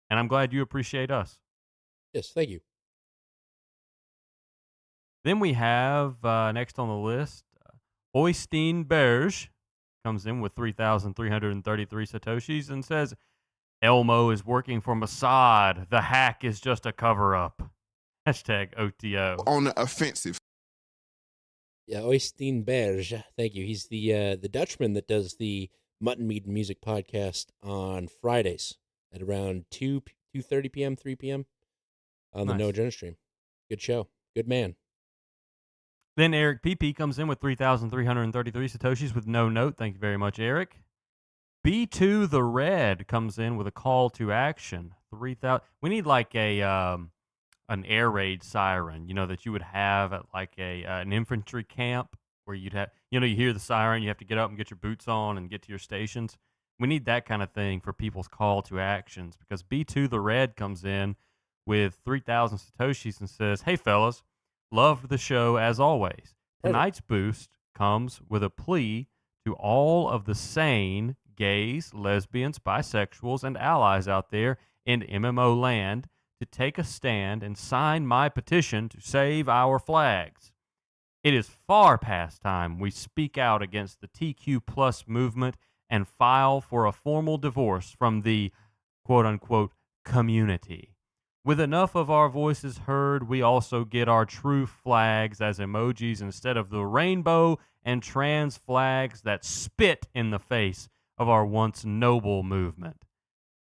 And I'm glad you appreciate us. Yes, thank you. Then we have next on the list, Oystein Berge comes in with 3,333 Satoshis and says, Elmo is working for Mossad. The hack is just a cover-up. Hashtag OTO. On the offensive. Yeah, Oystein Berge. Thank you. He's the Dutchman that does the Mutton Meat and Music podcast on Fridays at around 2:30 p.m., 3 p.m. on the Nice. No Agenda stream. Good show. Good man. Then Eric PP comes in with 3,333 Satoshis with no note. Thank you very much, Eric. B2 the Red comes in with a call to action. 3,000. We need like an air raid siren, that you would have at like an infantry camp where you'd have, you hear the siren, you have to get up and get your boots on and get to your stations. We need that kind of thing for people's call to actions because B2 the Red comes in with 3,000 Satoshis and says, hey, fellas, loved the show as always. Tonight's boost comes with a plea to all of the sane gays, lesbians, bisexuals, and allies out there in MMO land to take a stand and sign my petition to save our flags. It is far past time we speak out against the TQ plus movement and file for a formal divorce from the quote-unquote community. With enough of our voices heard, we also get our true flags as emojis instead of the rainbow and trans flags that spit in the face of our once noble movement.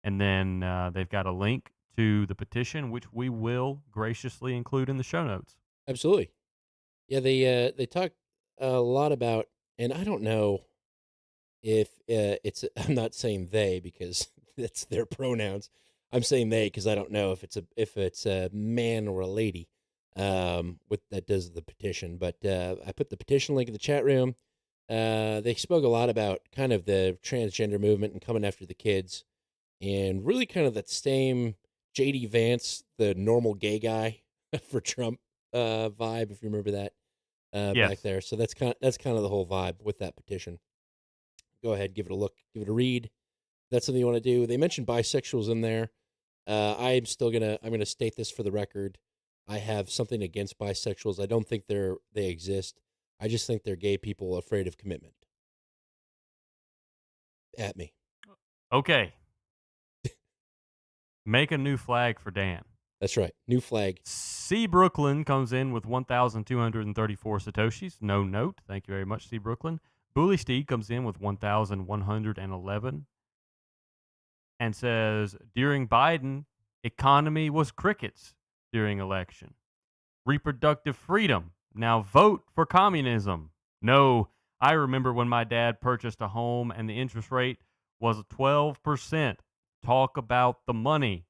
And then they've got a link to the petition, which we will graciously include in the show notes. Absolutely. Yeah, they talk a lot about, and I don't know if I'm not saying they because that's their pronouns. I'm saying they because I don't know if it's a man or a lady that does the petition. But I put the petition link in the chat room. They spoke a lot about kind of the transgender movement and coming after the kids, and really kind of that same J.D. Vance, the normal gay guy for Trump vibe, if you remember that Yes. back there. So that's kind of the whole vibe with that petition. Go ahead, give it a look, give it a read. If that's something you want to do. They mentioned bisexuals in there. I'm gonna state this for the record. I have something against bisexuals. I don't think they exist. I just think they're gay people afraid of commitment. At me. Okay. Make a new flag for Dan. That's right. New flag. C. Brooklyn comes in with 1,234 Satoshis. No note. Thank you very much, C. Brooklyn. Bully Steed comes in with 1,111 and says, during Biden, economy was crickets during election. Reproductive freedom. Now vote for communism. No, I remember when my dad purchased a home and the interest rate was 12%. Talk about the money.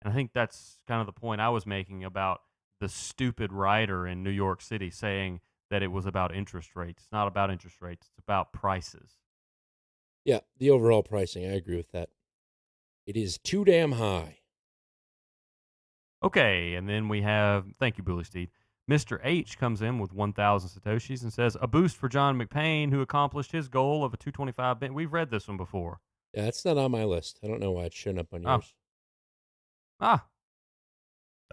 And I think that's kind of the point I was making about the stupid writer in New York City saying that it was about interest rates. It's not about interest rates. It's about prices. Yeah, the overall pricing. I agree with that. It is too damn high. Okay, and then we have, thank you, Bully Steed. Mr. H comes in with 1,000 Satoshis and says, a boost for John McPain, who accomplished his goal of a 225 bit. We've read this one before. Yeah, it's not on my list. I don't know why it's showing up on yours.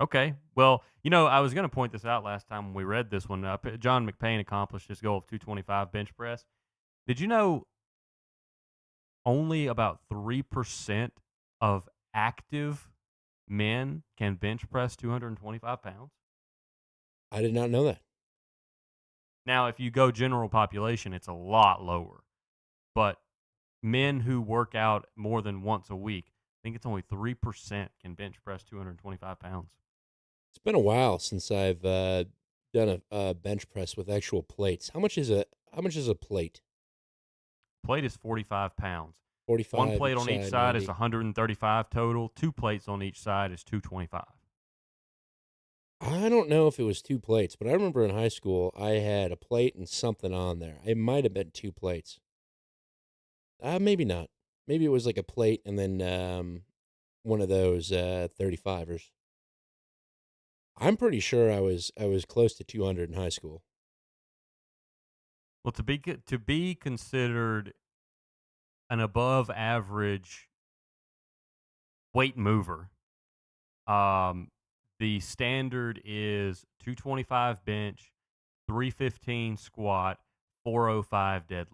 Okay. Well, I was going to point this out last time when we read this one. John McPain accomplished his goal of 225 bench press. Did you know only about 3% of active men can bench press 225 pounds? I did not know that. Now, if you go general population, it's a lot lower. But men who work out more than once a week, I think it's only 3% can bench press 225 pounds. It's been a while since I've done a bench press with actual plates. How much is a plate? Plate is 45 pounds. 45. One plate on each side 90. is 135 total. 2 plates on each side is 225. I don't know if it was 2 plates, but I remember in high school I had a plate and something on there. It might have been 2 plates. Maybe not. Maybe it was like a plate and then one of those 35ers. I'm pretty sure I was close to 200 in high school. Well, to be considered an above average weight mover, the standard is 225 bench, 315 squat, 405 deadlift.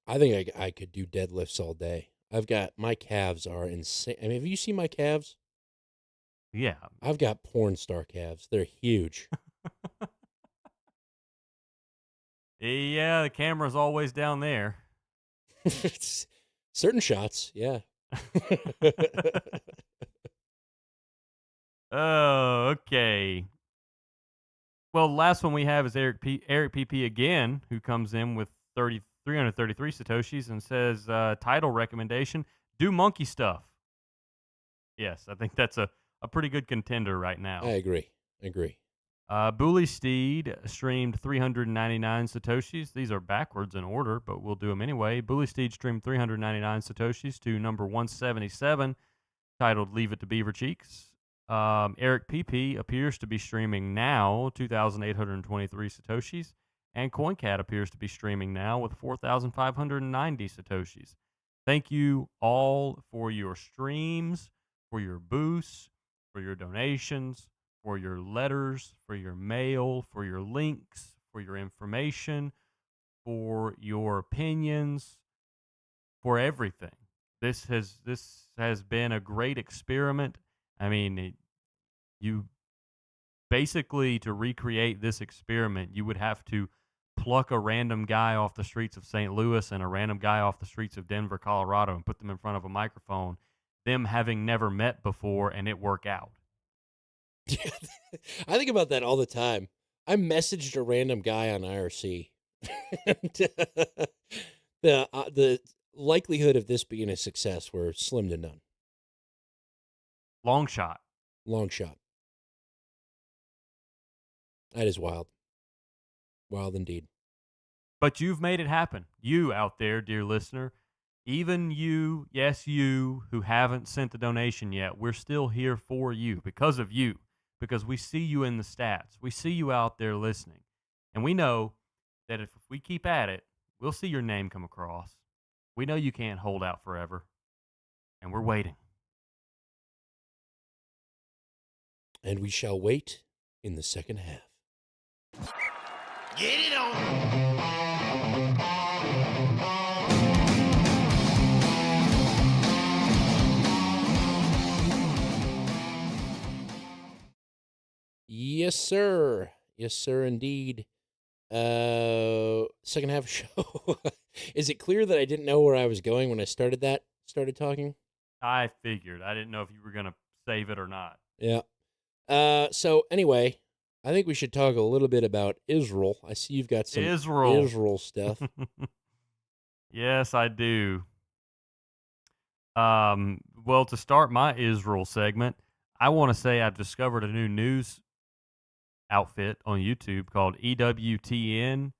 I think I could do deadlifts all day. My calves are insane. I mean, have you seen my calves? Yeah. I've got porn star calves. They're huge. Yeah, the camera's always down there. Certain shots, yeah. Oh, okay. Well, the last one we have is Eric PP again, who comes in with 333 Satoshis and says, title recommendation, do monkey stuff. Yes, I think that's a pretty good contender right now. I agree. Bully Steed streamed 399 Satoshis. These are backwards in order, but we'll do them anyway. Bully Steed streamed 399 Satoshis to number 177, titled Leave It to Beaver Cheeks. Eric PP appears to be streaming now 2,823 Satoshis, and CoinCat appears to be streaming now with 4,590 Satoshis. Thank you all for your streams, for your boosts, for your donations, for your letters, for your mail, for your links, for your information, for your opinions, for everything. This has been a great experiment. I mean, you basically, to recreate this experiment, you would have to pluck a random guy off the streets of St. Louis and a random guy off the streets of Denver, Colorado, and put them in front of a microphone, them having never met before, and it work out. Yeah, I think about that all the time. I messaged a random guy on IRC. The likelihood of this being a success were slim to none. Long shot. That is wild. Wild indeed. But you've made it happen. You out there, dear listener, even you, yes, you who haven't sent a donation yet, we're still here for you because of you. Because we see you in the stats. We see you out there listening. And we know that if we keep at it, we'll see your name come across. We know you can't hold out forever. And we're waiting. And we shall wait in the second half. Get it on! Yes, sir. Yes, sir, indeed. Second half show. Is it clear that I didn't know where I was going when I started talking? I figured. I didn't know if you were going to save it or not. Yeah. So anyway, I think we should talk a little bit about Israel. I see you've got some Israel stuff. Yes, I do. Well, to start my Israel segment, I want to say I've discovered a new news outfit on YouTube called EWTN,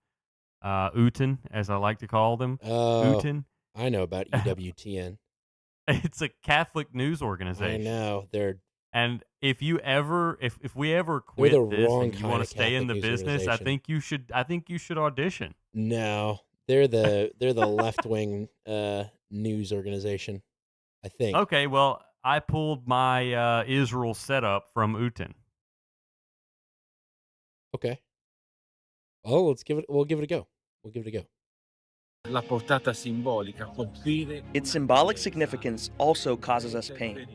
Uten, as I like to call them. Uten. I know about EWTN. It's a Catholic news organization. I know. And if we ever quit this and you want to stay in the business, I think you should audition. No, they're the left wing news organization. I think. Okay, well, I pulled my Israel setup from Uten. Okay. Oh, we'll give it a go. We'll give it a go. Its symbolic significance also causes us pain.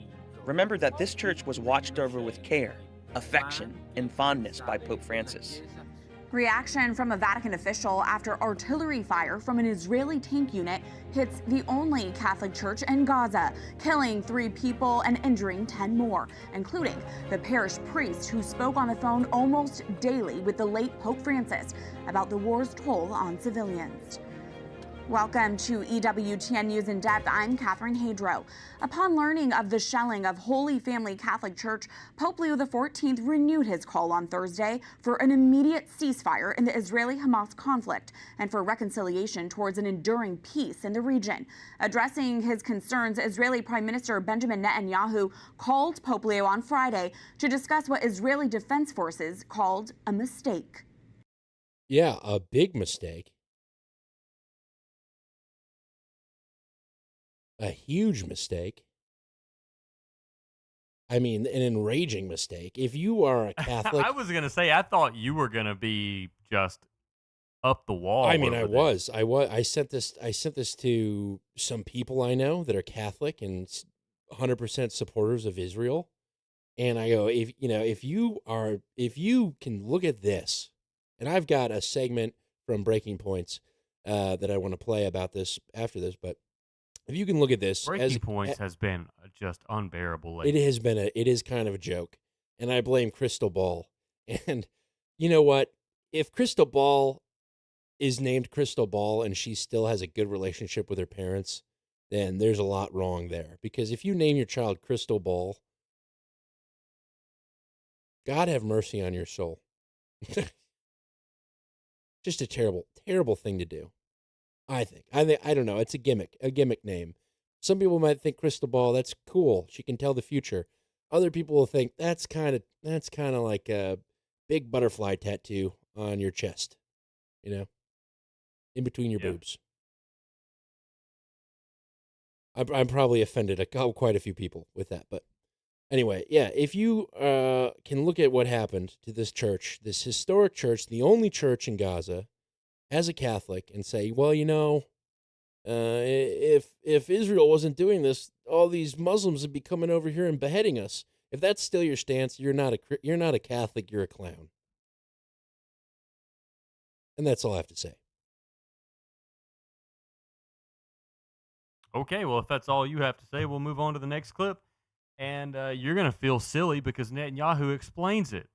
Remember that this church was watched over with care, affection, and fondness by Pope Francis. Reaction from a Vatican official after artillery fire from an Israeli tank unit hits the only Catholic church in Gaza, killing 3 people and injuring 10 more, including the parish priest who spoke on the phone almost daily with the late Pope Francis about the war's toll on civilians. Welcome to EWTN News in Depth. I'm Catherine Hadro. Upon learning of the shelling of Holy Family Catholic Church, Pope Leo XIV renewed his call on Thursday for an immediate ceasefire in the Israeli-Hamas conflict and for reconciliation towards an enduring peace in the region. Addressing his concerns, Israeli Prime Minister Benjamin Netanyahu called Pope Leo on Friday to discuss what Israeli Defense Forces called a mistake. Yeah, a big mistake. A huge mistake. I mean, an enraging mistake. If you are a Catholic... I was going to say, I thought you were going to be just up the wall. I mean, I was. I sent this to some people I know that are Catholic and 100% supporters of Israel. And I go, if you can look at this, and I've got a segment from Breaking Points that I want to play about this after this, but if you can look at this, Breaking Points has been just unbearable lately. It is kind of a joke, and I blame Crystal Ball. And you know what? If Crystal Ball is named Crystal Ball and she still has a good relationship with her parents, then there's a lot wrong there. Because if you name your child Crystal Ball, God have mercy on your soul. Just a terrible, terrible thing to do. I think. I don't know. It's a gimmick name. Some people might think Crystal Ball, that's cool. She can tell the future. Other people will think that's kind of like a big butterfly tattoo on your chest, in between your boobs. I'm probably offended quite a few people with that, but anyway, yeah. If you can look at what happened to this church, this historic church, the only church in Gaza, as a Catholic, and say, well, if Israel wasn't doing this, all these Muslims would be coming over here and beheading us. If that's still your stance, you're not a Catholic, you're a clown. And that's all I have to say. Okay, well, if that's all you have to say, we'll move on to the next clip. And you're going to feel silly because Netanyahu explains it.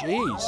Jeez.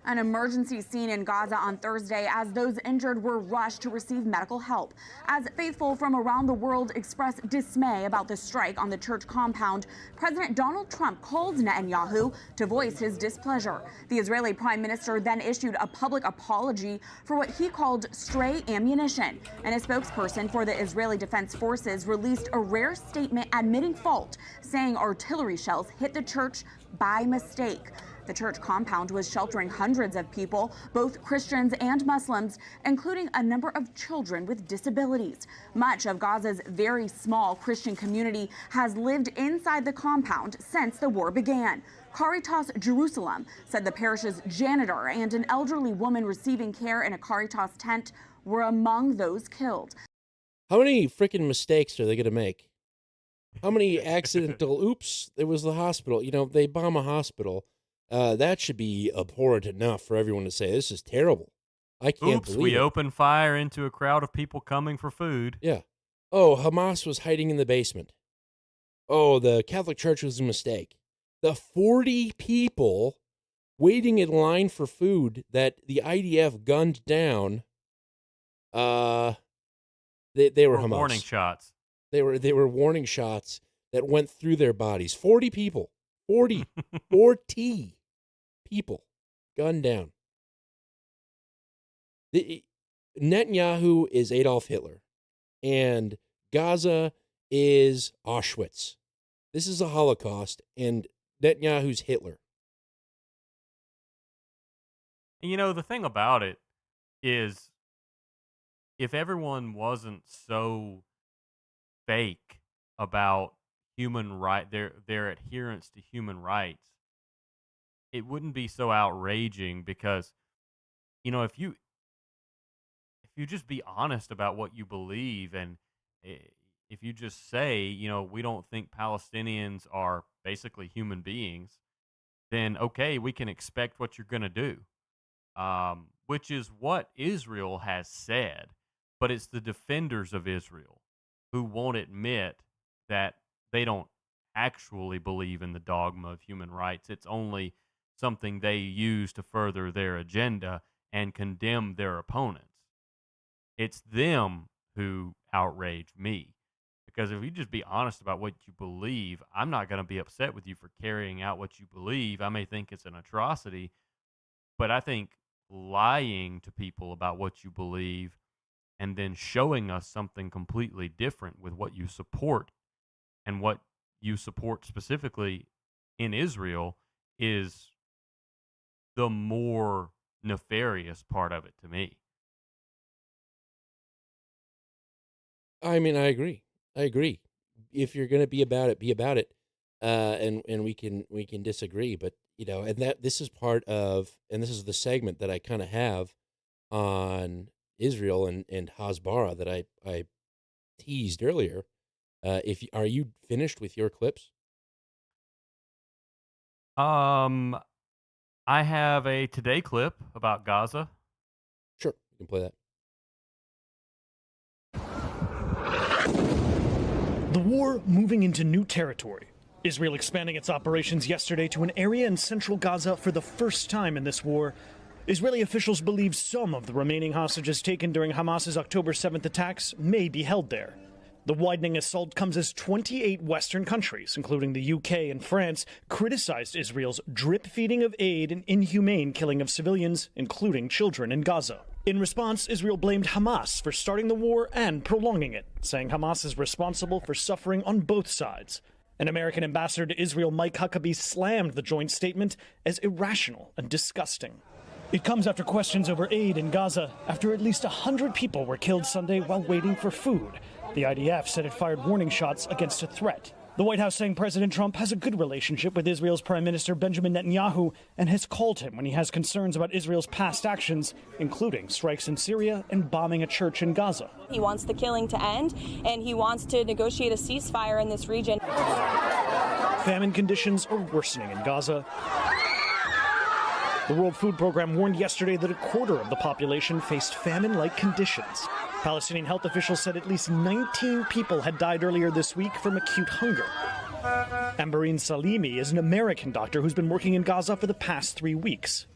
An emergency scene in Gaza on Thursday as those injured were rushed to receive medical help. As faithful from around the world expressed dismay about the strike on the church compound, President Donald Trump called Netanyahu to voice his displeasure. The Israeli prime minister then issued a public apology for what he called stray ammunition, and a spokesperson for the Israeli Defense Forces released a rare statement admitting fault, saying artillery shells hit the church by mistake. The church compound was sheltering hundreds of people, both Christians and Muslims, including a number of children with disabilities. Much of Gaza's very small Christian community has lived inside the compound since the war began. Caritas Jerusalem said the parish's janitor and an elderly woman receiving care in a Caritas tent were among those killed. How many freaking mistakes are they going to make? How many accidental, oops, it was the hospital. They bomb a hospital. That should be abhorrent enough for everyone to say, this is terrible. I can't believe we it. opened fire into a crowd of people coming for food. Yeah. Oh, Hamas was hiding in the basement. Oh, the Catholic Church was a mistake. The 40 people waiting in line for food that the IDF gunned down, they were Hamas. Warning shots. They were warning shots that went through their bodies. 40 people. 40 people gunned down. Netanyahu is Adolf Hitler, and Gaza is Auschwitz. This is a Holocaust, and Netanyahu's Hitler. And, the thing about it is, if everyone wasn't so fake about their adherence to human rights, it wouldn't be so outraging because, if you just be honest about what you believe, and if you just say, we don't think Palestinians are basically human beings, then okay, we can expect what you're going to do, which is what Israel has said. But it's the defenders of Israel who won't admit that they don't actually believe in the dogma of human rights. It's only something they use to further their agenda and condemn their opponents. It's them who outrage me. Because if you just be honest about what you believe, I'm not going to be upset with you for carrying out what you believe. I may think it's an atrocity, but I think lying to people about what you believe and then showing us something completely different with what you support, and what you support specifically in Israel, is the more nefarious part of it to me. I mean, I agree. I agree. If you're going to be about it, be about it. And we can disagree, but and that this is part of, and this is the segment that I kind of have on Israel and Hasbara that I teased earlier. Are you finished with your clips? I have a Today clip about Gaza. Sure, you can play that. The war moving into new territory. Israel expanding its operations yesterday to an area in central Gaza for the first time in this war. Israeli officials believe some of the remaining hostages taken during Hamas's October 7th attacks may be held there. The widening assault comes as 28 Western countries, including the UK and France, criticized Israel's drip feeding of aid and inhumane killing of civilians, including children in Gaza. In response, Israel blamed Hamas for starting the war and prolonging it, saying Hamas is responsible for suffering on both sides. An American ambassador to Israel, Mike Huckabee, slammed the joint statement as irrational and disgusting. It comes after questions over aid in Gaza, after at least 100 people were killed Sunday while waiting for food. The IDF said it fired warning shots against a threat. The White House saying President Trump has a good relationship with Israel's Prime Minister Benjamin Netanyahu and has called him when he has concerns about Israel's past actions, including strikes in Syria and bombing a church in Gaza. He wants the killing to end, and he wants to negotiate a ceasefire in this region. Famine conditions are worsening in Gaza. The World Food Program warned yesterday that a quarter of the population faced famine-like conditions. Palestinian health officials said at least 19 people had died earlier this week from acute hunger. Ambereen Salimi is an American doctor who's been working in Gaza for the past 3 weeks.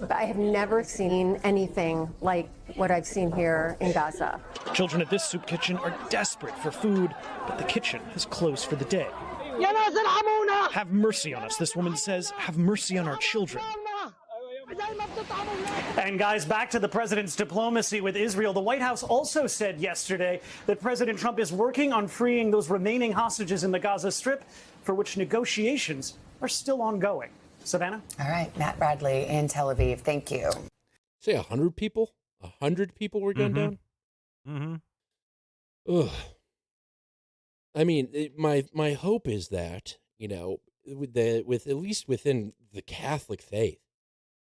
I have never seen anything like what I've seen here in Gaza. Children at this soup kitchen are desperate for food, but the kitchen has closed for the day. Have mercy on us, this woman says. Have mercy on our children. And guys, back to the president's diplomacy with Israel. The White House also said yesterday that President Trump is working on freeing those remaining hostages in the Gaza Strip, for which negotiations are still ongoing. Savannah? All right, Matt Bradley in Tel Aviv. Thank you. Say 100 people? 100 people were gunned down? Mm-hmm. Ugh. I mean, my hope is that, with at least within the Catholic faith,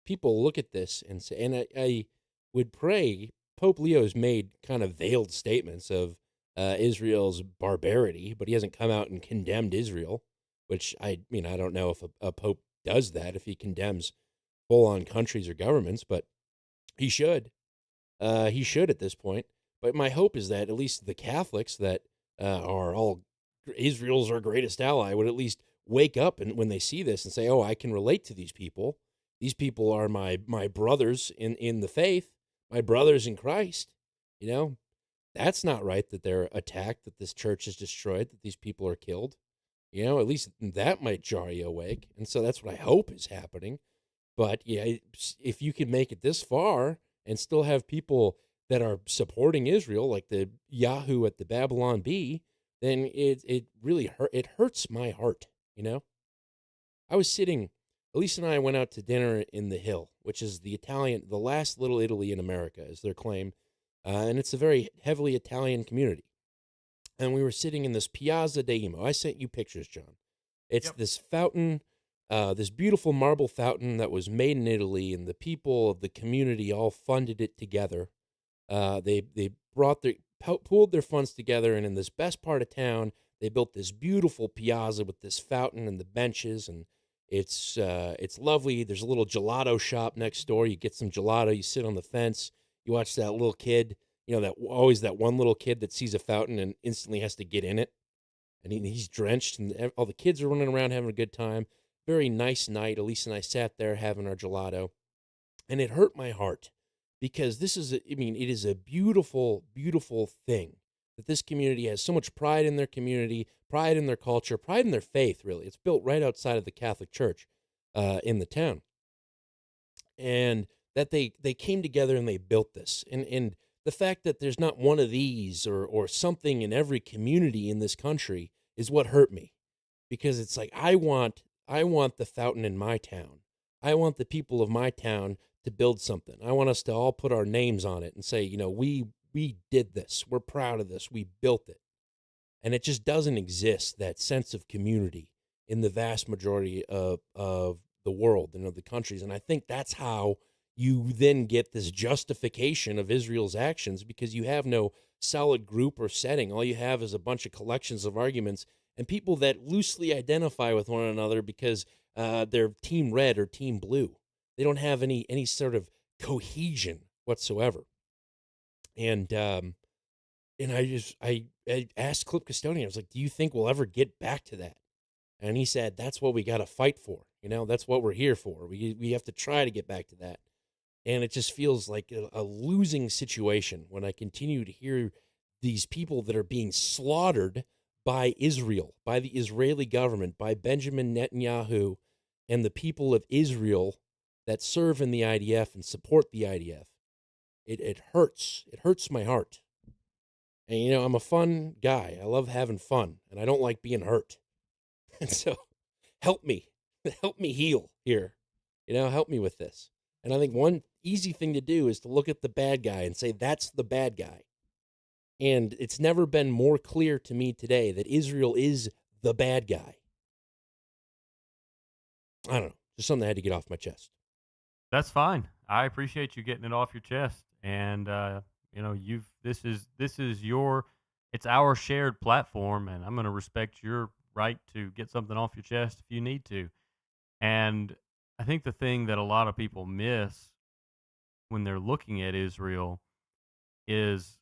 people look at this and say, and I would pray, Pope Leo's made kind of veiled statements of Israel's barbarity, but he hasn't come out and condemned Israel, which I don't know if a pope does that, if he condemns full-on countries or governments, but he should. He should at this point. But my hope is that at least the Catholics that are all Israel's our greatest ally would at least wake up and when they see this and say, oh, I can relate to these people. These people are my brothers in the faith, my brothers in Christ. That's not right that they're attacked, that this church is destroyed, that these people are killed. At least that might jar you awake. And so that's what I hope is happening. But yeah, if you can make it this far and still have people that are supporting Israel, like the Yahoo at the Babylon Bee, then it really hurts my heart. I was sitting Elise and I went out to dinner in the Hill, which is the last little Italy in America, is their claim. And it's a very heavily Italian community. And we were sitting in this Piazza de Imo. I sent you pictures, John. It's this fountain, this beautiful marble fountain that was made in Italy, and the people of the community all funded it together. They pooled their funds together, and in this best part of town, they built this beautiful piazza with this fountain and the benches, and it's lovely. There's a little gelato shop next door. You get some gelato. You sit on the fence. You watch that little kid. That one little kid that sees a fountain and instantly has to get in it, and he's drenched, and all the kids are running around having a good time. Very nice night. Elise and I sat there having our gelato, and it hurt my heart because it is a beautiful, beautiful thing that this community has so much pride in their community, pride in their culture, pride in their faith, really. It's built right outside of the Catholic Church in the town. And that they came together and they built this. And the fact that there's not one of these or something in every community in this country is what hurt me. Because it's like, I want the fountain in my town. I want the people of my town to build something. I want us to all put our names on it and say, we did this. We're proud of this. We built it. And it just doesn't exist, that sense of community in the vast majority of the world and of the countries. And I think that's how you then get this justification of Israel's actions, because you have no solid group or setting. All you have is a bunch of collections of arguments and people that loosely identify with one another because they're team red or team blue. They don't have any sort of cohesion whatsoever. And I asked Clip Custodian, I was like, do you think we'll ever get back to that? And he said, that's what we got to fight for. That's what we're here for. We have to try to get back to that. And it just feels like a losing situation when I continue to hear these people that are being slaughtered by Israel, by the Israeli government, by Benjamin Netanyahu and the people of Israel that serve in the IDF and support the IDF. It hurts. It hurts my heart. And, I'm a fun guy. I love having fun, and I don't like being hurt. And so help me heal here. Help me with this. And I think one easy thing to do is to look at the bad guy and say, that's the bad guy. And it's never been more clear to me today that Israel is the bad guy. I don't know. Just something I had to get off my chest. That's fine. I appreciate you getting it off your chest. And, this is it's our shared platform, and I'm going to respect your right to get something off your chest if you need to. And I think the thing that a lot of people miss when they're looking at Israel is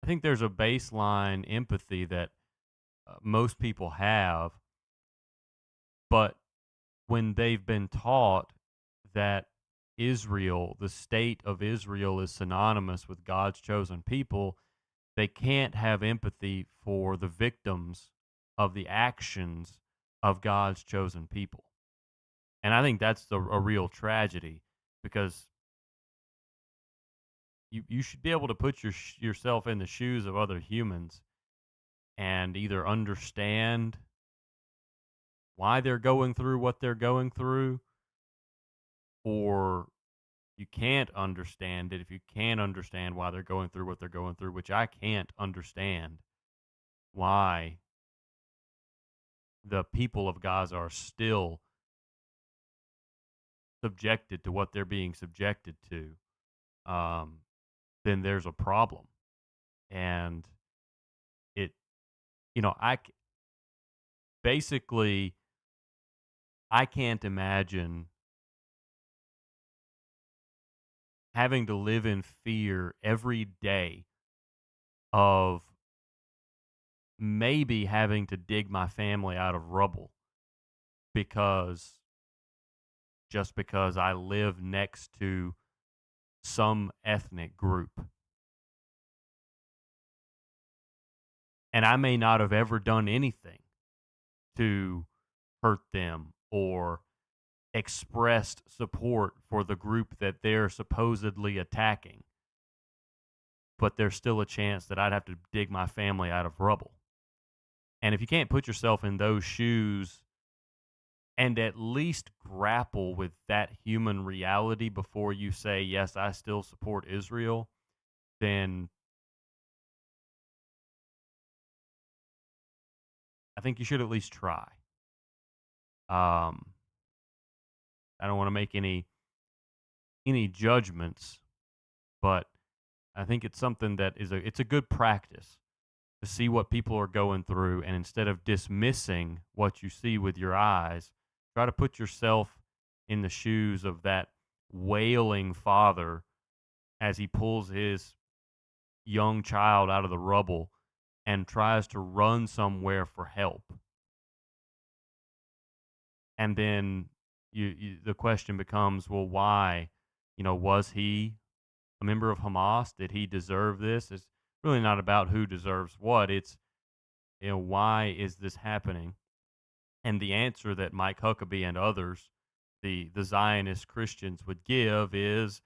I think there's a baseline empathy that most people have, but when they've been taught that Israel, the state of Israel, is synonymous with God's chosen people, they can't have empathy for the victims of the actions of God's chosen people. And I think that's a real tragedy, because you should be able to put yourself in the shoes of other humans and either understand why they're going through what they're going through, or you can't understand it. If you can't understand why they're going through what they're going through, which I can't understand why the people of Gaza are still subjected to what they're being subjected to, then there's a problem. And I can't imagine having to live in fear every day of maybe having to dig my family out of rubble because I live next to some ethnic group. And I may not have ever done anything to hurt them or expressed support for the group that they're supposedly attacking. But there's still a chance that I'd have to dig my family out of rubble. And if you can't put yourself in those shoes and at least grapple with that human reality before you say, yes, I still support Israel, then I think you should at least try. I don't want to make any judgments, but I think it's something that it's a good practice to see what people are going through, and instead of dismissing what you see with your eyes, try to put yourself in the shoes of that wailing father as he pulls his young child out of the rubble and tries to run somewhere for help. And then the question becomes, well, why? Was he a member of Hamas? Did he deserve this? It's really not about who deserves what. It's, why is this happening? And the answer that Mike Huckabee and others, the Zionist Christians, would give is,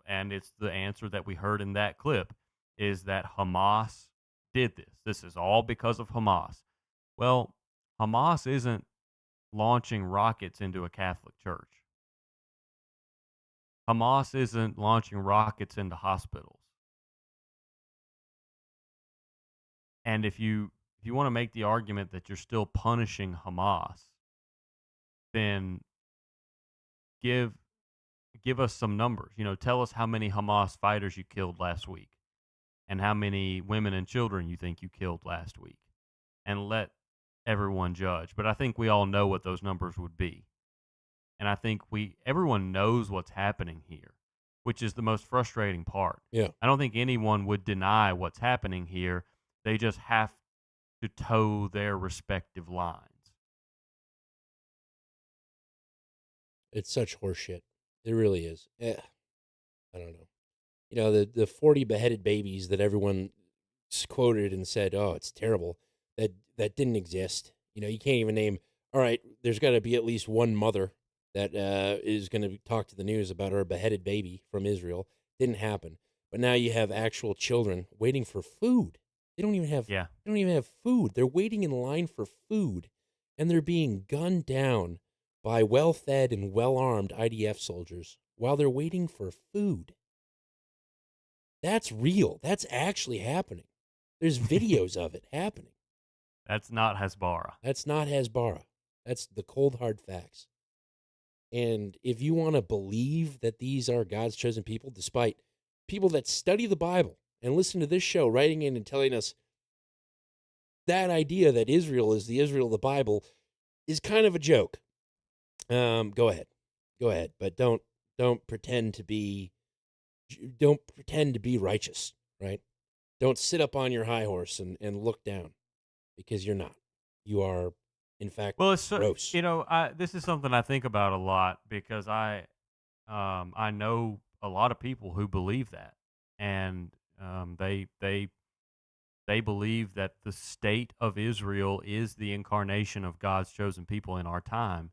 and it's the answer that we heard in that clip, is that Hamas did this. This is all because of Hamas. Well, Hamas isn't launching rockets into a Catholic church. Hamas isn't launching rockets into hospitals. And if you want to make the argument that you're still punishing Hamas, then give us some numbers. Tell us how many Hamas fighters you killed last week and how many women and children you think you killed last week, and let everyone judge. But I think we all know what those numbers would be. And I think everyone knows what's happening here, which is the most frustrating part. Yeah. I don't think anyone would deny what's happening here. They just have to toe their respective lines. It's such horseshit. It really is. I don't know. The 40 beheaded babies that everyone quoted and said, "Oh, it's terrible." That didn't exist. You can't even name. All right, there's got to be at least one mother that is going to talk to the news about her beheaded baby from Israel. Didn't happen. But now you have actual children waiting for food. They don't even have. Yeah. They don't even have food. They're waiting in line for food, and they're being gunned down by well-fed and well-armed IDF soldiers while they're waiting for food. That's real. That's actually happening. There's videos of it happening. That's not Hezbollah. That's not Hezbollah. That's the cold, hard facts. And if you want to believe that these are God's chosen people, despite people that study the Bible and listen to this show writing in and telling us that idea that Israel is the Israel of the Bible is kind of a joke, go ahead. But don't pretend to be righteous, right? Don't sit up on your high horse and look down, because you're not. You are, in fact, it's gross. This is something I think about a lot, because I know a lot of people who believe that, and they believe that the state of Israel is the incarnation of God's chosen people in our time,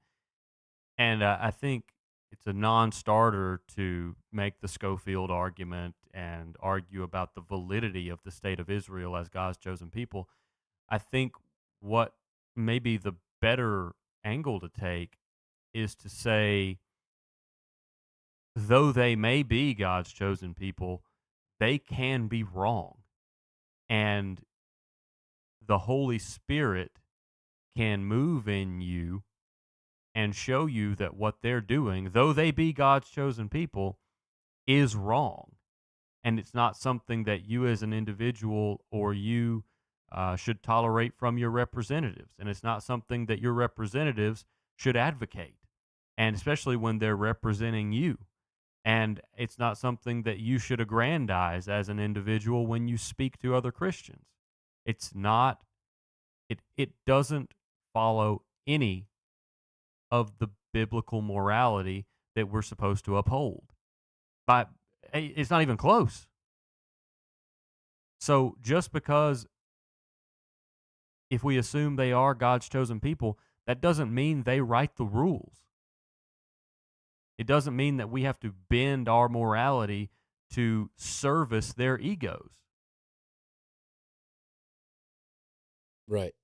and I think it's a non-starter to make the Schofield argument and argue about the validity of the state of Israel as God's chosen people. I think what maybe the better angle to take is to say, though they may be God's chosen people, they can be wrong. And the Holy Spirit can move in you and show you that what they're doing, though they be God's chosen people, is wrong. And it's not something that you as an individual or you should tolerate from your representatives. And it's not something that your representatives should advocate, and especially when they're representing you. And it's not something that you should aggrandize as an individual when you speak to other Christians. It's not, it doesn't follow any of the biblical morality that we're supposed to uphold. But it's not even close. So just because if we assume they are God's chosen people, that doesn't mean they write the rules. It doesn't mean that we have to bend our morality to service their egos. Right.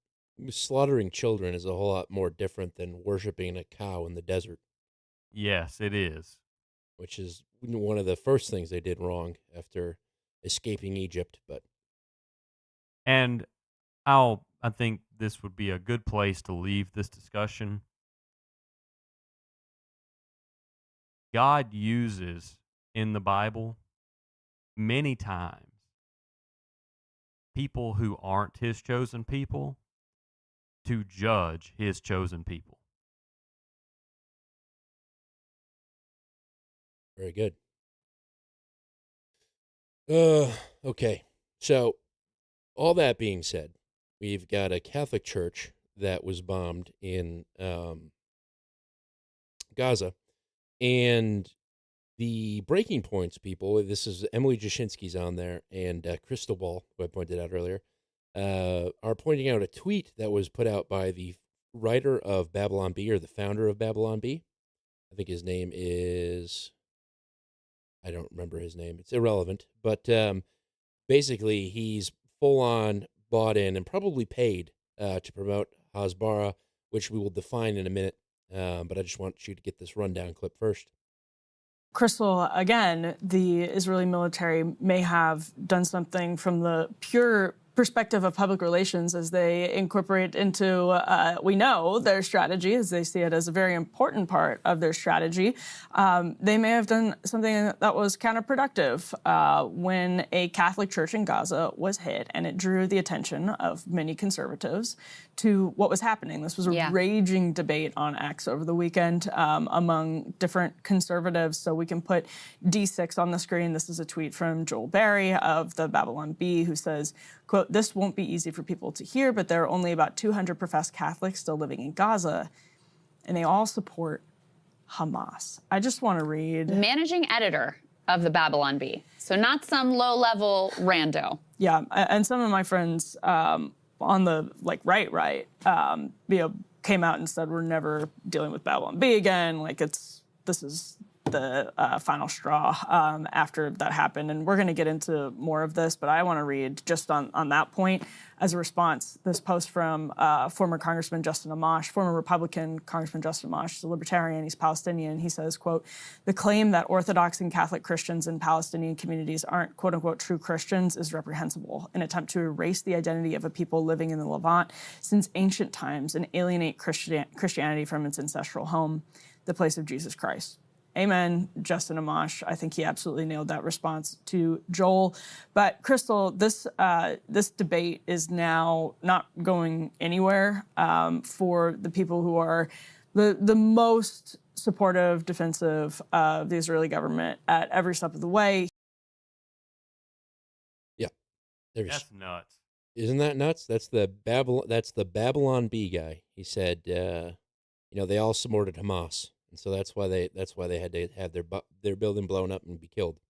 slaughtering children is a whole lot more different than worshiping a cow in the desert. Yes, it is. Which is one of the first things they did wrong after escaping Egypt. And I think this would be a good place to leave this discussion. God uses in the Bible many times people who aren't his chosen people to judge his chosen people. Very good. Okay. So, all that being said, we've got a Catholic church that was bombed in Gaza. And the breaking points people, this is Emily Jashinsky's on there, and Crystal Ball, who I pointed out earlier, are pointing out a tweet that was put out by the writer of Babylon Bee, or the founder of Babylon Bee. I think his name is, I don't remember his name. It's irrelevant. But basically, he's full-on bought in and probably paid to promote Hasbara, which we will define in a minute. But I just want you to get this rundown clip first. Crystal, again, the Israeli military may have done something from the pure perspective of public relations as they incorporate into, we know, their strategy, as they see it as a very important part of their strategy. They may have done something that was counterproductive when a Catholic church in Gaza was hit, and it drew the attention of many conservatives to what was happening. This was a raging debate on X over the weekend among different conservatives. So we can put D6 on the screen. This is a tweet from Joel Barry of the Babylon Bee, who says, quote, "This won't be easy for people to hear, but there are only about 200 professed Catholics still living in Gaza, and they all support Hamas." I just want to read. Managing editor of the Babylon Bee. So not some low-level rando. Yeah, and some of my friends on the right, came out and said, we're never dealing with Babylon Bee again. This is the final straw after that happened. And we're going to get into more of this, but I want to read just on that point as a response, this post from former Congressman Justin Amash, former Republican Congressman Justin Amash. He's a libertarian, he's Palestinian. He says, quote, "The claim that Orthodox and Catholic Christians in Palestinian communities aren't, quote unquote, true Christians is reprehensible, an attempt to erase the identity of a people living in the Levant since ancient times and alienate Christianity from its ancestral home, the place of Jesus Christ." Amen, Justin Amash. I think he absolutely nailed that response to Joel. But Crystal, this debate is now not going anywhere for the people who are the most supportive, defensive of the Israeli government at every step of the way. Yeah, that's nuts. Isn't that nuts? That's the Babylon Bee guy. He said, they all supported Hamas. And so that's why they had to have their building blown up and be killed.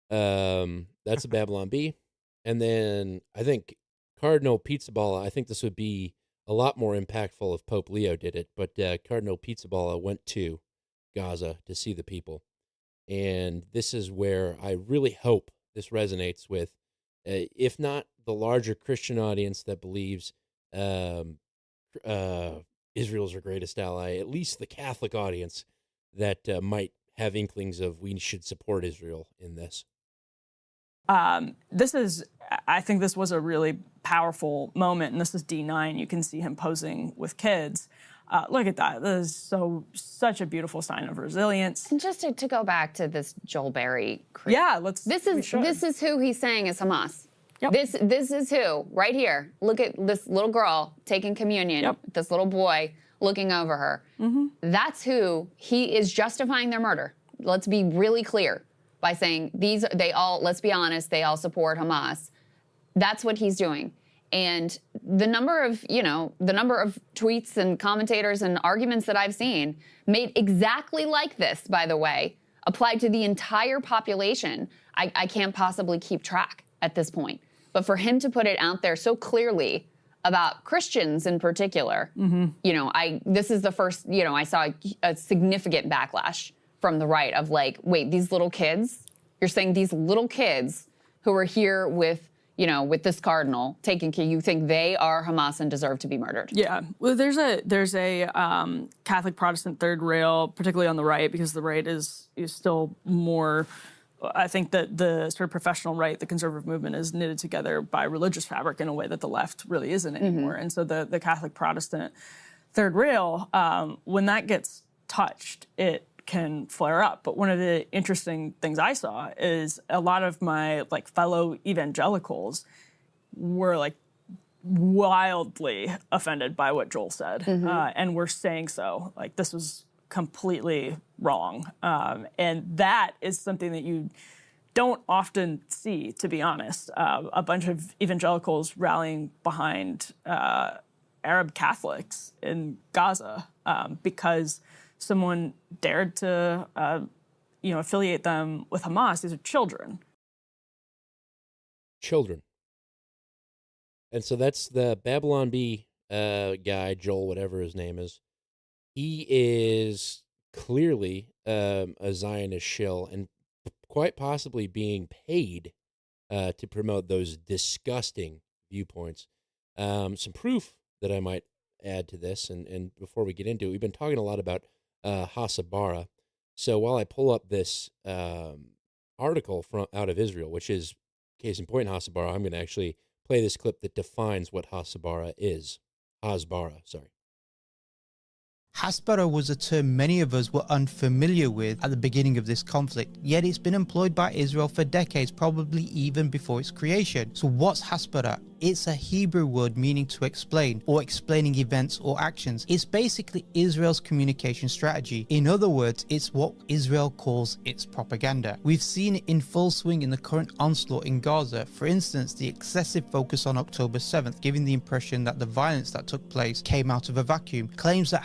That's a Babylon Bee. And then I think Cardinal Pizzaballa, I think this would be a lot more impactful if Pope Leo did it, but Cardinal Pizzaballa went to Gaza to see the people. And this is where I really hope this resonates with, if not the larger Christian audience that believes Israel's our greatest ally, at least the Catholic audience that might have inklings of we should support Israel in this. I think this was a really powerful moment, and this is D9. You can see him posing with kids. Look at that. This is such a beautiful sign of resilience. And just to go back to this Joel Barry. This is who he's saying is Hamas. Yep. This is who, right here. Look at this little girl taking communion, this little boy looking over her. Mm-hmm. That's who he is justifying their murder. Let's be really clear by saying let's be honest, they all support Hamas. That's what he's doing. And the number of tweets and commentators and arguments that I've seen made exactly like this, by the way, applied to the entire population, I can't possibly keep track at this point. But for him to put it out there so clearly about Christians in particular, this is the first, I saw a significant backlash from the right of wait, these little kids? You're saying these little kids who are here with, with this cardinal taking care, you think they are Hamas and deserve to be murdered? Yeah. Well, there's a Catholic Protestant third rail, particularly on the right, because the right is still more. I think that the sort of professional right, the conservative movement, is knitted together by religious fabric in a way that the left really isn't anymore. And so the Catholic Protestant third rail, when that gets touched, it can flare up. But one of the interesting things I saw is a lot of my fellow evangelicals were wildly offended by what Joel said, and were saying so. This was completely wrong. And that is something that you don't often see, to be honest. A bunch of evangelicals rallying behind Arab Catholics in Gaza because someone dared to affiliate them with Hamas. These are children. Children. And so that's the Babylon Bee guy, Joel, whatever his name is. He is clearly a Zionist shill and quite possibly being paid to promote those disgusting viewpoints. Some proof that I might add to this, and before we get into it, we've been talking a lot about Hasabara. So while I pull up this article from out of Israel, which is case in point Hasabara, I'm going to actually play this clip that defines what Hasbara is. Hasbara, sorry. Hasbara was a term many of us were unfamiliar with at the beginning of this conflict, yet it's been employed by Israel for decades, probably even before its creation. So what's Hasbara? It's a Hebrew word meaning to explain, or explaining events or actions. It's basically Israel's communication strategy. In other words, it's what Israel calls its propaganda. We've seen it in full swing in the current onslaught in Gaza. For instance, the excessive focus on October 7th, giving the impression that the violence that took place came out of a vacuum. Claims that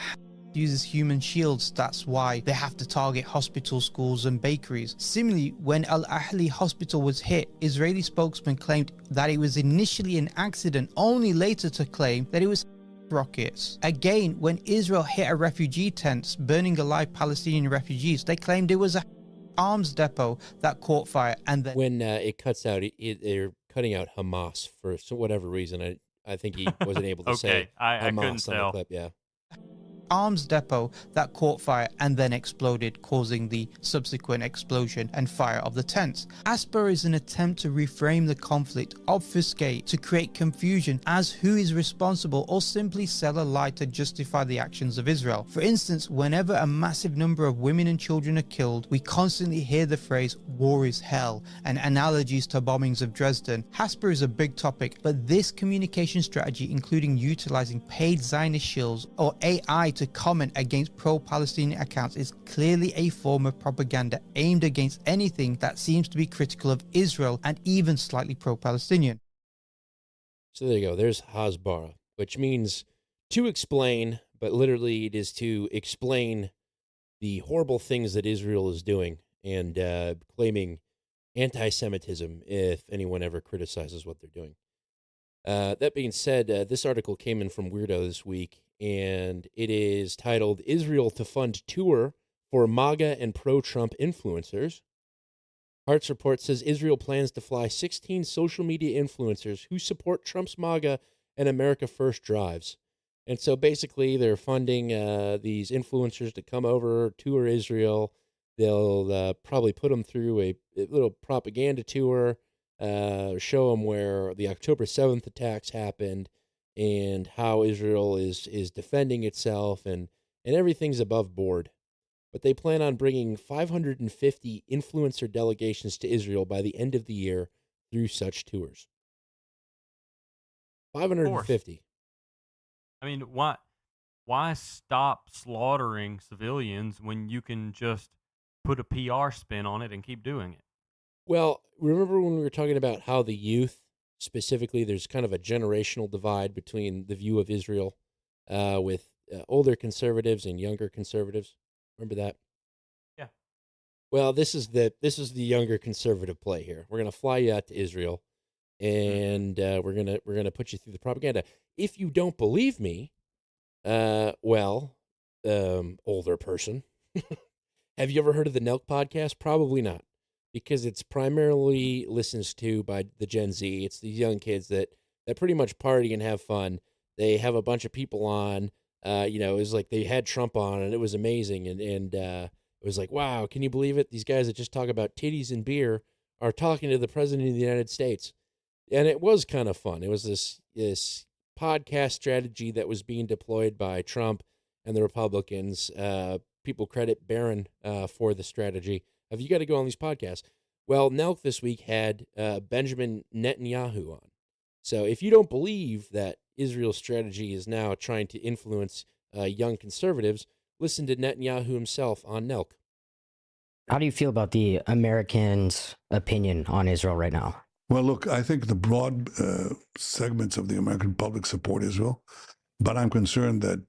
uses human shields, that's why they have to target hospitals, schools and bakeries. Similarly, when Al Ahli hospital was hit, Israeli spokesman claimed that it was initially an accident, only later to claim that it was rockets. Again, when Israel hit a refugee tent burning alive Palestinian refugees, they claimed it was a arms depot that caught fire. And then when it cuts out, they're cutting out Hamas for whatever reason. I think he wasn't able to say I Hamas couldn't on tell. the clip. Yeah. arms depot that caught fire and then exploded, causing the subsequent explosion and fire of the tents. Asper is an attempt to reframe the conflict, obfuscate, to create confusion as who is responsible, or simply sell a lie to justify the actions of Israel. For instance, whenever a massive number of women and children are killed, we constantly hear the phrase war is hell and analogies to bombings of Dresden. Hasper is a big topic, but this communication strategy, including utilizing paid Zionist shills or AI to comment against pro-Palestinian accounts, is clearly a form of propaganda aimed against anything that seems to be critical of Israel and even slightly pro-Palestinian. So there you go. There's Hasbara, which means to explain, but literally it is to explain the horrible things that Israel is doing and claiming anti-Semitism if anyone ever criticizes what they're doing. That being said, this article came in from Weirdo this week, and it is titled Israel to Fund Tour for MAGA and Pro-Trump Influencers. Hart's report says Israel plans to fly 16 social media influencers who support Trump's MAGA and America First drives. And so basically they're funding these influencers to come over, tour Israel. They'll probably put them through a little propaganda tour, show them where the October 7th attacks happened and how Israel is defending itself, and everything's above board. But they plan on bringing 550 influencer delegations to Israel by the end of the year through such tours. 550. I mean, why stop slaughtering civilians when you can just put a PR spin on it and keep doing it? Well, remember when we were talking about how the youth, specifically, there's kind of a generational divide between the view of Israel with older conservatives and younger conservatives? Remember that? Yeah. Well, this is the younger conservative play here. We're going to fly you out to Israel, and we're gonna put you through the propaganda. If you don't believe me, older person, have you ever heard of the Nelk podcast? Probably not, because it's primarily listened to by the Gen Z. It's these young kids that pretty much party and have fun. They have a bunch of people on. It was like they had Trump on, and it was amazing. And it was like, wow, can you believe it? These guys that just talk about titties and beer are talking to the president of the United States. And it was kind of fun. It was this podcast strategy that was being deployed by Trump and the Republicans. People credit Barron for the strategy of you got to go on these podcasts. Well, Nelk this week had Benjamin Netanyahu on. So if you don't believe that Israel's strategy is now trying to influence young conservatives, listen to Netanyahu himself on Nelk. How do you feel about the Americans' opinion on Israel right now? Well, look, I think the broad segments of the American public support Israel, but I'm concerned that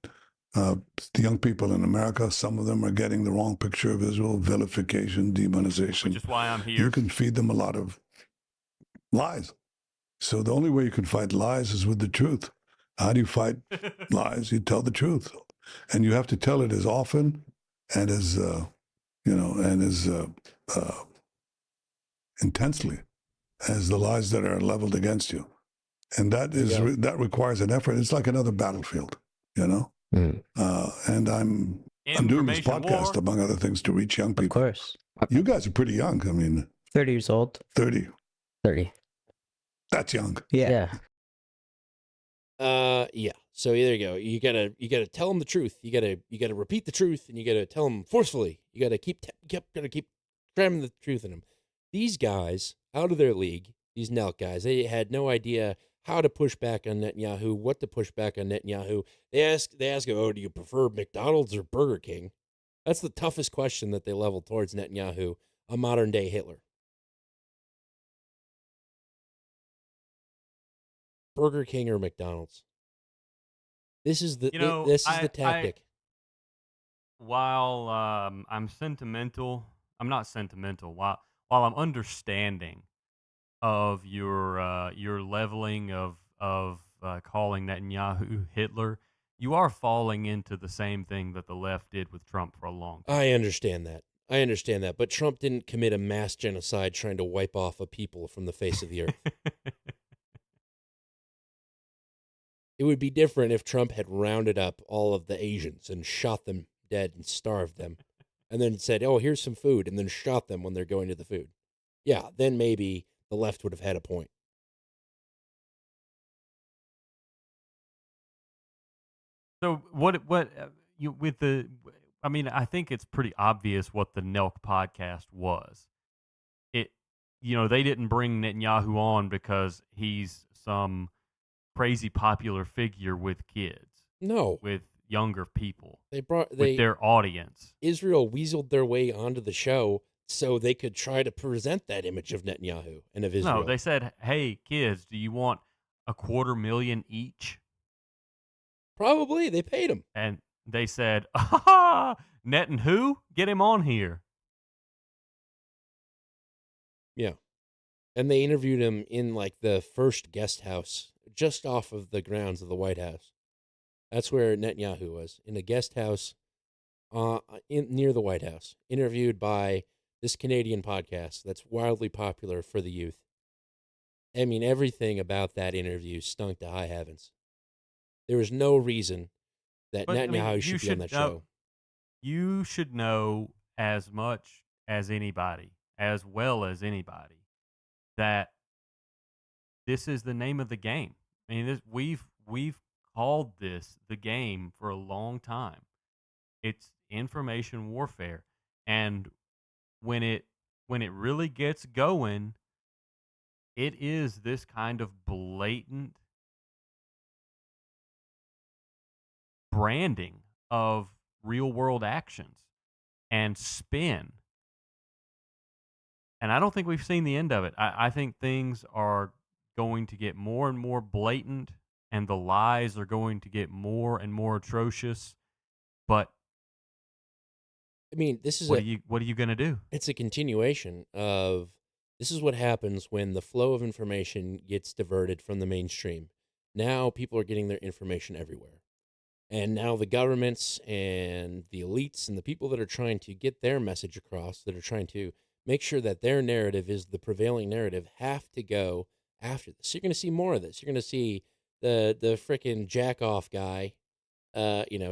the young people in America, some of them are getting the wrong picture of Israel, vilification, demonization. Which is why I'm here. You can feed them a lot of lies. So the only way you can fight lies is with the truth. How do you fight lies? You tell the truth. And you have to tell it as often and as, intensely as the lies that are leveled against you. And that requires an effort. It's like another battlefield, And I'm doing this podcast, among other things, to reach young people. Of course. You guys are pretty young. I mean, 30 years old. 30. 30. That's young. Yeah. Yeah. So there you go. You gotta tell them the truth. You gotta repeat the truth, and you gotta tell them forcefully. You gotta keep cramming the truth in them. These guys out of their league, these Nelk guys, they had no idea how to push back on Netanyahu, what to push back on Netanyahu. They ask, oh, do you prefer McDonald's or Burger King? That's the toughest question that they leveled towards Netanyahu, a modern day Hitler. Burger King or McDonald's? This is the the tactic. While I'm sentimental, I'm not sentimental. While I'm understanding of your leveling of calling Netanyahu Hitler, you are falling into the same thing that the left did with Trump for a long time. I understand that. But Trump didn't commit a mass genocide trying to wipe off a people from the face of the earth. It would be different if Trump had rounded up all of the Asians and shot them dead and starved them, and then said, oh, here's some food, and then shot them when they're going to the food. Yeah, then maybe the left would have had a point. So I think it's pretty obvious what the Nelk podcast was. They didn't bring Netanyahu on because he's some crazy popular figure with kids. No. With younger people. With their audience. Israel weaseled their way onto the show so they could try to present that image of Netanyahu and of Israel. No, they said, hey, kids, do you want $250,000 each? Probably. They paid him. And they said, Net and who? Get him on here. Yeah. And they interviewed him in like the first guest house just off of the grounds of the White House. That's where Netanyahu was, in a guest house near the White House, interviewed by this Canadian podcast that's wildly popular for the youth. I mean, everything about that interview stunk to high heavens. There was no reason that Netanyahu should be on that show. You should know as much as anybody, as well as anybody, that this is the name of the game. I mean, we've called this the game for a long time. It's information warfare, and when it really gets going, it is this kind of blatant branding of real world actions and spin. And I don't think we've seen the end of it. I think things are going to get more and more blatant, and the lies are going to get more and more atrocious. But I mean, this is what are you going to do? It's a continuation of this is what happens when the flow of information gets diverted from the mainstream. Now people are getting their information everywhere. And now the governments and the elites and the people that are trying to get their message across, that are trying to make sure that their narrative is the prevailing narrative, have to go after this. You're going to see more of this. You're going to see the frickin' jack off guy,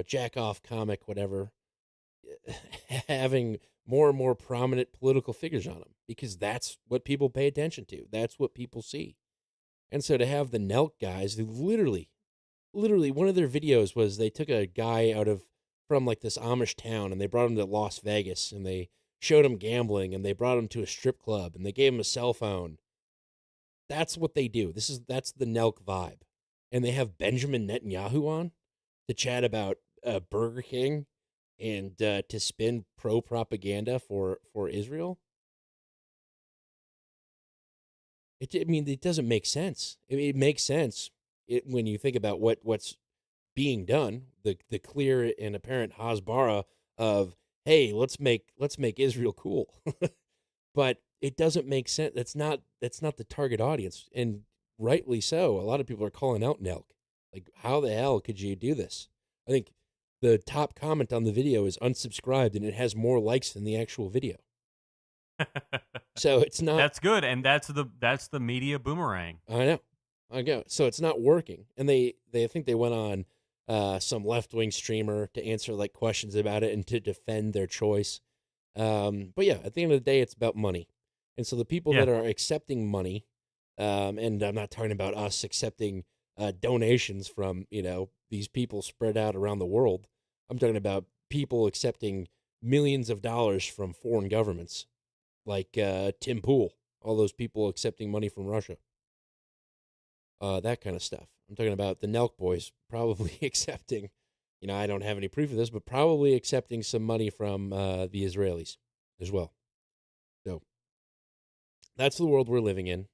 jack off comic, whatever, having more and more prominent political figures on him, because that's what people pay attention to. That's what people see. And so to have the Nelk guys who literally one of their videos was they took a guy from like this Amish town and they brought him to Las Vegas and they showed him gambling and they brought him to a strip club and they gave him a cell phone. That's what they do. That's the Nelk vibe. And they have Benjamin Netanyahu on to chat about Burger King and to spin pro-propaganda for Israel. It doesn't make sense. It makes sense when you think about what's being done, the clear and apparent hasbara of, hey, let's make Israel cool. But it doesn't make sense. That's not the target audience, and rightly so. A lot of people are calling out Nelk. Like, how the hell could you do this? I think the top comment on the video is unsubscribed, and it has more likes than the actual video. So it's not. That's good, and that's the media boomerang. I know. So it's not working, and I think they went on some left-wing streamer to answer like questions about it and to defend their choice. But yeah, at the end of the day, it's about money, and so the people that are accepting money, and I'm not talking about us accepting donations from these people spread out around the world. I'm talking about people accepting millions of dollars from foreign governments, like Tim Pool, all those people accepting money from Russia. That kind of stuff. I'm talking about the Nelk boys probably accepting, I don't have any proof of this, but probably accepting some money from the Israelis as well. So that's the world we're living in.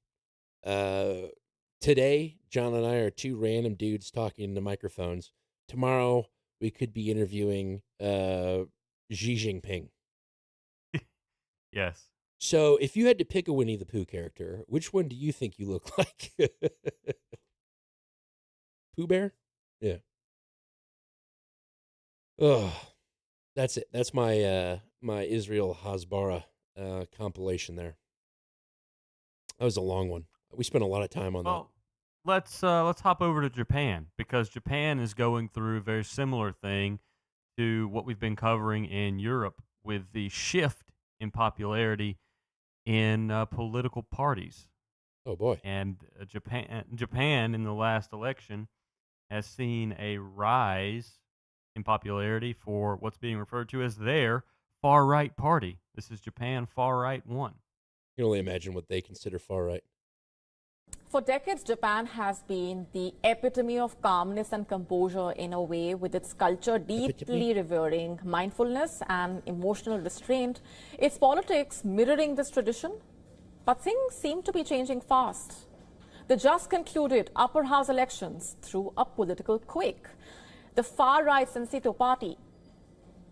Today, John and I are two random dudes talking into microphones. Tomorrow, we could be interviewing Xi Jinping. Yes. So if you had to pick a Winnie the Pooh character, which one do you think you look like? Pooh Bear? Yeah. Oh, that's it. That's my my Israel Hasbara compilation there. That was a long one. We spent a lot of time on that. Let's hop over to Japan, because Japan is going through a very similar thing to what we've been covering in Europe with the shift in popularity in political parties. Oh boy! And Japan in the last election has seen a rise in popularity for what's being referred to as their far right party. This is Japan Far Right 1. You can only imagine what they consider far right. For decades, Japan has been the epitome of calmness and composure in a way, with its culture deeply revering mindfulness and emotional restraint, its politics mirroring this tradition. But things seem to be changing fast. The just concluded upper house elections threw a political quake. The far-right Sensito party,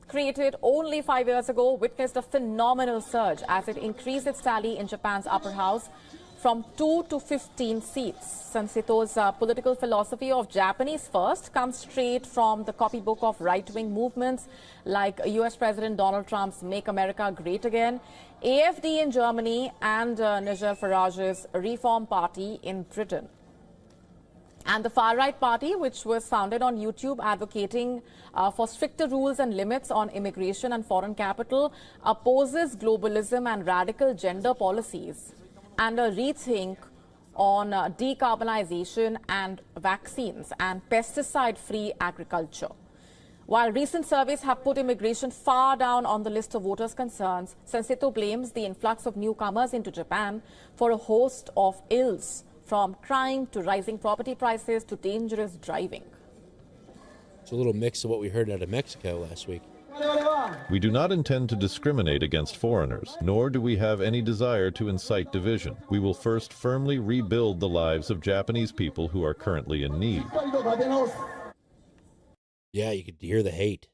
created only 5 years ago, witnessed a phenomenal surge as it increased its tally in Japan's upper house from 2 to 15 seats. Sensito's political philosophy of Japanese first comes straight from the copybook of right-wing movements like US President Donald Trump's Make America Great Again, AFD in Germany, and Nigel Farage's Reform Party in Britain. And the far-right party, which was founded on YouTube advocating for stricter rules and limits on immigration and foreign capital, opposes globalism and radical gender policies, and a rethink on decarbonization and vaccines and pesticide-free agriculture. While recent surveys have put immigration far down on the list of voters' concerns, Sensito blames the influx of newcomers into Japan for a host of ills, from crime to rising property prices to dangerous driving. It's a little mix of what we heard out of Mexico last week. We do not intend to discriminate against foreigners, nor do we have any desire to incite division. We will first firmly rebuild the lives of Japanese people who are currently in need. Yeah, you could hear the hate.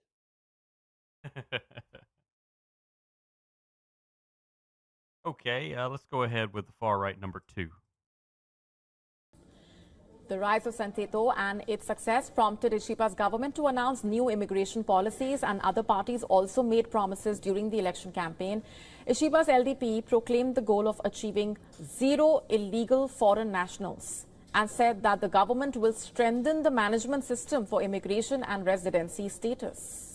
Okay, let's go ahead with the far right number 2. The rise of Santeto and its success prompted Ishiba's government to announce new immigration policies, and other parties also made promises during the election campaign. Ishiba's LDP proclaimed the goal of achieving zero illegal foreign nationals and said that the government will strengthen the management system for immigration and residency status.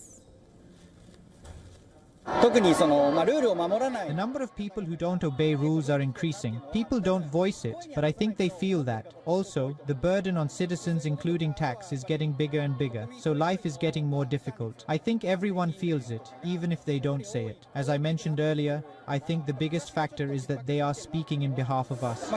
The number of people who don't obey rules are increasing. People don't voice it, but I think they feel that. Also, the burden on citizens, including tax, is getting bigger and bigger, so life is getting more difficult. I think everyone feels it, even if they don't say it. As I mentioned earlier, I think the biggest factor is that they are speaking in behalf of us.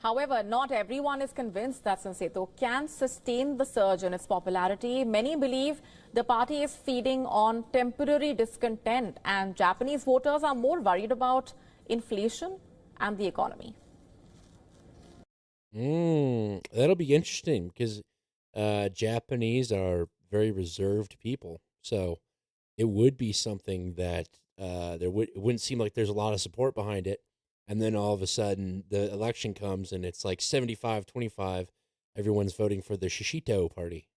However, not everyone is convinced that Santeto can sustain the surge in its popularity. Many believe the party is feeding on temporary discontent, and Japanese voters are more worried about inflation and the economy. That'll be interesting because Japanese are very reserved people. So it would be something that it wouldn't seem like there's a lot of support behind it. And then all of a sudden, the election comes, and it's like 75-25. Everyone's voting for the Shishito party.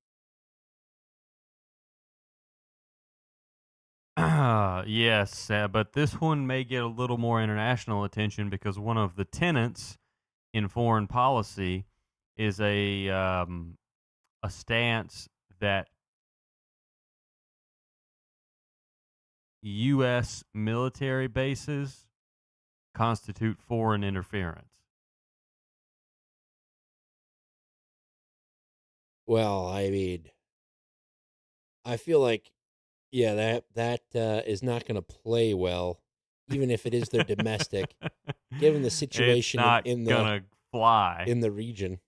Yes, but this one may get a little more international attention because one of the tenets in foreign policy is a stance that U.S. military bases constitute foreign interference. Well, I mean, I feel like, yeah, that is not going to play well, even if it is their domestic, given the situation it's not gonna fly in the region.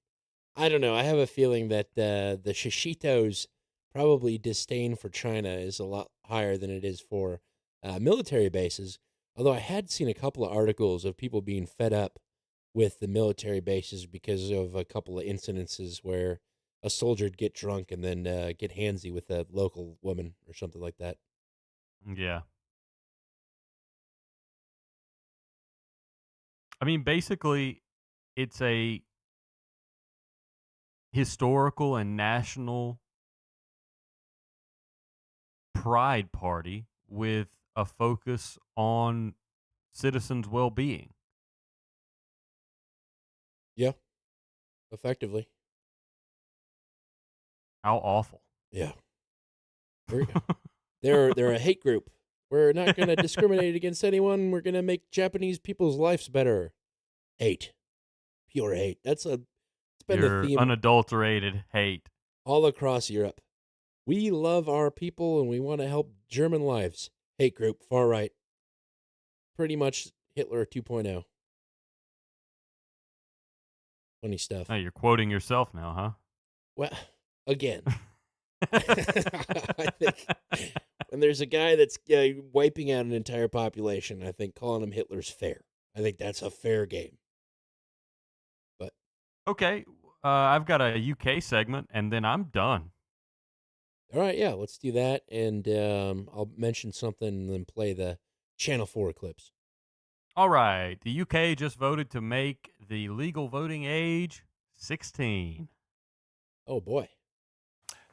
I don't know. I have a feeling that the Shishito's probably disdain for China is a lot higher than it is for military bases. Although I had seen a couple of articles of people being fed up with the military bases because of a couple of incidences where a soldier would get drunk and then get handsy with a local woman or something like that. Yeah. I mean, basically, it's a historical and national pride party with a focus on citizens' well-being. Yeah, effectively. How awful. Yeah. They're a hate group. We're not going to discriminate against anyone. We're going to make Japanese people's lives better. Hate. Pure hate. It's been the theme. Unadulterated hate. All across Europe. We love our people and we want to help German lives. Hate group, far right. Pretty much Hitler 2.0. Funny stuff. Oh, you're quoting yourself now, huh? Well, again. I think when there's a guy that's wiping out an entire population, I think calling him Hitler's fair. I think that's a fair game. But okay, I've got a UK segment, and then I'm done. All right, yeah, let's do that, and I'll mention something and then play the Channel 4 clips. All right, the UK just voted to make the legal voting age 16. Oh, boy.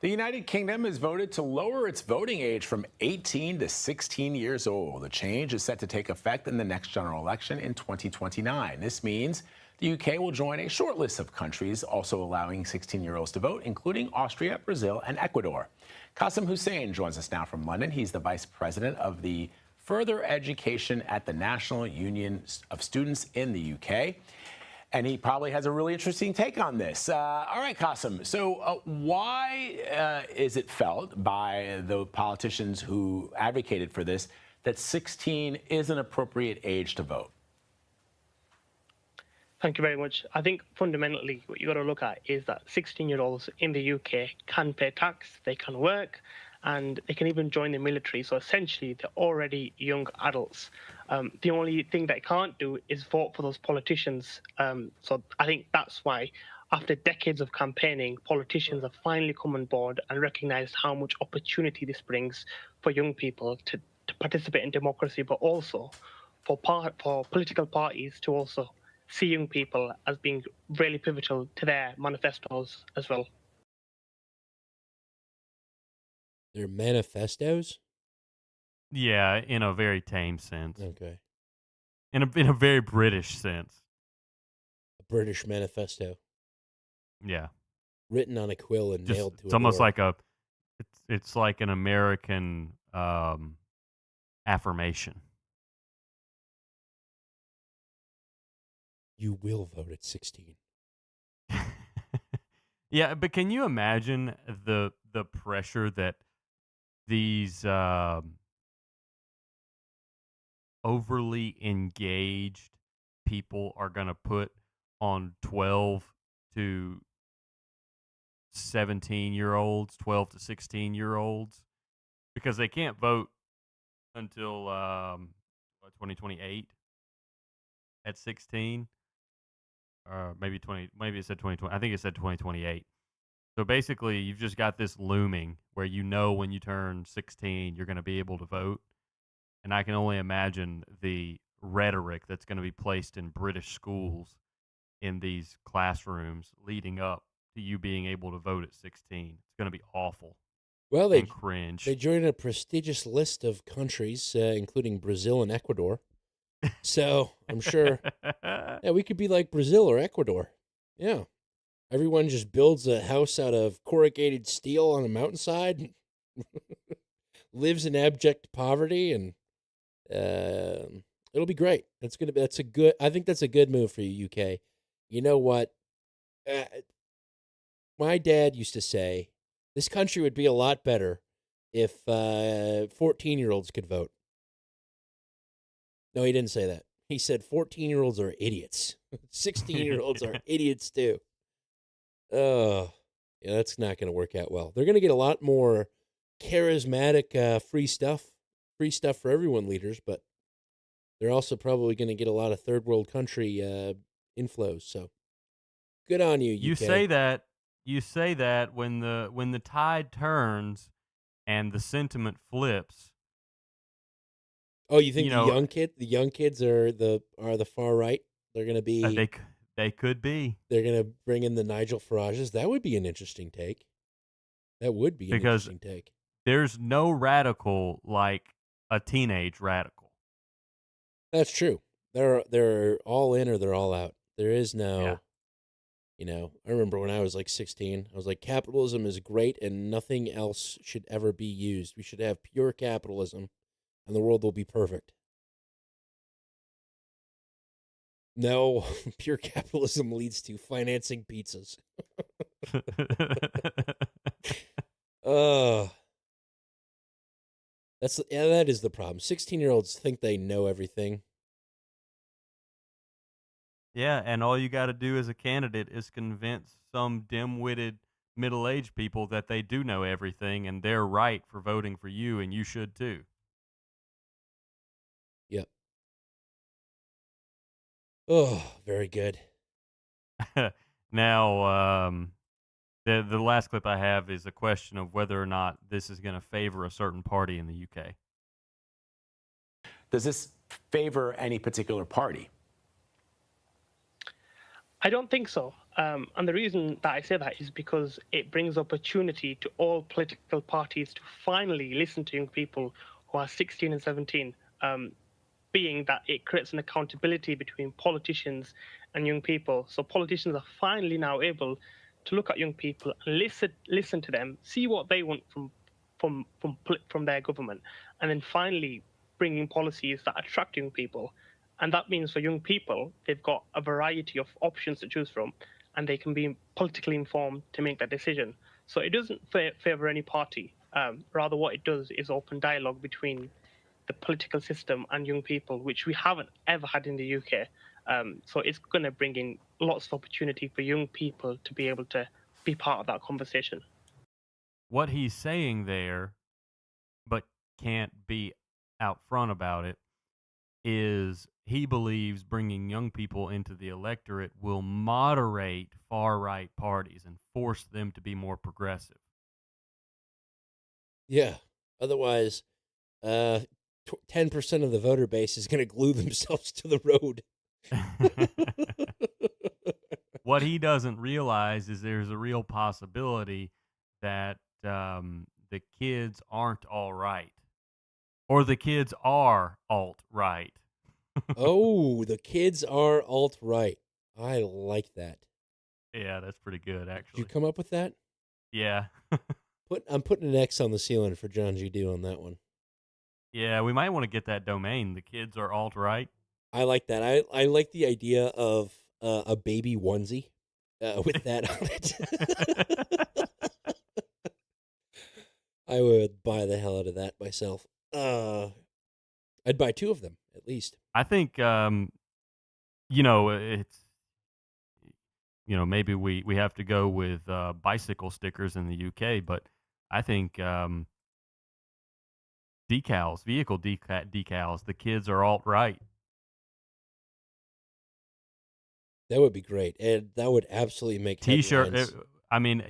The United Kingdom has voted to lower its voting age from 18 to 16 years old. The change is set to take effect in the next general election in 2029. This means the UK will join a short list of countries also allowing 16-year-olds to vote, including Austria, Brazil, and Ecuador. Qasim Hussein joins us now from London. He's the vice president of the Further Education at the National Union of Students in the UK. And he probably has a really interesting take on this. All right, Qasim, so why is it felt by the politicians who advocated for this that 16 is an appropriate age to vote? Thank you very much. I think fundamentally what you got to look at is that 16-year-olds in the UK can pay tax, they can work, and they can even join the military. So essentially, they're already young adults. The only thing they can't do is vote for those politicians. So I think that's why, after decades of campaigning, politicians have finally come on board and recognized how much opportunity this brings for young people to participate in democracy, but also for political parties to also see young people as being really pivotal to their manifestos as well. Their manifestos? Yeah, in a very tame sense. Okay. In a very British sense. A British manifesto. Yeah. Written on a quill and Just, nailed to it's a almost door. like it's like an American affirmation. You will vote at 16. Yeah, but can you imagine the pressure that these overly engaged people are going to put on 12 to 17-year-olds, 12 to 16-year-olds, because they can't vote until 2028 at 16, or maybe it said 2020. I think it said 2028. So basically, you've just got this looming where you know when you turn 16, you're going to be able to vote. And I can only imagine the rhetoric that's going to be placed in British schools in these classrooms leading up to you being able to vote at 16. It's going to be awful. Well, and cringe. They joined a prestigious list of countries, including Brazil and Ecuador. So I'm sure we could be like Brazil or Ecuador. Yeah. Everyone just builds a house out of corrugated steel on a mountainside, lives in abject poverty, and it'll be great. I think that's a good move for you, UK. You know what? My dad used to say, this country would be a lot better if 14-year-olds could vote. No, he didn't say that. He said 14-year-olds are idiots. 16-year-olds are idiots too. Oh, yeah, that's not going to work out well. They're going to get a lot more charismatic free stuff for everyone leaders, but they're also probably going to get a lot of third world country inflows. So good on you, UK. You say that when the tide turns and the sentiment flips. Oh, you think the young kids are the far right? They're going to be they could be. They're going to bring in the Nigel Farages. That would be an interesting take. Interesting take. There's no radical like a teenage radical. That's true. They're all in or they're all out. There is no, I remember when I was like 16, I was like, capitalism is great and nothing else should ever be used. We should have pure capitalism and the world will be perfect. No, pure capitalism leads to financing pizzas. That is the problem. 16-year-olds think they know everything. Yeah, and all you got to do as a candidate is convince some dim-witted middle-aged people that they do know everything and they're right for voting for you and you should too. Yep. Oh, very good. Now, the last clip I have is a question of whether or not this is going to favor a certain party in the UK. Does this favor any particular party? I don't think so. And the reason that I say that is because it brings opportunity to all political parties to finally listen to young people who are 16 and 17, being that it creates an accountability between politicians and young people. So politicians are finally now able to look at young people and listen to them, see what they want from their government, and then finally bringing policies that attract young people. And that means for young people, they've got a variety of options to choose from, and they can be politically informed to make that decision. So it doesn't favor any party. Rather, what it does is open dialogue between the political system and young people, which we haven't ever had in the UK. So it's going to bring in lots of opportunity for young people to be able to be part of that conversation. What he's saying there, but can't be out front about it, is he believes bringing young people into the electorate will moderate far-right parties and force them to be more progressive. Yeah. Otherwise, 10% of the voter base is going to glue themselves to the road. What he doesn't realize is there's a real possibility that the kids aren't all right, or the kids are alt-right. Oh, the kids are alt-right. I like that. Yeah, that's pretty good, Did actually. you come up with that? Yeah. I'm putting an X on the ceiling for John G. Do on that one. Yeah, we might want to get that domain. The kids are alt-right. I like that. I like the idea of a baby onesie with that on it. I would buy the hell out of that myself. I'd buy 2 of them at least. I think it's maybe we have to go with bicycle stickers in the UK, but I think decals, vehicle decals, the kids are alt-right. That would be great, and that would absolutely make T-shirt. headlines. I mean, are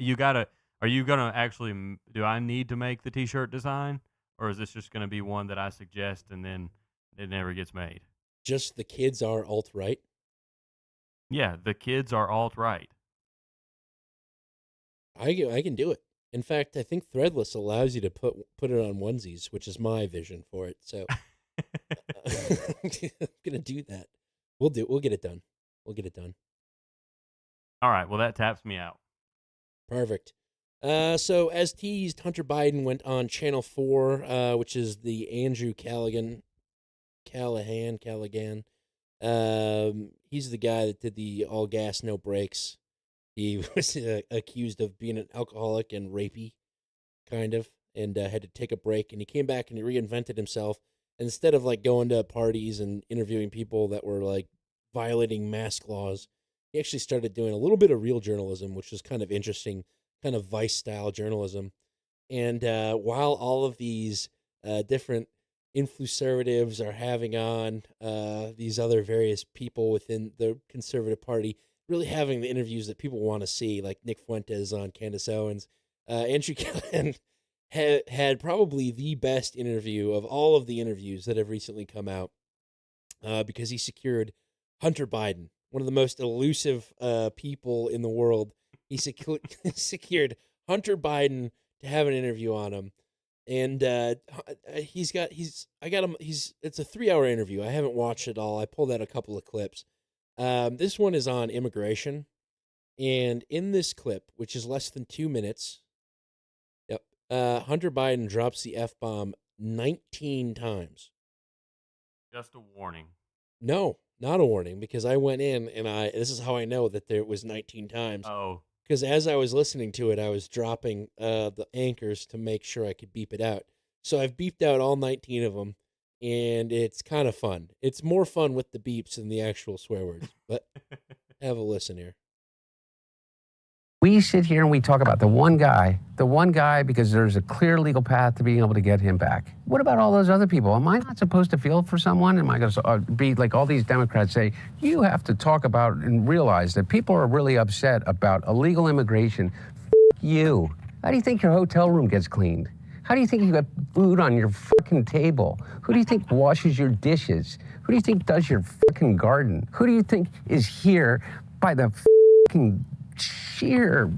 you gonna actually? Do I need to make the T-shirt design, or is this just gonna be one that I suggest and then it never gets made? Just the kids are alt-right. Yeah, the kids are alt-right. I can do it. In fact, I think Threadless allows you to put it on onesies, which is my vision for it. So I'm gonna do that. We'll get it done. We'll get it done. All right. Well, that taps me out. Perfect. So as teased, Hunter Biden went on Channel 4, which is the Andrew Callaghan. He's the guy that did the all gas, no brakes. He was accused of being an alcoholic and rapey, kind of, and had to take a break. And he came back and he reinvented himself. And instead of like going to parties and interviewing people that were like violating mask laws, he actually started doing a little bit of real journalism, which was kind of interesting, kind of Vice-style journalism. And while all of these different influceratives are having on these other various people within the conservative party, really having the interviews that people want to see, like Nick Fuentes on Candace Owens, Andrew Callahan had probably the best interview of all of the interviews that have recently come out because he secured Hunter Biden, one of the most elusive people in the world. He secured Hunter Biden to have an interview on him. And it's a 3-hour interview. I haven't watched it all. I pulled out a couple of clips. This one is on immigration. And in this clip, which is less than 2 minutes, Hunter Biden drops the F-bomb 19 times. Just a warning. No, not a warning, because I went in and this is how I know that there was 19 times. Oh. Because as I was listening to it, I was dropping the anchors to make sure I could beep it out. So I've beeped out all 19 of them, and it's kind of fun. It's more fun with the beeps than the actual swear words. But have a listen here. We sit here and we talk about the one guy because there's a clear legal path to being able to get him back. What about all those other people? Am I not supposed to feel for someone? Am I going to be like all these Democrats say, you have to talk about and realize that people are really upset about illegal immigration. You. How do you think your hotel room gets cleaned? How do you think you got food on your fucking table? Who do you think washes your dishes? Who do you think does your fucking garden? Who do you think is here by the fucking sheer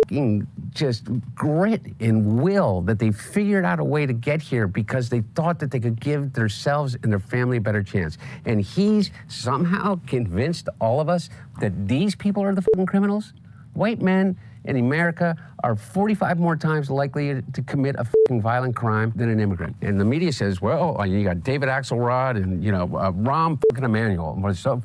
fucking just grit and will that they figured out a way to get here because they thought that they could give themselves and their family a better chance. And he's somehow convinced all of us that these people are the fucking criminals? White men in America are 45 more times likely to commit a fucking violent crime than an immigrant. And the media says, well, you got David Axelrod and, Rahm fucking Emanuel. So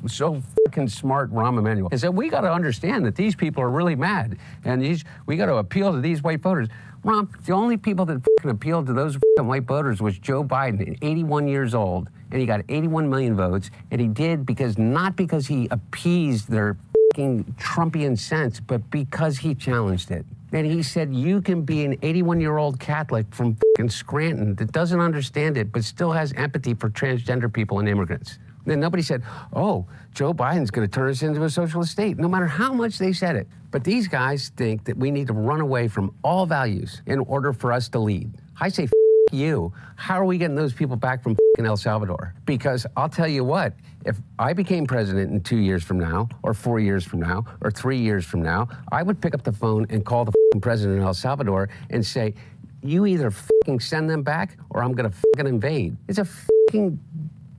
fucking smart Rahm Emanuel. And said, we got to understand that these people are really mad. And we got to appeal to these white voters. Rahm, the only people that fucking appealed to those fucking white voters was Joe Biden, 81 years old. And he got 81 million votes. And he did not because he appeased their Trumpian sense, but because he challenged it. And he said, you can be an 81-year-old Catholic from Scranton that doesn't understand it, but still has empathy for transgender people and immigrants. Then nobody said, oh, Joe Biden's going to turn us into a socialist state, no matter how much they said it. But these guys think that we need to run away from all values in order for us to lead. I say, you. How are we getting those people back from El Salvador? Because I'll tell you what, if I became president in 2 years from now, or 4 years from now, or 3 years from now, I would pick up the phone and call the president of El Salvador and say, you either send them back or I'm going to invade. It's a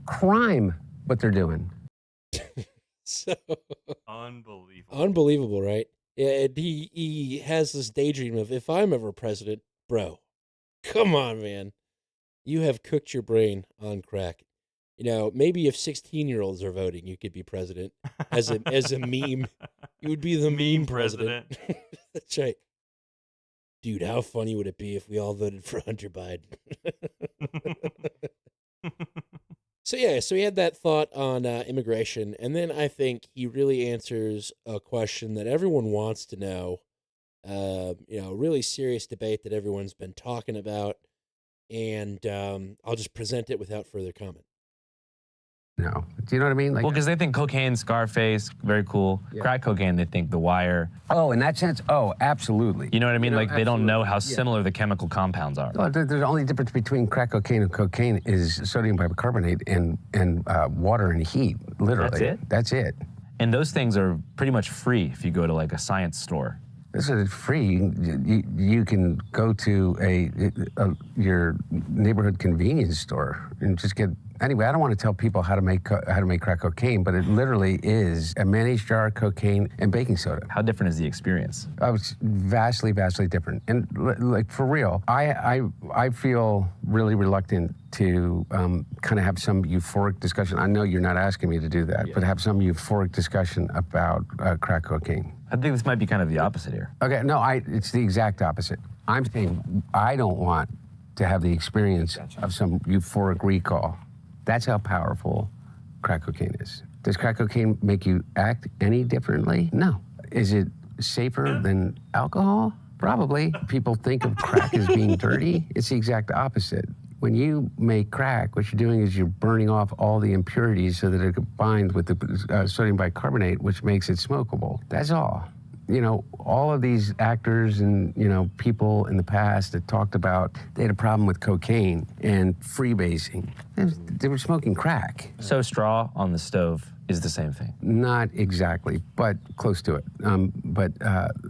crime what they're doing. So unbelievable. Unbelievable, right? Yeah, and he has this daydream of, if I'm ever president, bro, come on, man. You have cooked your brain on crack. You know, maybe if 16-year-olds are voting, you could be president as a meme. You would be the meme president. That's right. Dude, how funny would it be if we all voted for Hunter Biden? So he had that thought on immigration, and then I think he really answers a question that everyone wants to know. Really serious debate that everyone's been talking about, and I'll just present it without further comment. No. Do you know what I mean? Well, because they think cocaine, Scarface, very cool. Yeah. Crack cocaine, they think The Wire. Oh, in that sense? Oh, absolutely. You know what I mean? They don't know how yeah. similar the chemical compounds are. Well, the only difference between crack cocaine and cocaine is sodium bicarbonate and water and heat, literally. That's it. And those things are pretty much free if you go to like a science store. This is free. You can go to your neighborhood convenience store and just get. Anyway, I don't want to tell people how to make crack cocaine, but it literally is a mayonnaise jar, cocaine, and baking soda. How different is the experience? It's vastly, vastly different. And like for real, I feel really reluctant to kind of have some euphoric discussion. I know you're not asking me to do that, but have some euphoric discussion about crack cocaine. I think this might be kind of the opposite here. Okay, no, it's the exact opposite. I'm saying I don't want to have the experience of some euphoric recall. That's how powerful crack cocaine is. Does crack cocaine make you act any differently? No. Is it safer than alcohol? Probably. People think of crack as being dirty. It's the exact opposite. When you make crack, what you're doing is you're burning off all the impurities so that it combines with the sodium bicarbonate, which makes it smokable. That's all. You know, all of these actors and, people in the past that talked about they had a problem with cocaine and freebasing. They were smoking crack. So straw on the stove is the same thing? Not exactly, but close to it. But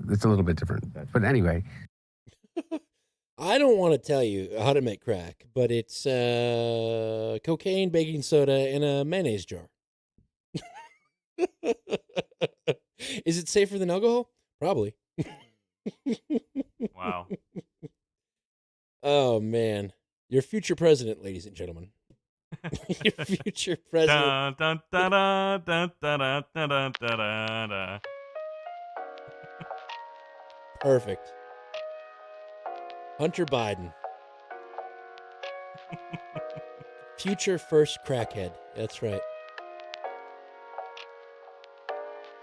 it's a little bit different. But anyway. I don't want to tell you how to make crack, but it's cocaine, baking soda, and a mayonnaise jar. Is it safer than alcohol? Probably. Wow. Oh, man. Your future president, ladies and gentlemen. Your future president. Dun, dun, dun, dun, dun, dun, dun, dun, dun, dun. Perfect. Hunter Biden. Future first crackhead. That's right.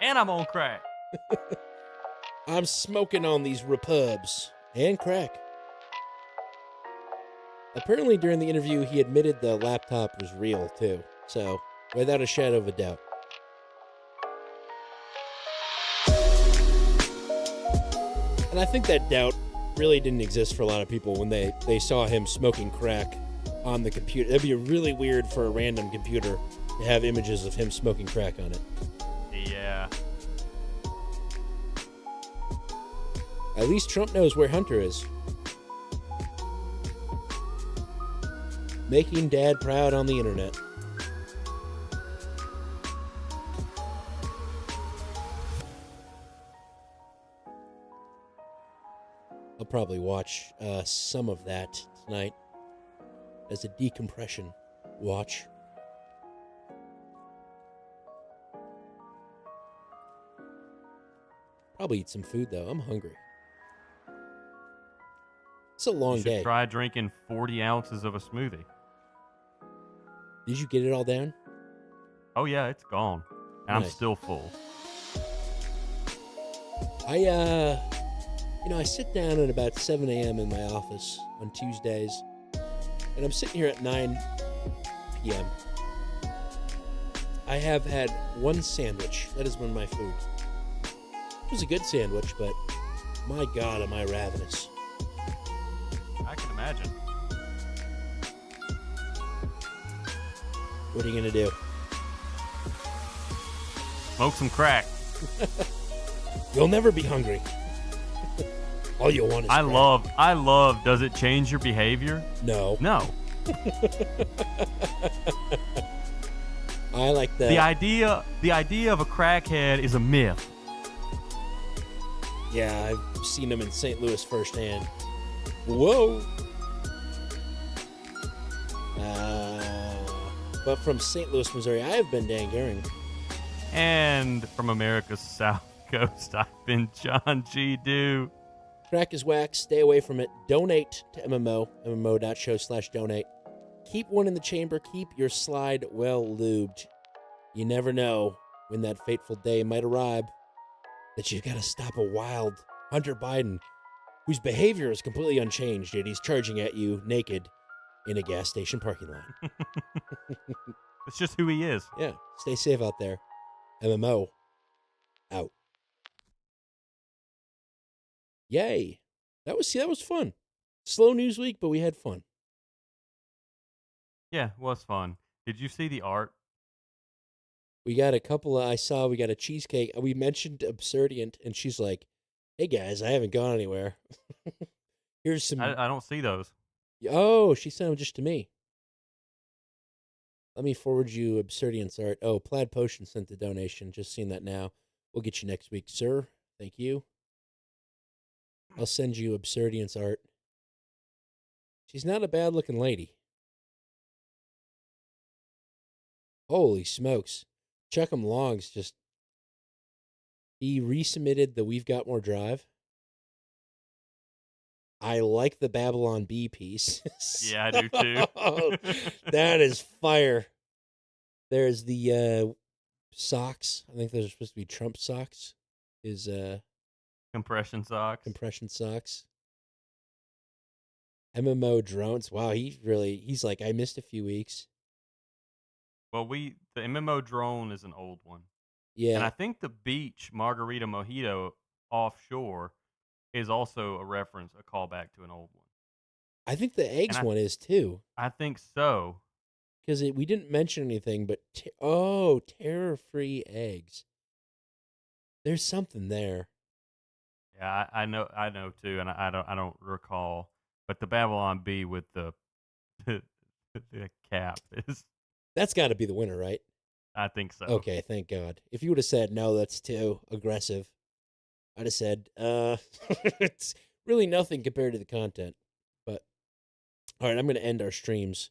And I'm on crack. I'm smoking on these repubs and crack. Apparently during the interview, he admitted the laptop was real too. So, without a shadow of a doubt. And I think that doubt really didn't exist for a lot of people when they saw him smoking crack on the computer. That'd be really weird for a random computer to have images of him smoking crack on it. Yeah. At least Trump knows where Hunter is. Making dad proud on the internet. I'll probably watch some of that tonight as a decompression watch. Probably eat some food though. I'm hungry. It's a long you should day. Try drinking 40 ounces of a smoothie. Did you get it all down? Oh yeah, it's gone. And Nice. I'm still full. I sit down at about 7 a.m. in my office on Tuesdays, and I'm sitting here at 9 p.m. I have had one sandwich. That has been my food. It was a good sandwich, but my God, am I ravenous. I can imagine. What are you going to do? Smoke some crack. You'll never be hungry. All you want is I crack. love, does it change your behavior? No. No. I like that. The idea of a crackhead is a myth. Yeah, I've seen them in St. Louis firsthand. Whoa. But from St. Louis, Missouri, I have been Dan Gehring. And from America's South Coast, I've been John G. Dew. Crack is whack. Stay away from it. Donate to MMO, mmo.show/donate. Keep one in the chamber. Keep your slide well lubed. You never know when that fateful day might arrive that you've got to stop a wild Hunter Biden whose behavior is completely unchanged, yet he's charging at you naked in a gas station parking lot. It's just who he is. Yeah. Stay safe out there. MMO out. Yay. That was fun. Slow news week, but we had fun. Yeah, it was fun. Did you see the art? We got a couple we got a cheesecake. We mentioned Absurdient, and she's like, hey guys, I haven't gone anywhere. Here's some. I don't see those. Oh, she sent them just to me. Let me forward you Absurdient's art. Oh, Plaid Potion sent the donation. Just seeing that now. We'll get you next week, sir. Thank you. I'll send you Absurdient's art. She's not a bad-looking lady. Holy smokes. Chuck'em Long's just... He resubmitted the We've Got More Drive. I like the Babylon Bee piece. Yeah, I do too. That is fire. There's the socks. I think those are supposed to be Trump socks. His compression socks. Compression socks. MMO drones. Wow, he's like, I missed a few weeks. Well, the MMO drone is an old one. Yeah. And I think the beach margarita mojito offshore is also a reference, a callback to an old one. I think the eggs one is too. I think so. Because we didn't mention anything, but terror-free eggs. There's something there. Yeah, I know too, and I don't recall. But the Babylon Bee with the cap is. That's got to be the winner, right? I think so. Okay, thank God. If you would have said no, that's too aggressive, I'd have said it's really nothing compared to the content. But all right, I'm going to end our streams.